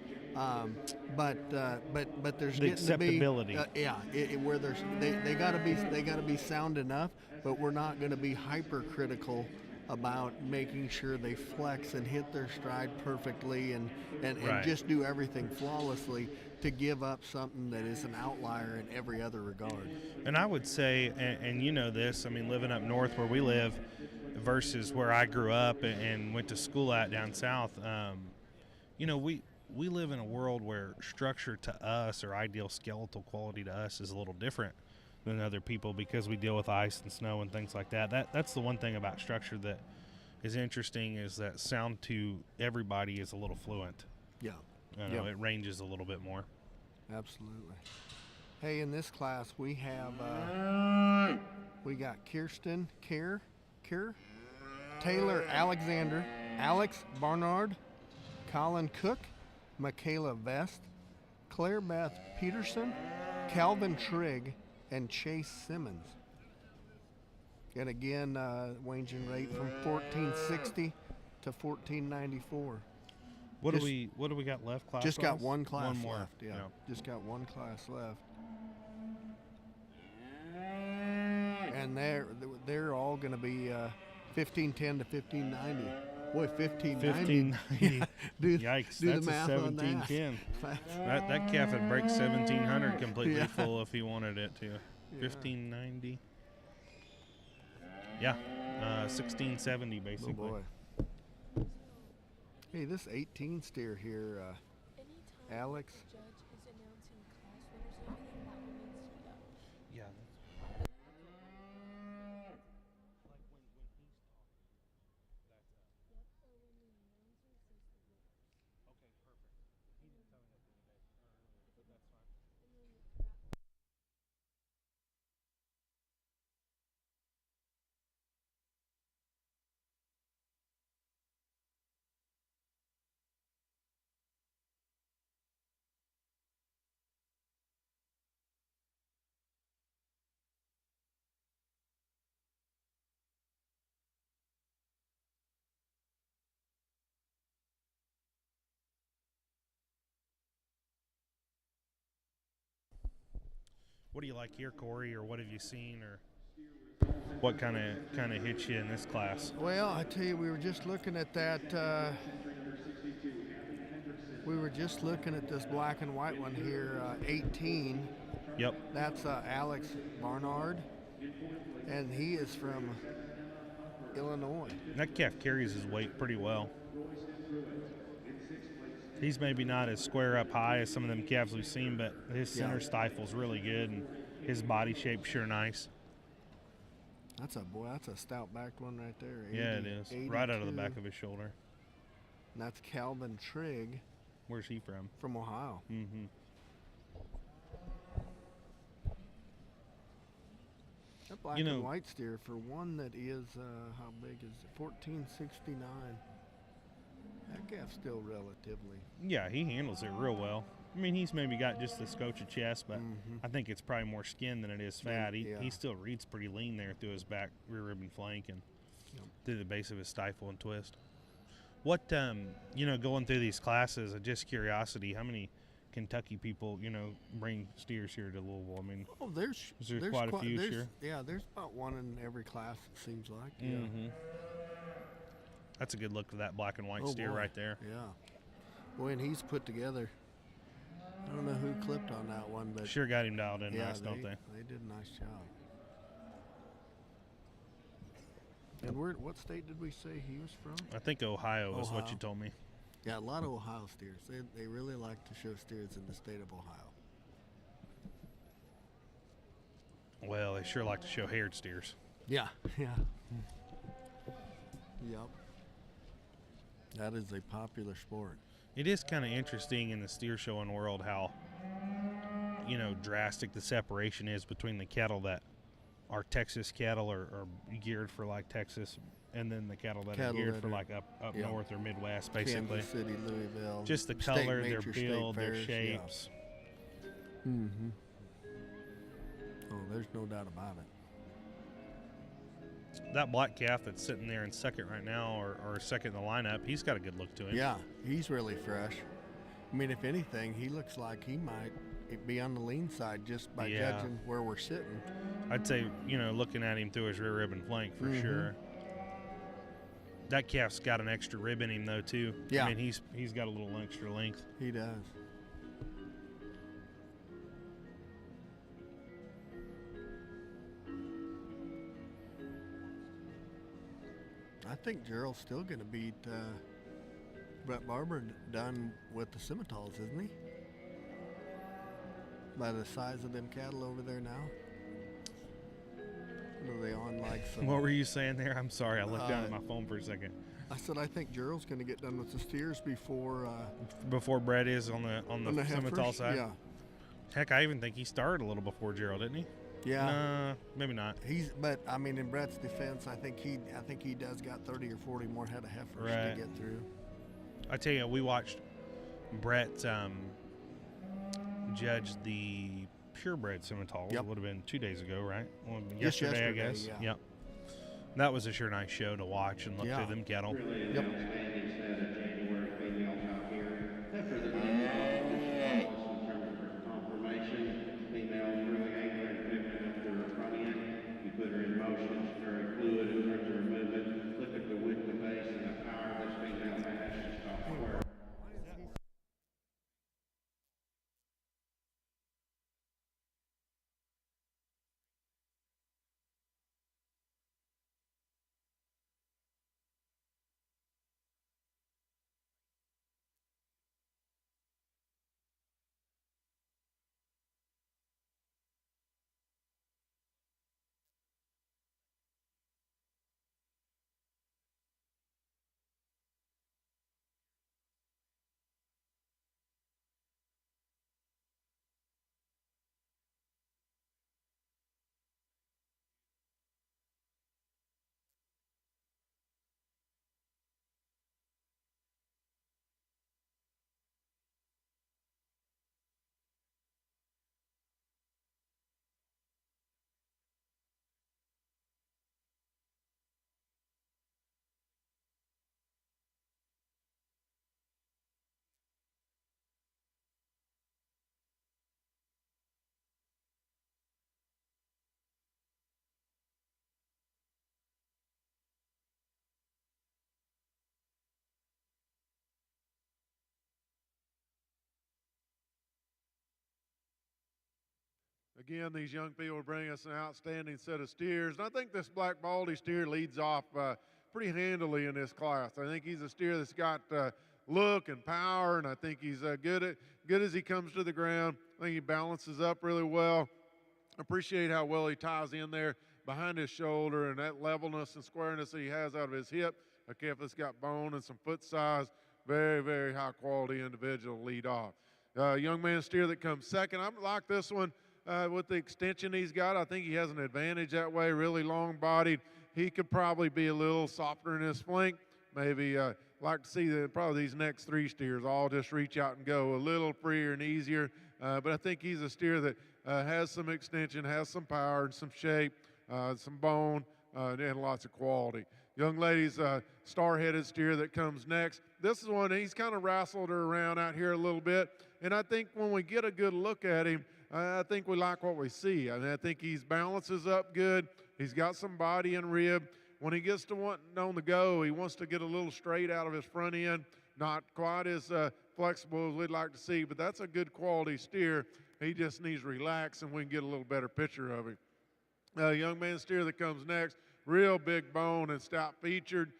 Speaker 1: there's
Speaker 10: the acceptability.
Speaker 1: Where they gotta be sound enough, but we're not going to be hypercritical about making sure they flex and hit their stride perfectly and just do everything flawlessly to give up something that is an outlier in every other regard.
Speaker 10: And I would say, and you know this, I mean, living up north where we live versus where I grew up and went to school at down south, you know, we live in a world where structure to us or ideal skeletal quality to us is a little different than other people because we deal with ice and snow and things like that. That's the one thing about structure that is interesting is that sound to everybody is a little fluent.
Speaker 1: Yeah.
Speaker 10: You know, it ranges a little bit more.
Speaker 1: Absolutely. Hey, in this class we have we got Kirsten Kerr, Taylor Alexander, Alex Barnard, Colin Cook, Michaela Vest, Claire Beth Peterson, Calvin Trigg, and Chase Simmons. And again, ranging rate from 1460 to 1494.
Speaker 10: What do we got left? Class
Speaker 1: just got one class
Speaker 10: one more.
Speaker 1: left. Yeah, just got one class left. And they're all going to be 1510 to 1590. Boy, 1590.
Speaker 10: Yikes, that's a 1710. That calf would break 1700 completely full if he wanted it to. 1590. Yeah, 1670 basically.
Speaker 1: Oh boy. Hey, this 18 steer here, Alex.
Speaker 10: Yeah. What do you like here, Corey, or what have you seen, or what kind of hits you in this class?
Speaker 1: Well, I tell you, we were just looking at that. We were just looking at this black and white one here, 18.
Speaker 10: Yep.
Speaker 1: That's Alex Barnard, and he is from Illinois.
Speaker 10: That calf carries his weight pretty well. He's maybe not as square up high as some of them calves we've seen, but his center stifle's really good, and his body shape's sure nice.
Speaker 1: That's a stout-backed one right there.
Speaker 10: 80, yeah, it is. 82. Right out of the back of his shoulder.
Speaker 1: And that's Calvin Trigg.
Speaker 10: Where's he from?
Speaker 1: From Ohio.
Speaker 10: Mm-hmm.
Speaker 1: That black and white steer, for one that is, how big is it? 1469. That calf's still relatively.
Speaker 10: Yeah, he handles it real well. I mean, he's maybe got just the scotch of chest, but I think it's probably more skin than it is fat. He still reads pretty lean there through his back, rear rib, and flank, and through the base of his stifle and twist. What, going through these classes, just curiosity, how many Kentucky people, bring steers here to Louisville? I mean, there's quite a few, sure.
Speaker 1: Yeah, there's about one in every class, it seems like.
Speaker 10: Mm-hmm. That's a good look for that black and white steer right there.
Speaker 1: Yeah. Boy, and he's put together. I don't know who clipped on that one, but
Speaker 10: sure got him dialed in nice, don't they?
Speaker 1: They did a nice job. And what state did we say he was from?
Speaker 10: I think Ohio is what you told me.
Speaker 1: Yeah, a lot of Ohio steers. They really like to show steers in the state of Ohio.
Speaker 10: Well, they sure like to show haired steers.
Speaker 1: Yeah, yeah. Yep. That is a popular sport.
Speaker 10: It is kind of interesting in the steer showing world how, drastic the separation is between the cattle that our Texas cattle are geared for like Texas, and then the cattle that are geared for like up north or Midwest, basically.
Speaker 1: Kansas City, Louisville.
Speaker 10: Just the color, their build, their shapes.
Speaker 1: Yeah. Mm-hmm. Oh, there's no doubt about it.
Speaker 10: That black calf that's sitting there in second right now, or second in the lineup, he's got a good look to him.
Speaker 1: Yeah, he's really fresh. I mean, if anything, he looks like he might be on the lean side just by judging where we're sitting.
Speaker 10: I'd say, looking at him through his rear rib and flank for sure. That calf's got an extra rib in him though too.
Speaker 1: Yeah.
Speaker 10: I mean, he's got a little extra length.
Speaker 1: He does. I think Gerald's still going to beat Brett Barber done with the Simmentals, isn't he? By the size of them cattle over there now. Are they on like some...
Speaker 10: What were you saying there? I'm sorry, I looked down at my phone for a second.
Speaker 1: I said I think Gerald's going to get done with the steers before
Speaker 10: Brett is on the Simmental side.
Speaker 1: Yeah.
Speaker 10: Heck, I even think he started a little before Gerald, didn't he?
Speaker 1: Yeah.
Speaker 10: Nah, maybe not.
Speaker 1: But I mean, in Brett's defense, I think he does got 30 or 40 more head of heifers to get through.
Speaker 10: I tell you, we watched Brett judge the purebred Simmental. It would have been 2 days ago, right? Well, yesterday, I guess.
Speaker 1: Yeah.
Speaker 10: Yep. That was a sure nice show to watch and look through them cattle.
Speaker 8: Really
Speaker 1: yep.
Speaker 8: outstanding set of January females out here. After the in terms of conformation, females really angler and picking up her front end. You put her in motion, she's very fluid in terms of her movement. Look at the width of base and the power this female has. She's top square.
Speaker 3: Again, these young people bring us an outstanding set of steers, and I think this Black Baldy steer leads off pretty handily in this class. I think he's a steer that's got look and power, and I think he's good as he comes to the ground. I think he balances up really well. Appreciate how well he ties in there behind his shoulder and that levelness and squareness that he has out of his hip. A calf that's got bone and some foot size. Very, very high quality individual to lead off. Young man steer that comes second. I like this one. With the extension he's got, I think he has an advantage that way, really long-bodied. He could probably be a little softer in his flank. Maybe like to see probably these next three steers all just reach out and go a little freer and easier. But I think he's a steer that has some extension, has some power and some shape, some bone, and lots of quality. Young lady's star-headed steer that comes next. This is one, he's kind of wrestled her around out here a little bit. And I think when we get a good look at him, I think we like what we see. I mean, I think he balances up good. He's got some body and rib. When he gets to wanting on the go, he wants to get a little straight out of his front end. Not quite as flexible as we'd like to see, but that's a good quality steer. He just needs to relax, and we can get a little better picture of him. Young man steer that comes next, real big bone and stout featured.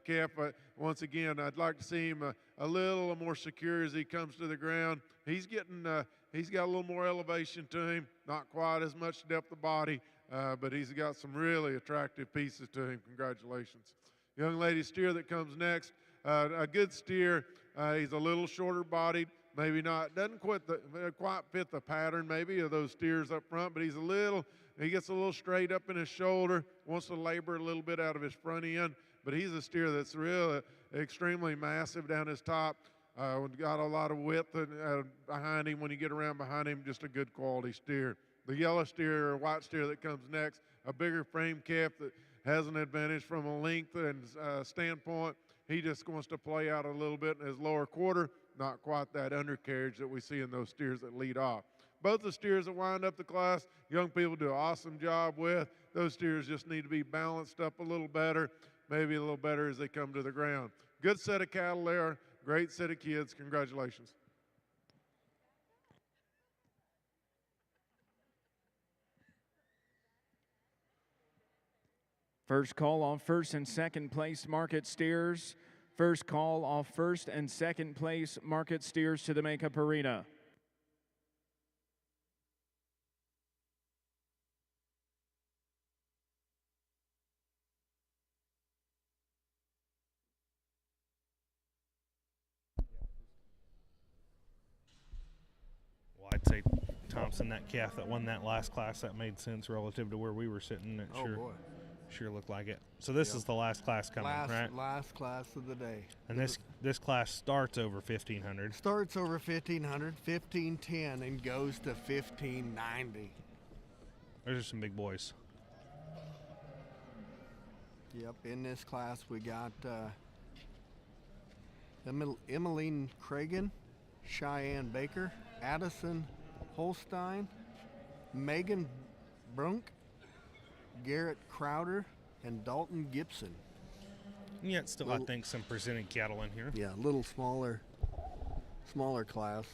Speaker 3: Calf, once again, I'd like to see him a little more secure as he comes to the ground. He's got a little more elevation to him, not quite as much depth of body, but he's got some really attractive pieces to him. Congratulations. Young lady steer that comes next, a good steer. He's a little shorter bodied, maybe not, doesn't quite fit the pattern maybe of those steers up front, but he's a little He gets a little straight up in his shoulder, wants to labor a little bit out of his front end, but he's a steer that's really extremely massive down his top. Got a lot of width behind him. When you get around behind him, just a good quality steer. The yellow steer or white steer that comes next, a bigger frame calf that has an advantage from a length and standpoint. He just wants to play out a little bit in his lower quarter, not quite that undercarriage that we see in those steers that lead off. Both the steers that wind up the class, young people do an awesome job with. Those steers just need to be balanced up a little better, maybe a little better as they come to the ground. Good set of cattle there, great set of kids. Congratulations.
Speaker 6: First call off first and second place market steers. First call off first and second place market steers to the makeup arena.
Speaker 10: Well, I'd say Thompson, that calf that won that last class, that made sense relative to where we were sitting. It sure looked like it. So this is the last class coming, right?
Speaker 1: Last class of the day.
Speaker 10: And this class starts over 1,500.
Speaker 1: Starts over 1,500, 1,510, and goes to 1,590.
Speaker 10: Those are some big boys.
Speaker 1: Yep, in this class we got Emmeline Cragen, Cheyenne Baker, Addison Holstein, Megan Brunk, Garrett Crowder, and Dalton Gibson.
Speaker 10: Yet still, I think, some presented cattle in here.
Speaker 1: Yeah, a little smaller class.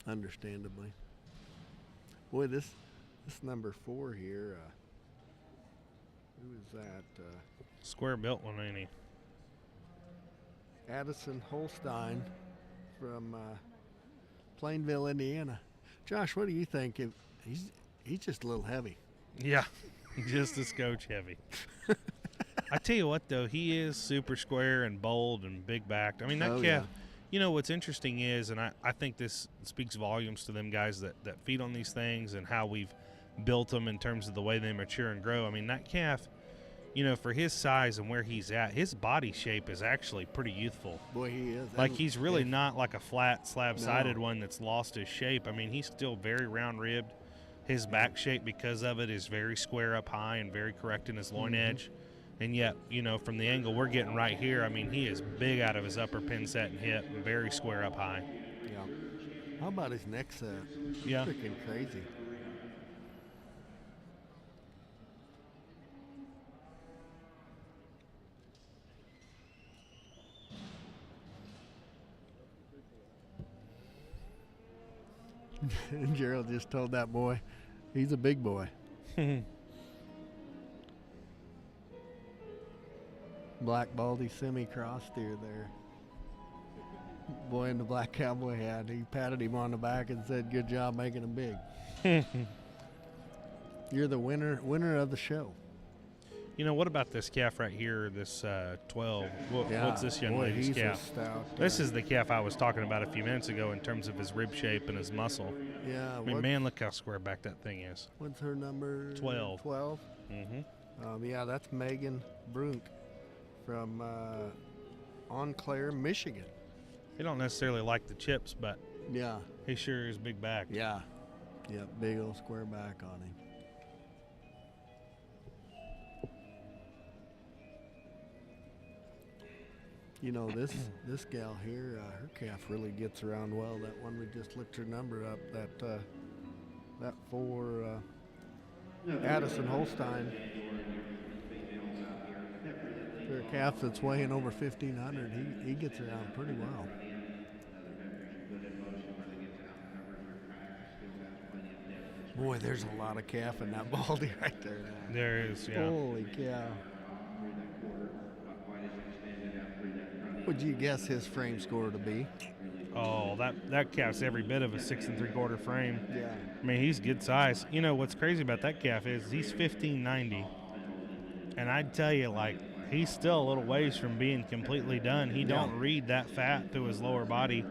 Speaker 1: Understandably. Boy, this number 4 here, who is that?
Speaker 10: Square built one, ain't he?
Speaker 1: Addison Holstein from Plainville, Indiana. Josh, what do you think? He's just a little heavy.
Speaker 10: Yeah, just a scotch heavy. I tell you what, though, he is super square and bold and big backed. I mean, that calf. Yeah. You know, what's interesting is, and I think this speaks volumes to them guys that feed on these things and how we've built them in terms of the way they mature and grow. I mean, that calf, you know, for his size and where he's at, his body shape is actually pretty youthful.
Speaker 1: Boy, he is.
Speaker 10: Like, he's really not like a flat, slab-sided one that's lost his shape. I mean, he's still very round-ribbed. His back shape, because of it, is very square up high and very correct in his loin edge. And yet, you know, from the angle we're getting right here, I mean, he is big out of his upper pin set and hip and very square up high.
Speaker 1: Yeah. How about his neck set?
Speaker 10: Yeah.
Speaker 1: Freaking crazy. Gerald just told that boy, he's a big boy. Black baldy semi-cross steer there. Boy in the black cowboy hat, he patted him on the back and said, "Good job making him big." You're the winner of the show.
Speaker 10: You know, what about this calf right here, this 12? What's this young lady's calf?
Speaker 1: Stout,
Speaker 10: this is the calf I was talking about a few minutes ago in terms of his rib shape and his muscle.
Speaker 1: Yeah.
Speaker 10: I mean, man, look how square back that thing is.
Speaker 1: What's her number?
Speaker 10: 12.
Speaker 1: 12?
Speaker 10: Mm-hmm.
Speaker 1: Yeah, that's Megan Brunk from Eau Claire, Michigan.
Speaker 10: He don't necessarily like the chips, but
Speaker 1: yeah,
Speaker 10: he sure is big back.
Speaker 1: Yeah. Yep, big old square back on him. You know, this gal here, her calf really gets around well. That one we just looked her number up. That 4 Addison Holstein. For a calf that's weighing over 1,500, he gets around pretty well. Boy, there's a lot of calf in that baldy right there now.
Speaker 10: There is, yeah.
Speaker 1: Holy cow. Would you guess his frame score to be?
Speaker 10: Oh, that calf's every bit of a 6 3/4 frame.
Speaker 1: Yeah.
Speaker 10: I mean, he's good size. You know, what's crazy about that calf is he's 1,590. And I'd tell you, like, he's still a little ways from being completely done. He don't read that fat through his lower body.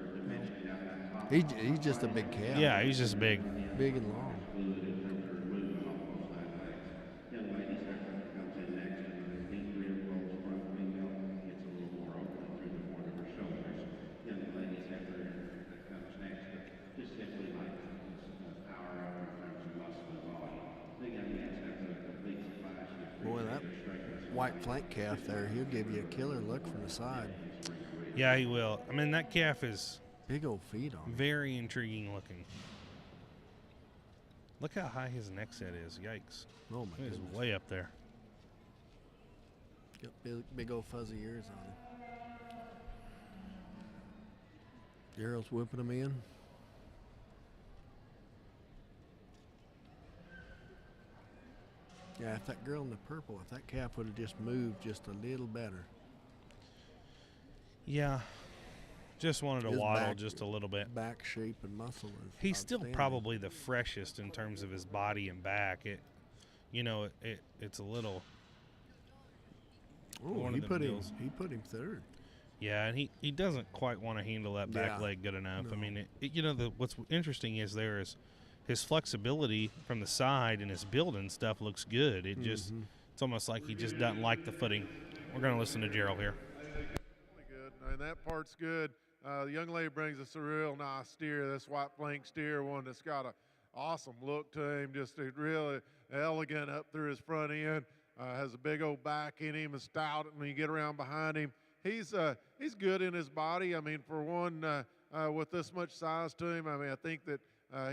Speaker 1: He's just a big calf.
Speaker 10: Yeah, he's just big.
Speaker 1: Big and long.
Speaker 8: Young lady heifer that comes in next, another deep rib rolls front female, gets a little more open through the point of her shoulders. Young lady heifer that comes next, just simply like power up in terms of muscle and volume. The young man's heifer that completes the class.
Speaker 1: Boy, that white flank calf there, he'll give you a killer look from the side.
Speaker 10: Yeah, he will. I mean, that calf is
Speaker 1: big old feet on him.
Speaker 10: Very intriguing looking. Look how high his neck set is. Yikes.
Speaker 1: Oh, my goodness.
Speaker 10: He's way up there.
Speaker 1: Got big old fuzzy ears on him. Daryl's whipping them in. Yeah, if that girl in the purple, if that calf would have just moved just a little better.
Speaker 10: Yeah. Just wanted to waddle just a little bit.
Speaker 1: Back shape and muscle is
Speaker 10: He's still probably the freshest in terms of his body and back. It's a little.
Speaker 1: Oh, he put him third.
Speaker 10: Yeah, and he doesn't quite want to handle that back leg good enough. No. I mean, what's interesting is his flexibility from the side and his build and stuff looks good. It just it's almost like he just doesn't like the footing. We're going to listen to Gerald here.
Speaker 3: Really good, and that part's good. The young lady brings us a real nice steer, this white flank steer, one that's got an awesome look to him, just a really elegant up through his front end, has a big old back in him, is stout when you get around behind him. He's good in his body. I mean, for one, with this much size to him, I mean, I think that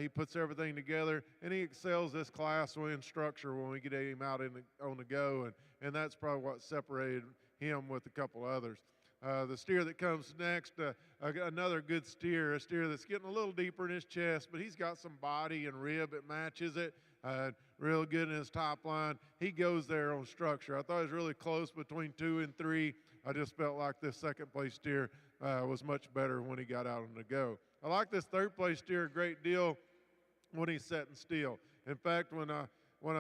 Speaker 3: he puts everything together, and he excels this class in structure when we get him out on the go, and that's probably what separated him with a couple others. The steer that comes next, another good steer, a steer that's getting a little deeper in his chest, but he's got some body and rib that matches it. Real good in his top line. He goes there on structure. I thought it was really close between 2 and 3. I just felt like this second place steer was much better when he got out on the go. I like this third place steer a great deal when he's setting still. In fact, when I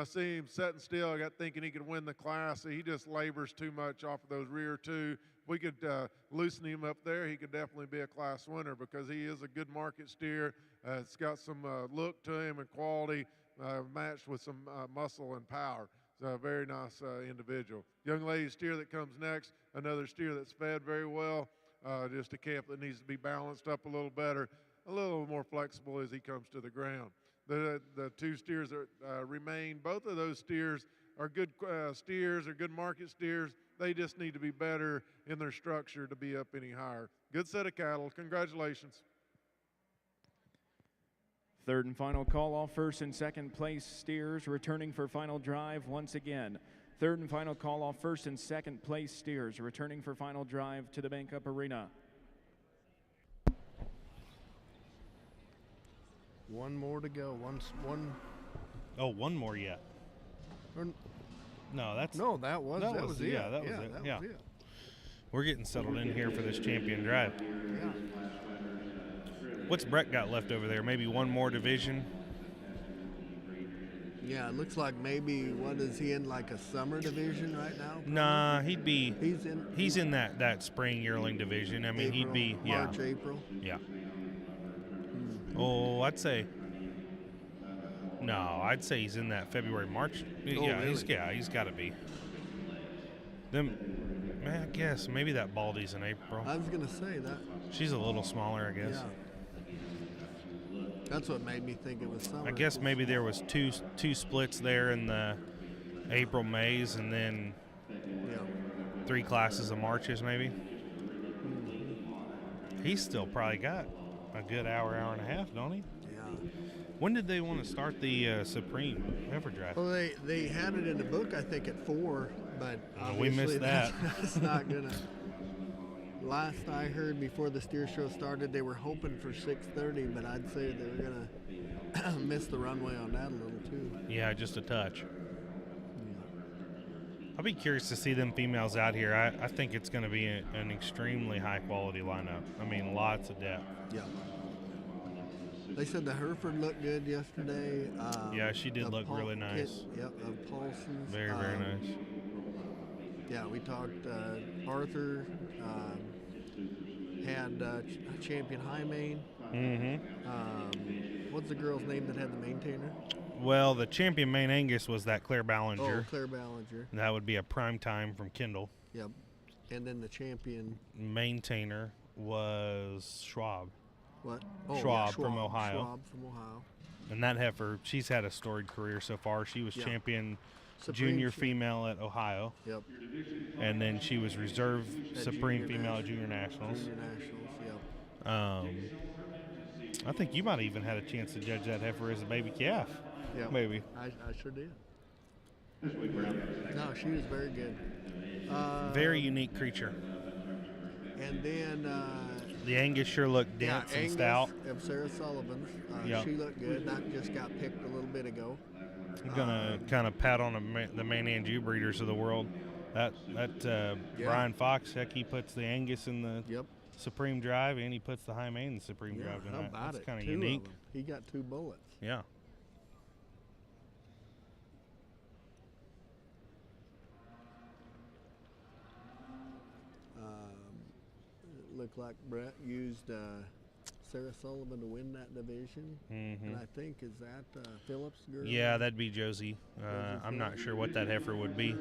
Speaker 3: see him setting still, I got thinking he could win the class. He just labors too much off of those rear two. We could loosen him up there. He could definitely be a class winner because he is a good market steer. It's got some look to him and quality matched with some muscle and power. It's a very nice individual. Young lady steer that comes next, another steer that's fed very well. Just a calf that needs to be balanced up a little better, a little more flexible as he comes to the ground. The two steers that remain, both of those steers are good steers, are good market steers. They just need to be better in their structure to be up any higher. Good set of cattle. Congratulations.
Speaker 6: Third and final call, all first and second place steers returning for final drive once again. Third and final call, all first and second place steers returning for final drive to the Bank Up Arena.
Speaker 1: One more to go. One.
Speaker 10: Oh, one more yet. No, that was it.
Speaker 1: Yeah,
Speaker 10: that was it. We're getting settled in here for this champion drive.
Speaker 1: Yeah.
Speaker 10: What's Brett got left over there? Maybe one more division?
Speaker 1: Yeah, it looks like maybe, what is he in, like a summer division right now? Probably?
Speaker 10: Nah, he's in that spring yearling division. I mean,
Speaker 1: April,
Speaker 10: he'd be
Speaker 1: March, April.
Speaker 10: Yeah. Oh, I'd say he's in that February, March.
Speaker 1: Oh,
Speaker 10: yeah,
Speaker 1: really?
Speaker 10: He's got to be. Man, I guess maybe that Baldy's in April.
Speaker 1: I was gonna say that.
Speaker 10: She's a little smaller, I guess.
Speaker 1: Yeah. That's what made me think it was summer.
Speaker 10: I guess maybe there was two splits there in the April Mays, and then 3 classes of Marches maybe.
Speaker 1: Mm-hmm.
Speaker 10: He's still probably got a good hour and a half, don't he?
Speaker 1: Yeah.
Speaker 10: When did they want to start the Supreme heifer draft?
Speaker 1: Well, they had it in the book, I think, at 4, but
Speaker 10: we missed that.
Speaker 1: That's not gonna. Last I heard before the steer show started, they were hoping for 6:30, but I'd say they were gonna miss the runway on that a little too.
Speaker 10: Yeah, just a touch.
Speaker 1: Yeah.
Speaker 10: I'll be curious to see them females out here. I think it's going to be an extremely high-quality lineup. I mean, lots of depth.
Speaker 1: Yeah. They said the Hereford looked good yesterday.
Speaker 10: Yeah, she did look really nice.
Speaker 1: Yep, of Paulson's.
Speaker 10: Very, very nice.
Speaker 1: Yeah, we talked. Arthur had Champion High Main. What's the girl's name that had the maintainer?
Speaker 10: Well, the champion Maine Angus was that Claire Ballinger.
Speaker 1: Oh, Claire Ballinger.
Speaker 10: And that would be a prime time from Kendall.
Speaker 1: Yep. And then the champion
Speaker 10: maintainer was Schwab.
Speaker 1: What?
Speaker 10: Oh, Schwab from Ohio.
Speaker 1: Schwab from Ohio.
Speaker 10: And that heifer, she's had a storied career so far. She was champion junior female at Ohio.
Speaker 1: Yep.
Speaker 10: And then she was reserve supreme female at Junior Nationals.
Speaker 1: Junior Nationals, yep.
Speaker 10: I think you might have even had a chance to judge that heifer as a baby calf.
Speaker 1: Yeah.
Speaker 10: Maybe.
Speaker 1: I sure did. No, she was very good.
Speaker 10: Very unique creature.
Speaker 1: And then
Speaker 10: the Angus sure looked dense and stout.
Speaker 1: Of Sarah Sullivan's. She looked good. That just got picked a little bit ago.
Speaker 10: I'm gonna kind of pat on the Maine Anjou breeders of the world. That Brian Fox, heck, he puts the Angus in the Supreme Drive, and he puts the High Maine in the Supreme Drive tonight.
Speaker 1: How about
Speaker 10: That's kind of
Speaker 1: two
Speaker 10: unique.
Speaker 1: Of them. He got 2 bullets.
Speaker 10: Yeah.
Speaker 1: It looked like Brett used Sarah Sullivan to win that division. And I think, is that Phillips' girl?
Speaker 10: Yeah, that'd be Josie. I'm not sure what that heifer would be.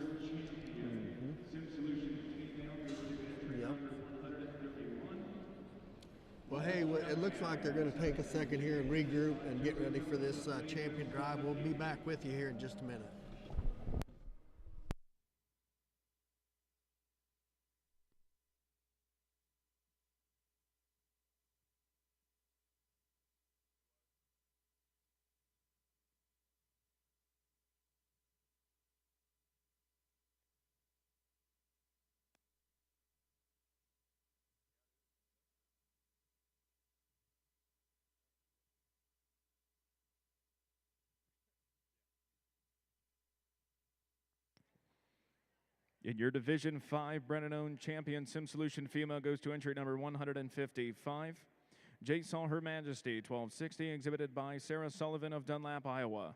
Speaker 1: Yep. Well, hey, it looks like they're going to take a second here and regroup and get ready for this champion drive. We'll be back with you here in just a minute.
Speaker 6: In your Division 5, Brennan-owned champion Sim Solution female goes to entry number 155. Jay Saw Her Majesty, 1260, exhibited by Sarah Sullivan of Dunlap, Iowa.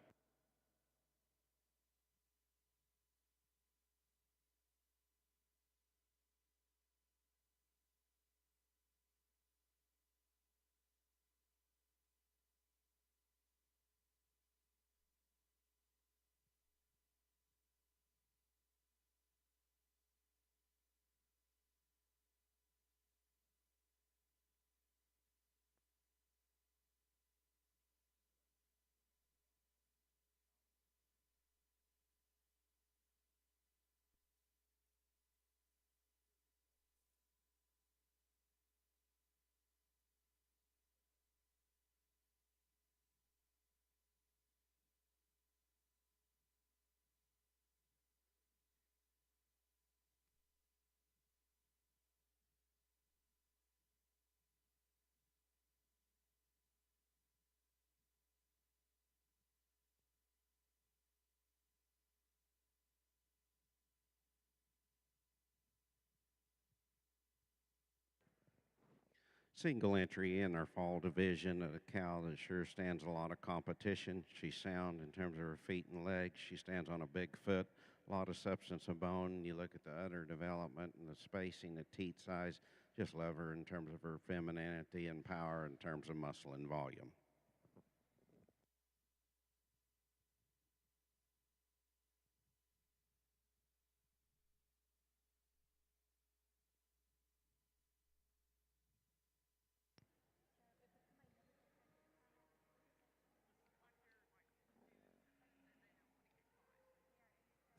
Speaker 7: Single entry in our fall division, a cow that sure stands a lot of competition. She's sound in terms of her feet and legs. She stands on a big foot, a lot of substance of bone. You look at the udder development and the spacing, the teat size. Just love her in terms of her femininity and power in terms of muscle and volume.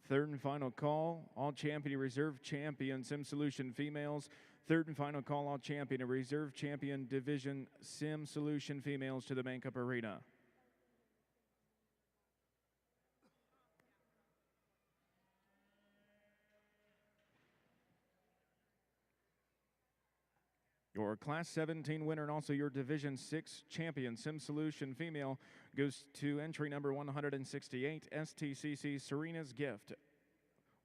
Speaker 6: Third and final call, all champion reserve champion Sim Solution females. Third and final call, all champion and reserve champion division Sim Solution females to the Bank Up Arena. Your Class 17 winner and also your Division 6 champion Sim Solution female goes to entry number 168, STCC Serena's Gift.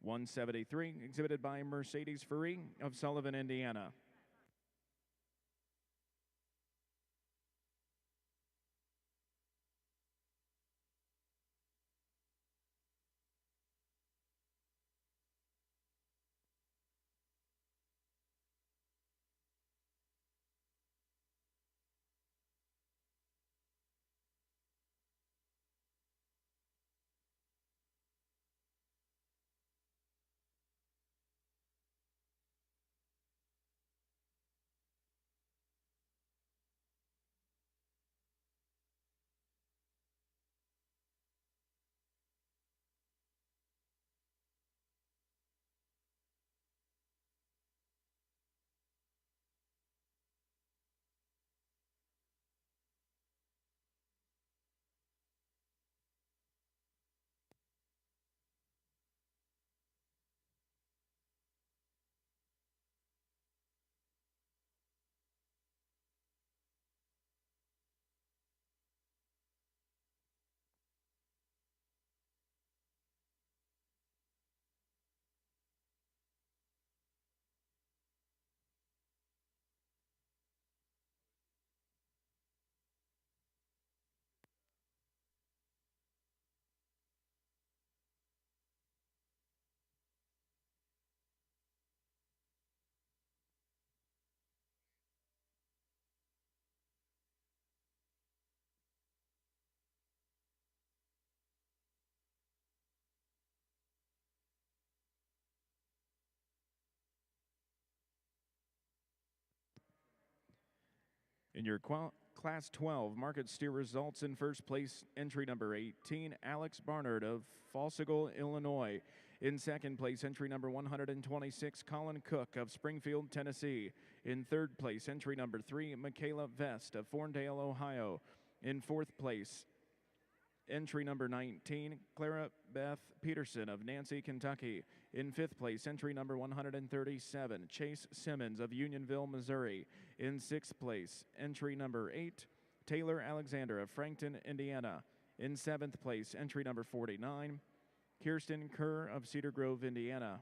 Speaker 6: 173, exhibited by Mercedes Ferree of Sullivan, Indiana. In your Class 12 market steer results, in first place, entry number 18, Alex Barnard of Fausigal, Illinois. In second place, entry number 126, Colin Cook of Springfield, Tennessee. In third place, entry number 3, Michaela Vest of Forndale, Ohio. In fourth place, entry number 19, Clara Beth Peterson of Nancy, Kentucky. In fifth place, entry number 137, Chase Simmons of Unionville, Missouri. In sixth place, entry number 8, Taylor Alexander of Frankton, Indiana. In seventh place, entry number 49, Kirsten Kerr of Cedar Grove, Indiana.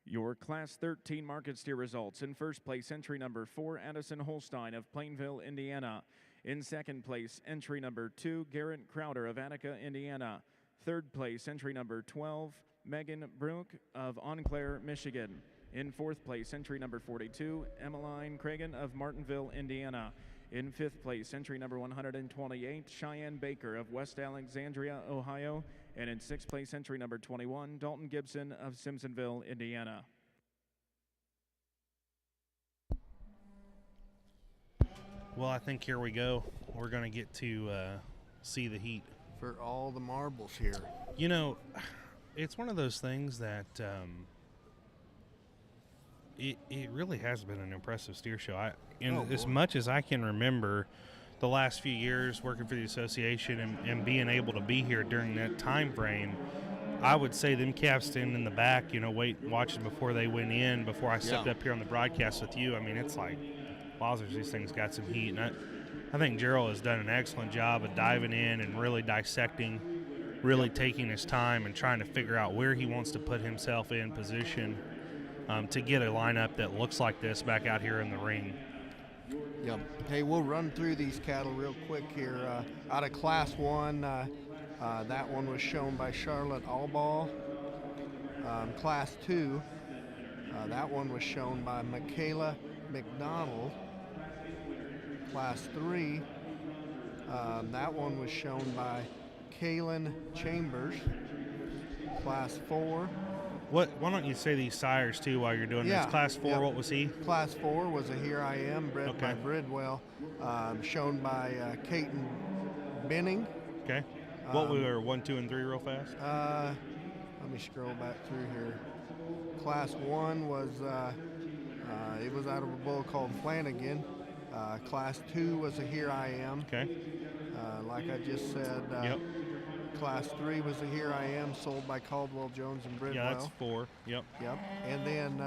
Speaker 6: Your Class 13 market steer results. In first place, entry number 4, Addison Holstein of Plainville, Indiana. In second place, entry number 2, Garrett Crowder of Attica, Indiana. Third place, entry number 12, Megan Brook of Eau Claire, Michigan. In fourth place, entry number 42, Emmeline Cragen of Martinville, Indiana. In fifth place, entry number 128, Cheyenne Baker of West Alexandria, Ohio. And in sixth place, entry number 21, Dalton Gibson of Simpsonville, Indiana.
Speaker 10: Well, I think here we go. We're going to get to see the heat.
Speaker 1: For all the marbles here.
Speaker 10: You know, it's one of those things that it really has been an impressive steer show. As much as I can remember the last few years working for the association and being able to be here during that time frame, I would say them calves standing in the back, watching before they went in, before I stepped up here on the broadcast with you. I mean, it's like, wowzers, these things got some heat. And I think Gerald has done an excellent job of diving in and really dissecting, really taking his time and trying to figure out where he wants to put himself in position to get a lineup that looks like this back out here in the ring.
Speaker 1: Yep. Hey, we'll run through these cattle real quick here. Out of Class 1, that one was shown by Charlotte Allball. Class 2, that one was shown by Michaela McDonald. Class 3, that one was shown by Kaylin Chambers. Class 4.
Speaker 10: Why don't you say these sires too while you're doing this? Class 4, what was he?
Speaker 1: Class 4 was a Here I Am, bred by Bridwell, shown by Caton Benning.
Speaker 10: Okay. What were 1, 2, and 3 real fast?
Speaker 1: Let me scroll back through here. Class 1 was, it was out of a bull called Flanagan. Class 2 was a Here I Am.
Speaker 10: Okay.
Speaker 1: Like I just said. Class 3 was a Here I Am, sold by Caldwell Jones and Bridwell.
Speaker 10: Yeah, that's 4. Yep.
Speaker 1: And then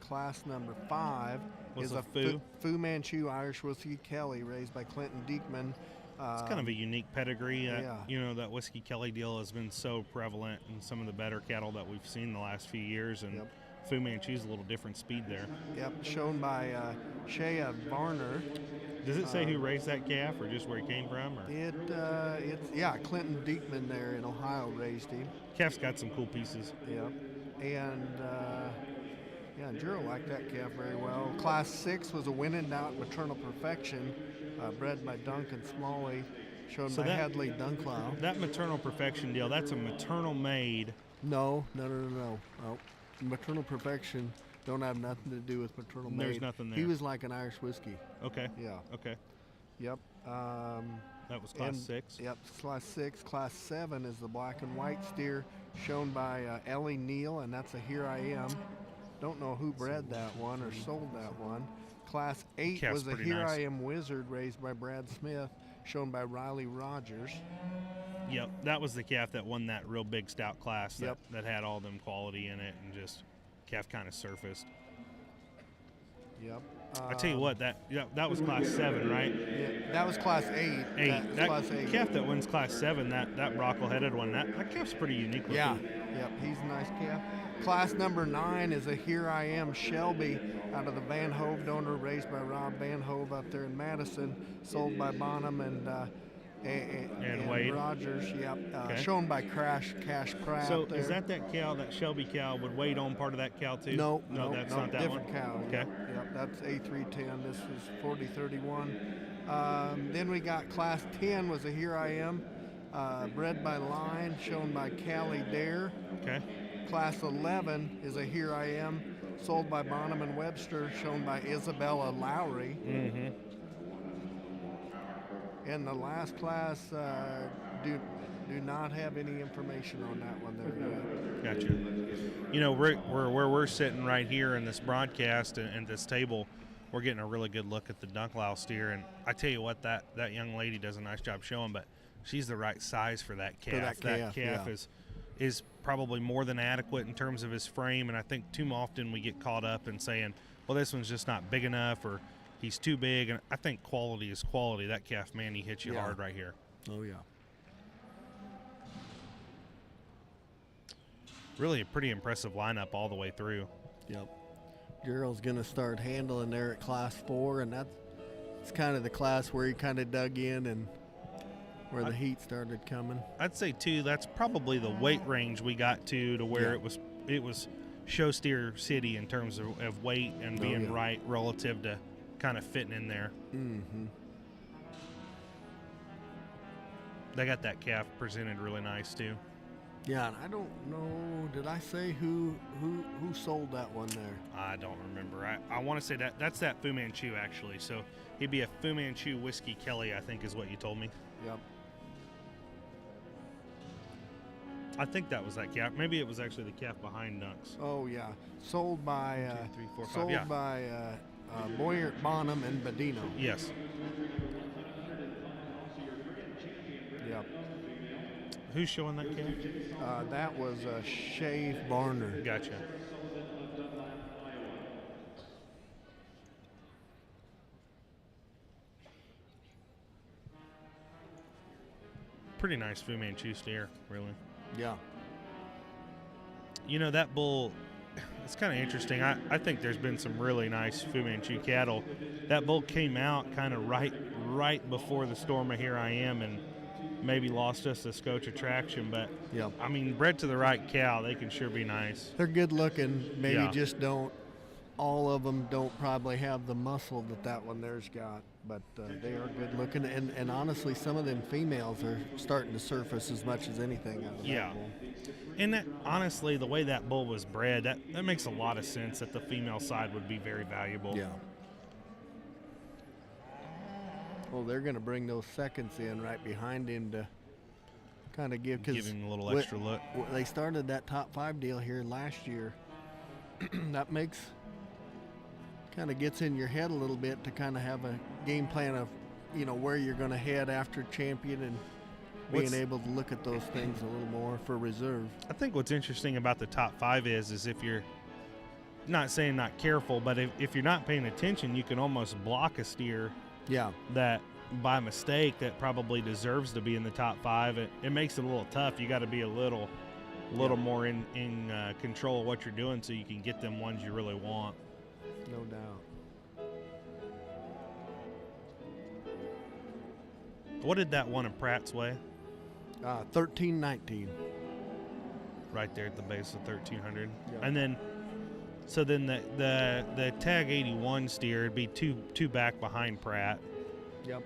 Speaker 1: class number 5
Speaker 10: was
Speaker 1: is a Fu Manchu Irish Whiskey Kelly, raised by Clinton Diekman.
Speaker 10: It's kind of a unique pedigree. That Whiskey Kelly deal has been so prevalent in some of the better cattle that we've seen the last few years, and Fu Manchu's a little different speed there.
Speaker 1: Shown by Shea Varner.
Speaker 10: Does it say who raised that calf, or just where he came from? Or?
Speaker 1: It's Clinton Diekman there in Ohio raised him.
Speaker 10: Calf's got some cool pieces.
Speaker 1: And Gerald liked that calf very well. Class 6 was a Win in Doubt Maternal Perfection, bred by Duncan Smalley, shown by Hadley Dunklow.
Speaker 10: That Maternal Perfection deal, that's a maternal made.
Speaker 1: No. Maternal Perfection don't have nothing to do with maternal made.
Speaker 10: There's nothing there.
Speaker 1: He was like an Irish whiskey.
Speaker 10: Okay.
Speaker 1: Yeah.
Speaker 10: Okay.
Speaker 1: Yep.
Speaker 10: That was Class 6.
Speaker 1: Yep, Class 6. Class 7 is the black and white steer, shown by Ellie Neal, and that's a Here I Am. Don't know who bred that one or sold that one. Class 8 was a Here I Am Wizard, raised by Brad Smith, shown by Riley Rogers.
Speaker 10: Yep, that was the calf that won that real big stout class that had all them quality in it, and just calf kind of surfaced.
Speaker 1: Yep.
Speaker 10: I tell you what, that was Class 7, right?
Speaker 1: Yeah, that was Class 8.
Speaker 10: That
Speaker 1: Class 8.
Speaker 10: calf that wins Class 7, that brockle-headed one, that calf's pretty unique looking.
Speaker 1: Yeah, yep, he's a nice calf. Class number 9 is a Here I Am Shelby out of the Van Hove donor, raised by Rob Van Hove up there in Madison, sold by Bonham and
Speaker 10: Wade
Speaker 1: Rogers. Yep, shown by Cash Pratt.
Speaker 10: So is that cow, that Shelby cow? Would Wade own part of that cow too?
Speaker 1: No,
Speaker 10: that's not that
Speaker 1: different
Speaker 10: one.
Speaker 1: Cow.
Speaker 10: Okay.
Speaker 1: Yep, that's A310. This is 4031. Then we got Class 10 was a Here I Am, bred by Line, shown by Callie Dare.
Speaker 10: Okay.
Speaker 1: Class 11 is a Here I Am, sold by Bonham and Webster, shown by Isabella Lowry.
Speaker 10: Mm-hmm.
Speaker 1: And the last class do not have any information on that one there yet.
Speaker 10: Gotcha. You know, where we're sitting right here in this broadcast and this table, we're getting a really good look at the Dunklau steer. And I tell you what, that young lady does a nice job showing, but she's the right size for that calf. That calf is probably more than adequate in terms of his frame, and I think too often we get caught up in saying, well, this one's just not big enough or he's too big, and I think quality is quality. That calf, man, he hits you hard right here.
Speaker 1: Oh, yeah.
Speaker 10: Really a pretty impressive lineup all the way through.
Speaker 1: Yep. Gerald's going to start handling there at Class 4, and that's kind of the class where he kind of dug in and where the heat started coming.
Speaker 10: I'd say, too, that's probably the weight range we got to where it was show steer city in terms of weight and being right relative to kind of fitting in there.
Speaker 1: Mm-hmm.
Speaker 10: They got that calf presented really nice, too.
Speaker 1: Yeah, and I don't know, did I say who sold that one there?
Speaker 10: I don't remember. I want to say that's that Fu Manchu, actually. So he'd be a Fu Manchu Whiskey Kelly, I think is what you told me.
Speaker 1: Yep.
Speaker 10: I think that was that calf. Maybe it was actually the calf behind Nux.
Speaker 1: Oh, yeah. Sold by
Speaker 10: 1, 2, 3, 4, 5.
Speaker 1: sold
Speaker 10: Yeah.
Speaker 1: by Boyer, Bonham, and Badino.
Speaker 10: Yes.
Speaker 1: Yep.
Speaker 10: Who's showing that calf?
Speaker 1: That was Shave Barner.
Speaker 10: Gotcha. Pretty nice Fu Manchu steer, really.
Speaker 1: Yeah.
Speaker 10: You know, that bull, it's kind of interesting. I think there's been some really nice Fu Manchu cattle. That bull came out kind of right before the storm of Here I Am and maybe lost us the scotch attraction, but
Speaker 1: yep.
Speaker 10: I mean, bred to the right cow, they can sure be nice.
Speaker 1: They're good looking. Maybe just don't, all of them don't probably have the muscle that one there's got, but they are good looking. And honestly, some of them females are starting to surface as much as anything out of that bull.
Speaker 10: And that, honestly, the way that bull was bred, that makes a lot of sense that the female side would be very valuable.
Speaker 1: Yeah. Well, they're going to bring those seconds in right behind him to kind of give
Speaker 10: him a little extra look.
Speaker 1: They started that top 5 deal here last year. That kind of gets in your head a little bit to kind of have a game plan of, where you're going to head after champion and being able to look at those things a little more for reserve.
Speaker 10: I think what's interesting about the top 5 is if you're not saying not careful, but if you're not paying attention, you can almost block a steer.
Speaker 1: Yeah.
Speaker 10: That by mistake that probably deserves to be in the top 5. It makes it a little tough. You got to be a little more in control of what you're doing so you can get them ones you really want.
Speaker 1: No doubt.
Speaker 10: What did that one in Pratt's weigh?
Speaker 1: 1319.
Speaker 10: Right there at the base of 1300.
Speaker 1: Yep.
Speaker 10: And then so then the tag 81 steer would be two back behind Pratt.
Speaker 1: Yep.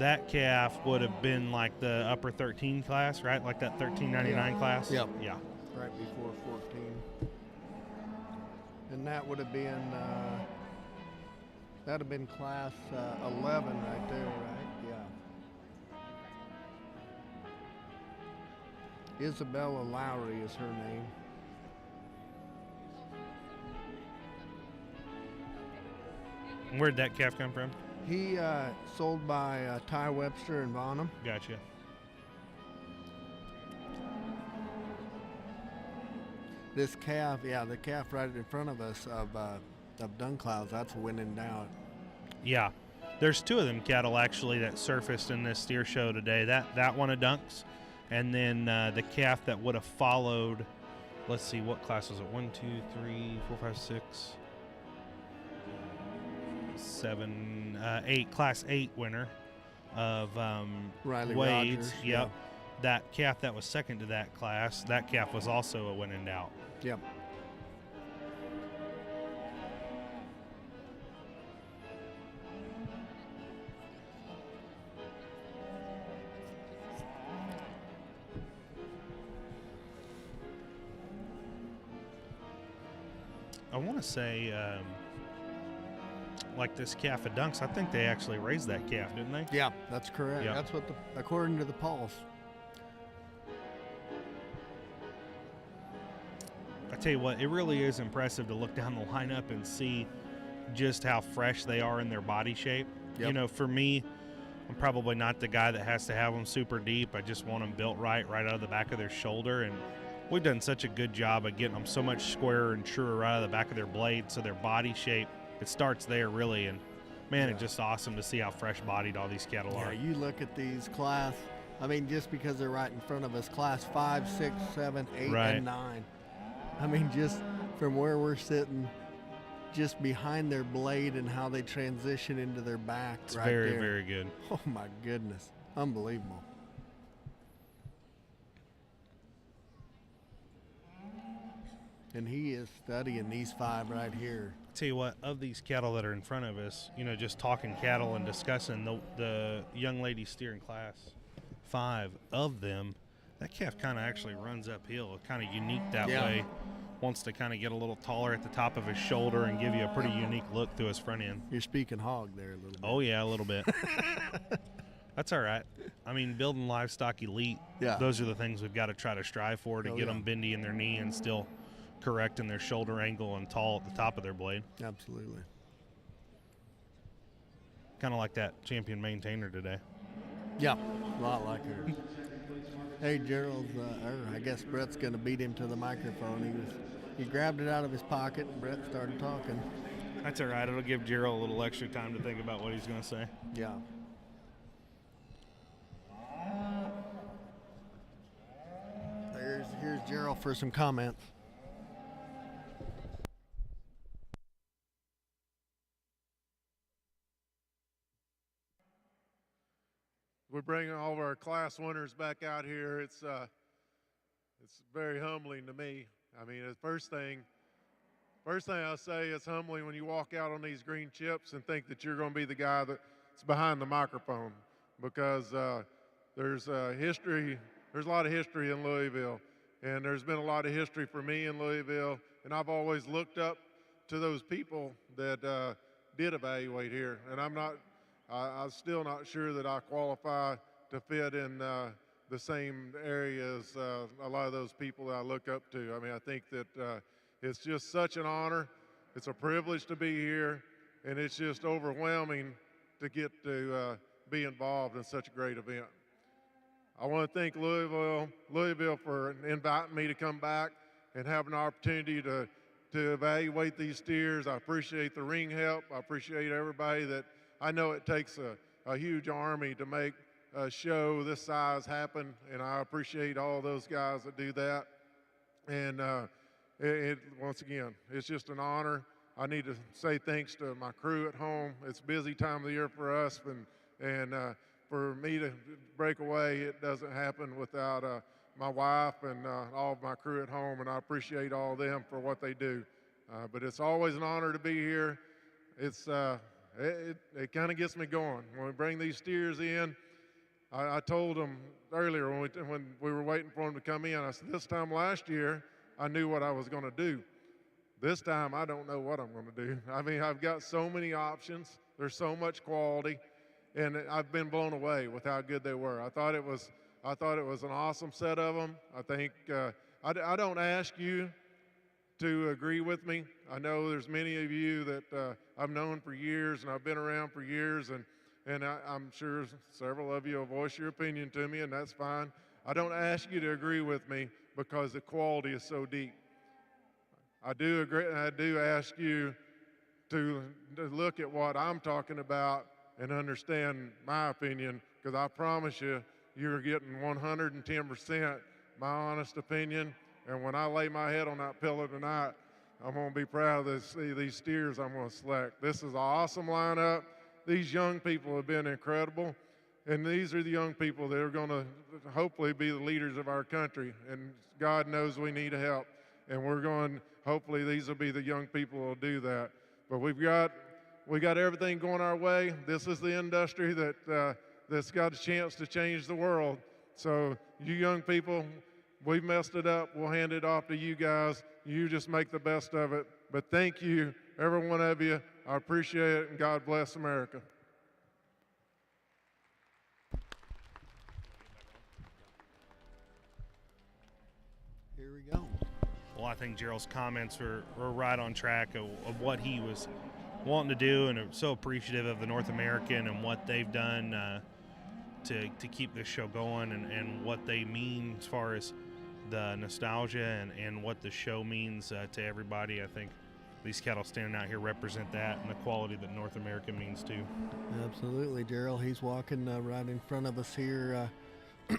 Speaker 10: That calf would have been like the upper 13 class, right? Like that 1399 class?
Speaker 1: Yep.
Speaker 10: Yeah.
Speaker 1: Right before 14. And that would have been class 11 right there, right? Yeah. Isabella Lowry is her name.
Speaker 10: Where'd that calf come from?
Speaker 1: He sold by Ty Webster and Bonham.
Speaker 10: Gotcha.
Speaker 1: This calf, the calf right in front of us of Dunklau, that's winning out.
Speaker 10: Yeah. There's 2 of them cattle actually that surfaced in this steer show today. That one of Dunk's, and then the calf that would have followed, let's see, what class was it? 1, 2, 3, 4, 5, 6, 7, 8, class 8 winner of
Speaker 1: Riley
Speaker 10: Wade's.
Speaker 1: Rogers.
Speaker 10: Yep. Yeah. That calf that was second to that class, that calf was also a win and out.
Speaker 1: Yep.
Speaker 10: I want to say, like this calf of Dunks, I think they actually raised that calf, didn't they?
Speaker 1: Yeah, that's correct.
Speaker 10: Yeah.
Speaker 1: That's what, according to the Pulse.
Speaker 10: I tell you what, it really is impressive to look down the lineup and see just how fresh they are in their body shape.
Speaker 1: Yep.
Speaker 10: You know, for me, I'm probably not the guy that has to have them super deep. I just want them built right out of the back of their shoulder. And we've done such a good job of getting them so much squarer and truer right out of the back of their blade, so their body shape, it starts there really. And man, it's just awesome to see how fresh bodied all these cattle are.
Speaker 1: Yeah, you look at these class, I mean, just because they're right in front of us, class 5, 6, 7, 8, and 9. I mean, just from where we're sitting, just behind their blade and how they transition into their back.
Speaker 10: It's
Speaker 1: right
Speaker 10: very,
Speaker 1: there.
Speaker 10: very good.
Speaker 1: Oh my goodness, unbelievable. And he is studying these 5 right here.
Speaker 10: Tell you what, of these cattle that are in front of us, you know, just talking cattle and discussing the young lady steering class 5 of them, that calf kind of actually runs uphill, kind of unique that way. Wants to kind of get a little taller at the top of his shoulder and give you a pretty unique look through his front end.
Speaker 1: You're speaking hog there a little bit.
Speaker 10: Oh yeah, a little bit. That's all right. I mean, building livestock elite,
Speaker 1: yeah,
Speaker 10: those are the things we've got to try to strive for to get them bendy in their knee and still correct in their shoulder angle and tall at the top of their blade.
Speaker 1: Absolutely.
Speaker 10: Kind of like that champion maintainer today.
Speaker 1: Yeah, a lot like her. Hey, Gerald's, or I guess Brett's going to beat him to the microphone. He grabbed it out of his pocket, and Brett started talking.
Speaker 10: That's all right. It'll give Gerald a little extra time to think about what he's going to say.
Speaker 1: Yeah. Here's Gerald for some comments.
Speaker 3: We're bringing all of our class winners back out here. It's very humbling to me. I mean, the first thing I say, it's humbling when you walk out on these green chips and think that you're going to be the guy that's behind the microphone, because there's history. There's a lot of history in Louisville, and there's been a lot of history for me in Louisville, and I've always looked up to those people that did evaluate here, and I'm still not sure that I qualify to fit in the same area as a lot of those people that I look up to. I mean, I think that it's just such an honor. It's a privilege to be here, and it's just overwhelming to get to be involved in such a great event. I want to thank Louisville for inviting me to come back and have an opportunity to evaluate these steers. I appreciate the ring help. I appreciate everybody that. I know it takes a huge army to make a show this size happen, and I appreciate all those guys that do that. And once again, it's just an honor. I need to say thanks to my crew at home. It's a busy time of the year for us, and for me to break away, it doesn't happen without my wife and all of my crew at home, and I appreciate all of them for what they do. But it's always an honor to be here. It kind of gets me going. When we bring these steers in, I told them earlier when we were waiting for them to come in, I said, this time last year, I knew what I was going to do. This time, I don't know what I'm going to do. I mean, I've got so many options. There's so much quality, and I've been blown away with how good they were. I thought it was an awesome set of them. I think I don't ask you to agree with me. I know there's many of you that I've known for years, and I've been around for years, and I'm sure several of you will voice your opinion to me, and that's fine. I don't ask you to agree with me because the quality is so deep. I do agree, and I do ask you to look at what I'm talking about and understand my opinion, because I promise you, you're getting 110% my honest opinion. And when I lay my head on that pillow tonight, I'm going to be proud to see these steers I'm going to select. This is an awesome lineup. These young people have been incredible. And these are the young people that are going to hopefully be the leaders of our country. And God knows we need help. And hopefully these will be the young people who will do that. But we got everything going our way. This is the industry that's got a chance to change the world. So you young people, we've messed it up. We'll hand it off to you guys You just make the best of it. But thank you, every one of you. I appreciate it, and God bless America.
Speaker 1: Here we go.
Speaker 10: Well, I think Gerald's comments were right on track of what he was wanting to do, and I'm so appreciative of the North American and what they've done to keep this show going, and what they mean as far as the nostalgia and what the show means to everybody. I think these cattle standing out here represent that, and the quality that North America means too.
Speaker 1: Absolutely, Gerald. He's walking right in front of us here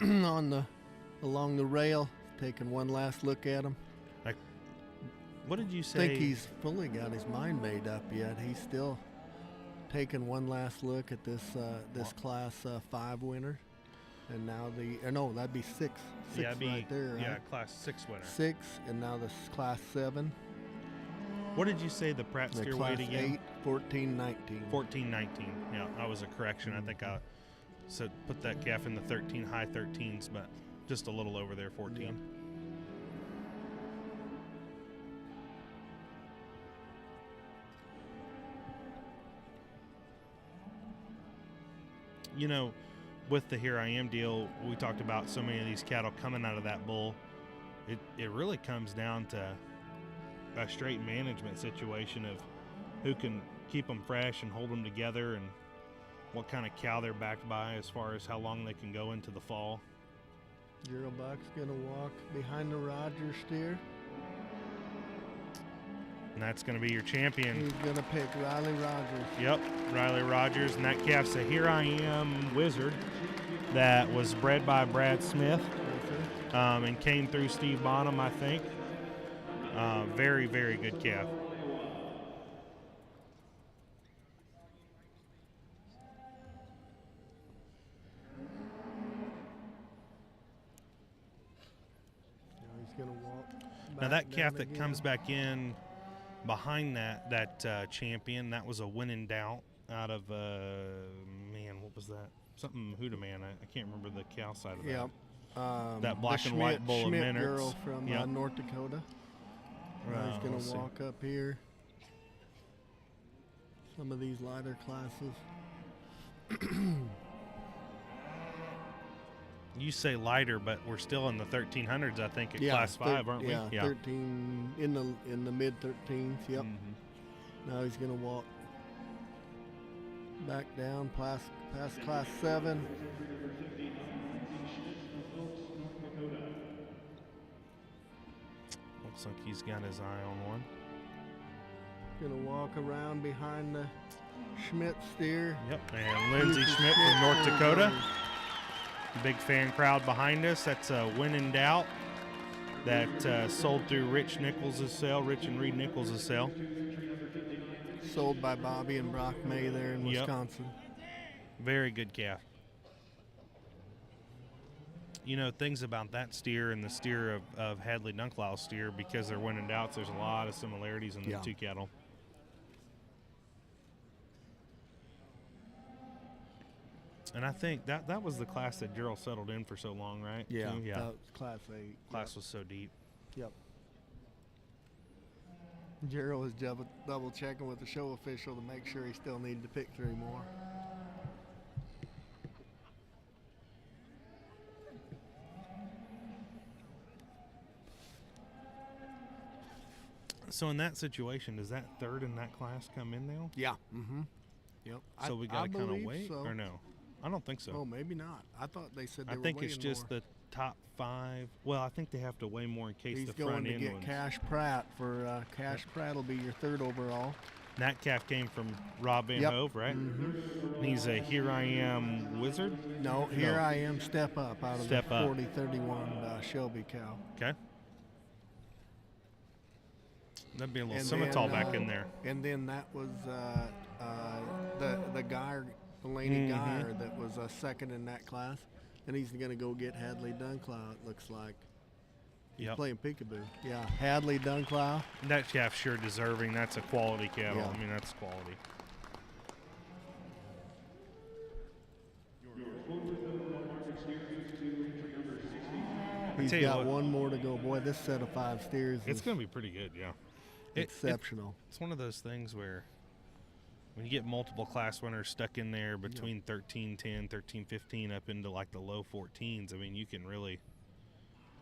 Speaker 1: along the rail, taking one last look at him.
Speaker 10: What did you say?
Speaker 1: I think he's fully got his mind made up yet. He's still taking one last look at this Class 5 winner. And now that'd be six right there.
Speaker 10: Yeah,
Speaker 1: right?
Speaker 10: Class 6 winner.
Speaker 1: 6, and now this Class 7.
Speaker 10: What did you say the Pratt steer weighed again?
Speaker 1: 14.19.
Speaker 10: 14.19. Yeah, that was a correction. I think I put that calf in the high 13s, but just a little over there, 14.
Speaker 1: Yep.
Speaker 10: You know, with the Here I Am deal, we talked about so many of these cattle coming out of that bull. It really comes down to a straight management situation of who can keep them fresh and hold them together, and what kind of cow they're backed by as far as how long they can go into the fall.
Speaker 1: Gerald Buck's going to walk behind the Rogers steer.
Speaker 10: And that's going to be your champion.
Speaker 1: He's going to pick Riley Rogers.
Speaker 10: Yep, Riley Rogers. And that calf's a Here I Am Wizard that was bred by Brad Smith and came through Steve Bonham, I think. Very, very good calf.
Speaker 1: He's going to walk back.
Speaker 10: Now that calf that
Speaker 1: again.
Speaker 10: comes back in behind that champion, that was a Win in Doubt out of, what was that? Something Huda Man. I can't remember the cow side of that.
Speaker 1: Yep.
Speaker 10: That black and white bull of
Speaker 1: Schmidt
Speaker 10: Minards.
Speaker 1: girl from North Dakota. He's going to walk up here. Some of these lighter classes.
Speaker 10: You say lighter, but we're still in the 1300s, I think, at Class 5, aren't we?
Speaker 1: Yeah, 13 in the mid 13s. Yep.
Speaker 10: Mm-hmm.
Speaker 1: Now he's going to walk back down past Class 7.
Speaker 10: Looks like he's got his eye on one.
Speaker 1: Going to walk around behind the Schmidt steer.
Speaker 10: Yep, and Lindsay Schmidt from North Dakota. Big fan crowd behind us. That's a Win in Doubt that sold through Rich and Reed Nichols' sale.
Speaker 1: Sold by Bobby and Brock May there in Wisconsin.
Speaker 10: Very good calf. You know, things about that steer and the steer of Hadley Dunklisle's steer, because they're Win in Doubts, there's a lot of similarities in the two cattle. And I think that was the class that Gerald settled in for so long, right?
Speaker 1: Yeah,
Speaker 10: yeah.
Speaker 1: That was Class 8.
Speaker 10: Class was so deep.
Speaker 1: Yep. Gerald is double checking with the show official to make sure he still needed to pick 3 more.
Speaker 10: So in that situation, does that third in that class come in now?
Speaker 1: Yeah. Mm-hmm. Yep.
Speaker 10: So we got to kind of wait,
Speaker 1: so.
Speaker 10: or no? I don't think so.
Speaker 1: Oh, maybe not. I thought they said they were
Speaker 10: I think it's just
Speaker 1: more.
Speaker 10: the top 5. Well, I think they have to weigh more in case
Speaker 1: He's
Speaker 10: the front end
Speaker 1: going to get
Speaker 10: ones.
Speaker 1: Cash Pratt for Cash Pratt will be your 3rd overall.
Speaker 10: That calf came from Rob Van Hove, right?
Speaker 1: Mm-hmm.
Speaker 10: And he's a Here I Am Wizard?
Speaker 1: No, Here I Am Step Up out of the 40-31 Shelby cow.
Speaker 10: Okay. That'd be a little Simmental back in there.
Speaker 1: And then that was the Geyer, Laney Geyer, that was 2nd in that class. And he's going to go get Hadley Dunklisle, it looks like. He's playing peekaboo. Yeah, Hadley Dunklisle.
Speaker 10: That calf's sure deserving. That's a quality cattle.
Speaker 1: Yeah.
Speaker 10: I mean, that's quality.
Speaker 1: He's got one more to go. Boy, this set of 5 steers
Speaker 10: it's going to be pretty good, yeah.
Speaker 1: Exceptional.
Speaker 10: It's one of those things where when you get multiple class winners stuck in there between 13-10, 13-15 up into like the low 14s, I mean, you can really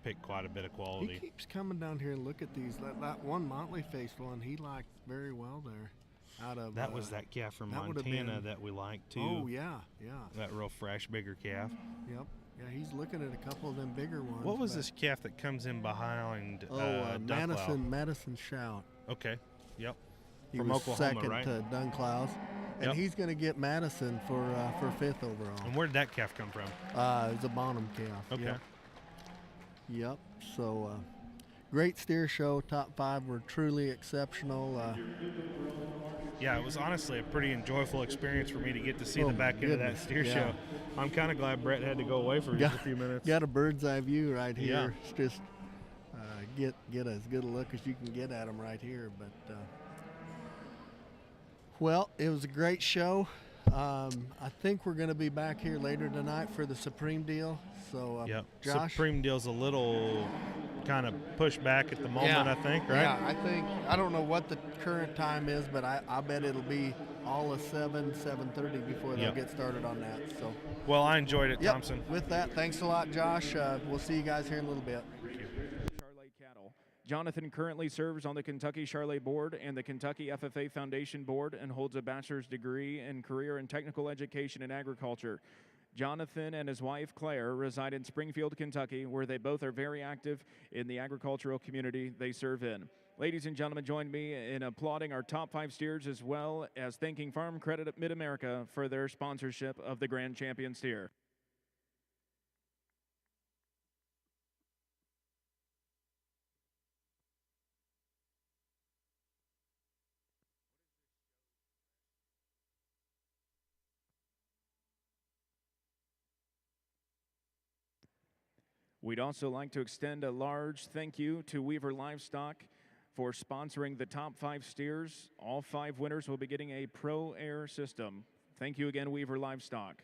Speaker 10: pick quite a bit of quality.
Speaker 1: He keeps coming down here and look at these. That one Motley-faced one, he liked very well there.
Speaker 10: That was that calf from Montana that we liked too.
Speaker 1: Oh, yeah.
Speaker 10: That real fresh, bigger calf.
Speaker 1: Yep. Yeah, he's looking at a couple of them bigger ones.
Speaker 10: What was this calf that comes in behind
Speaker 1: Madison Shout.
Speaker 10: Okay. Yep.
Speaker 1: He
Speaker 10: from
Speaker 1: was
Speaker 10: Oklahoma,
Speaker 1: second
Speaker 10: right?
Speaker 1: to Dunclaus. And he's going to get Madison for 5th overall.
Speaker 10: And where did that calf come from?
Speaker 1: It's a Bonham calf.
Speaker 10: Okay.
Speaker 1: Yep. So, great steer show. Top 5 were truly exceptional.
Speaker 10: Yeah, it was honestly a pretty enjoyable experience for me to get to see the back end of that steer show. I'm kind of glad Brett had to go away for just a few minutes.
Speaker 1: Got a bird's eye view right here. Yeah. It's just get as good a look as you can get at them right here. But well, it was a great show. I think we're going to be back here later tonight for the Supreme deal. So, Josh?
Speaker 10: Supreme deal's a little kind of pushed back at the moment, I think, right?
Speaker 1: Yeah, I don't know what the current time is, but I bet it'll be all of 7:30 before they'll get started on that. So,
Speaker 10: well, I enjoyed it, Thompson.
Speaker 1: With that, thanks a lot, Josh. We'll see you guys here in a little bit.
Speaker 6: Charlet Cattle. Jonathan currently serves on the Kentucky Charlet Board and the Kentucky FFA Foundation Board and holds a bachelor's degree in career and technical education in agriculture. Jonathan and his wife, Claire, reside in Springfield, Kentucky, where they both are very active in the agricultural community they serve in. Ladies and gentlemen, join me in applauding our top 5 steers as well as thanking Farm Credit Mid-America for their sponsorship of the Grand Champion steer. We'd also like to extend a large thank you to Weaver Livestock for sponsoring the top 5 steers. All 5 winners will be getting a Pro Air system. Thank you again, Weaver Livestock.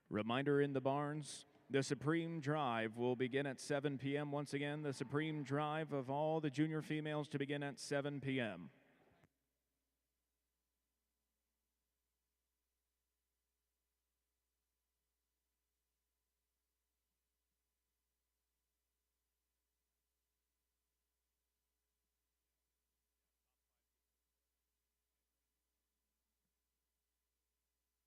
Speaker 6: Reminder in the barns, the Supreme Drive will begin at 7 p.m. Once again, the Supreme Drive of all the junior females to begin at 7 p.m.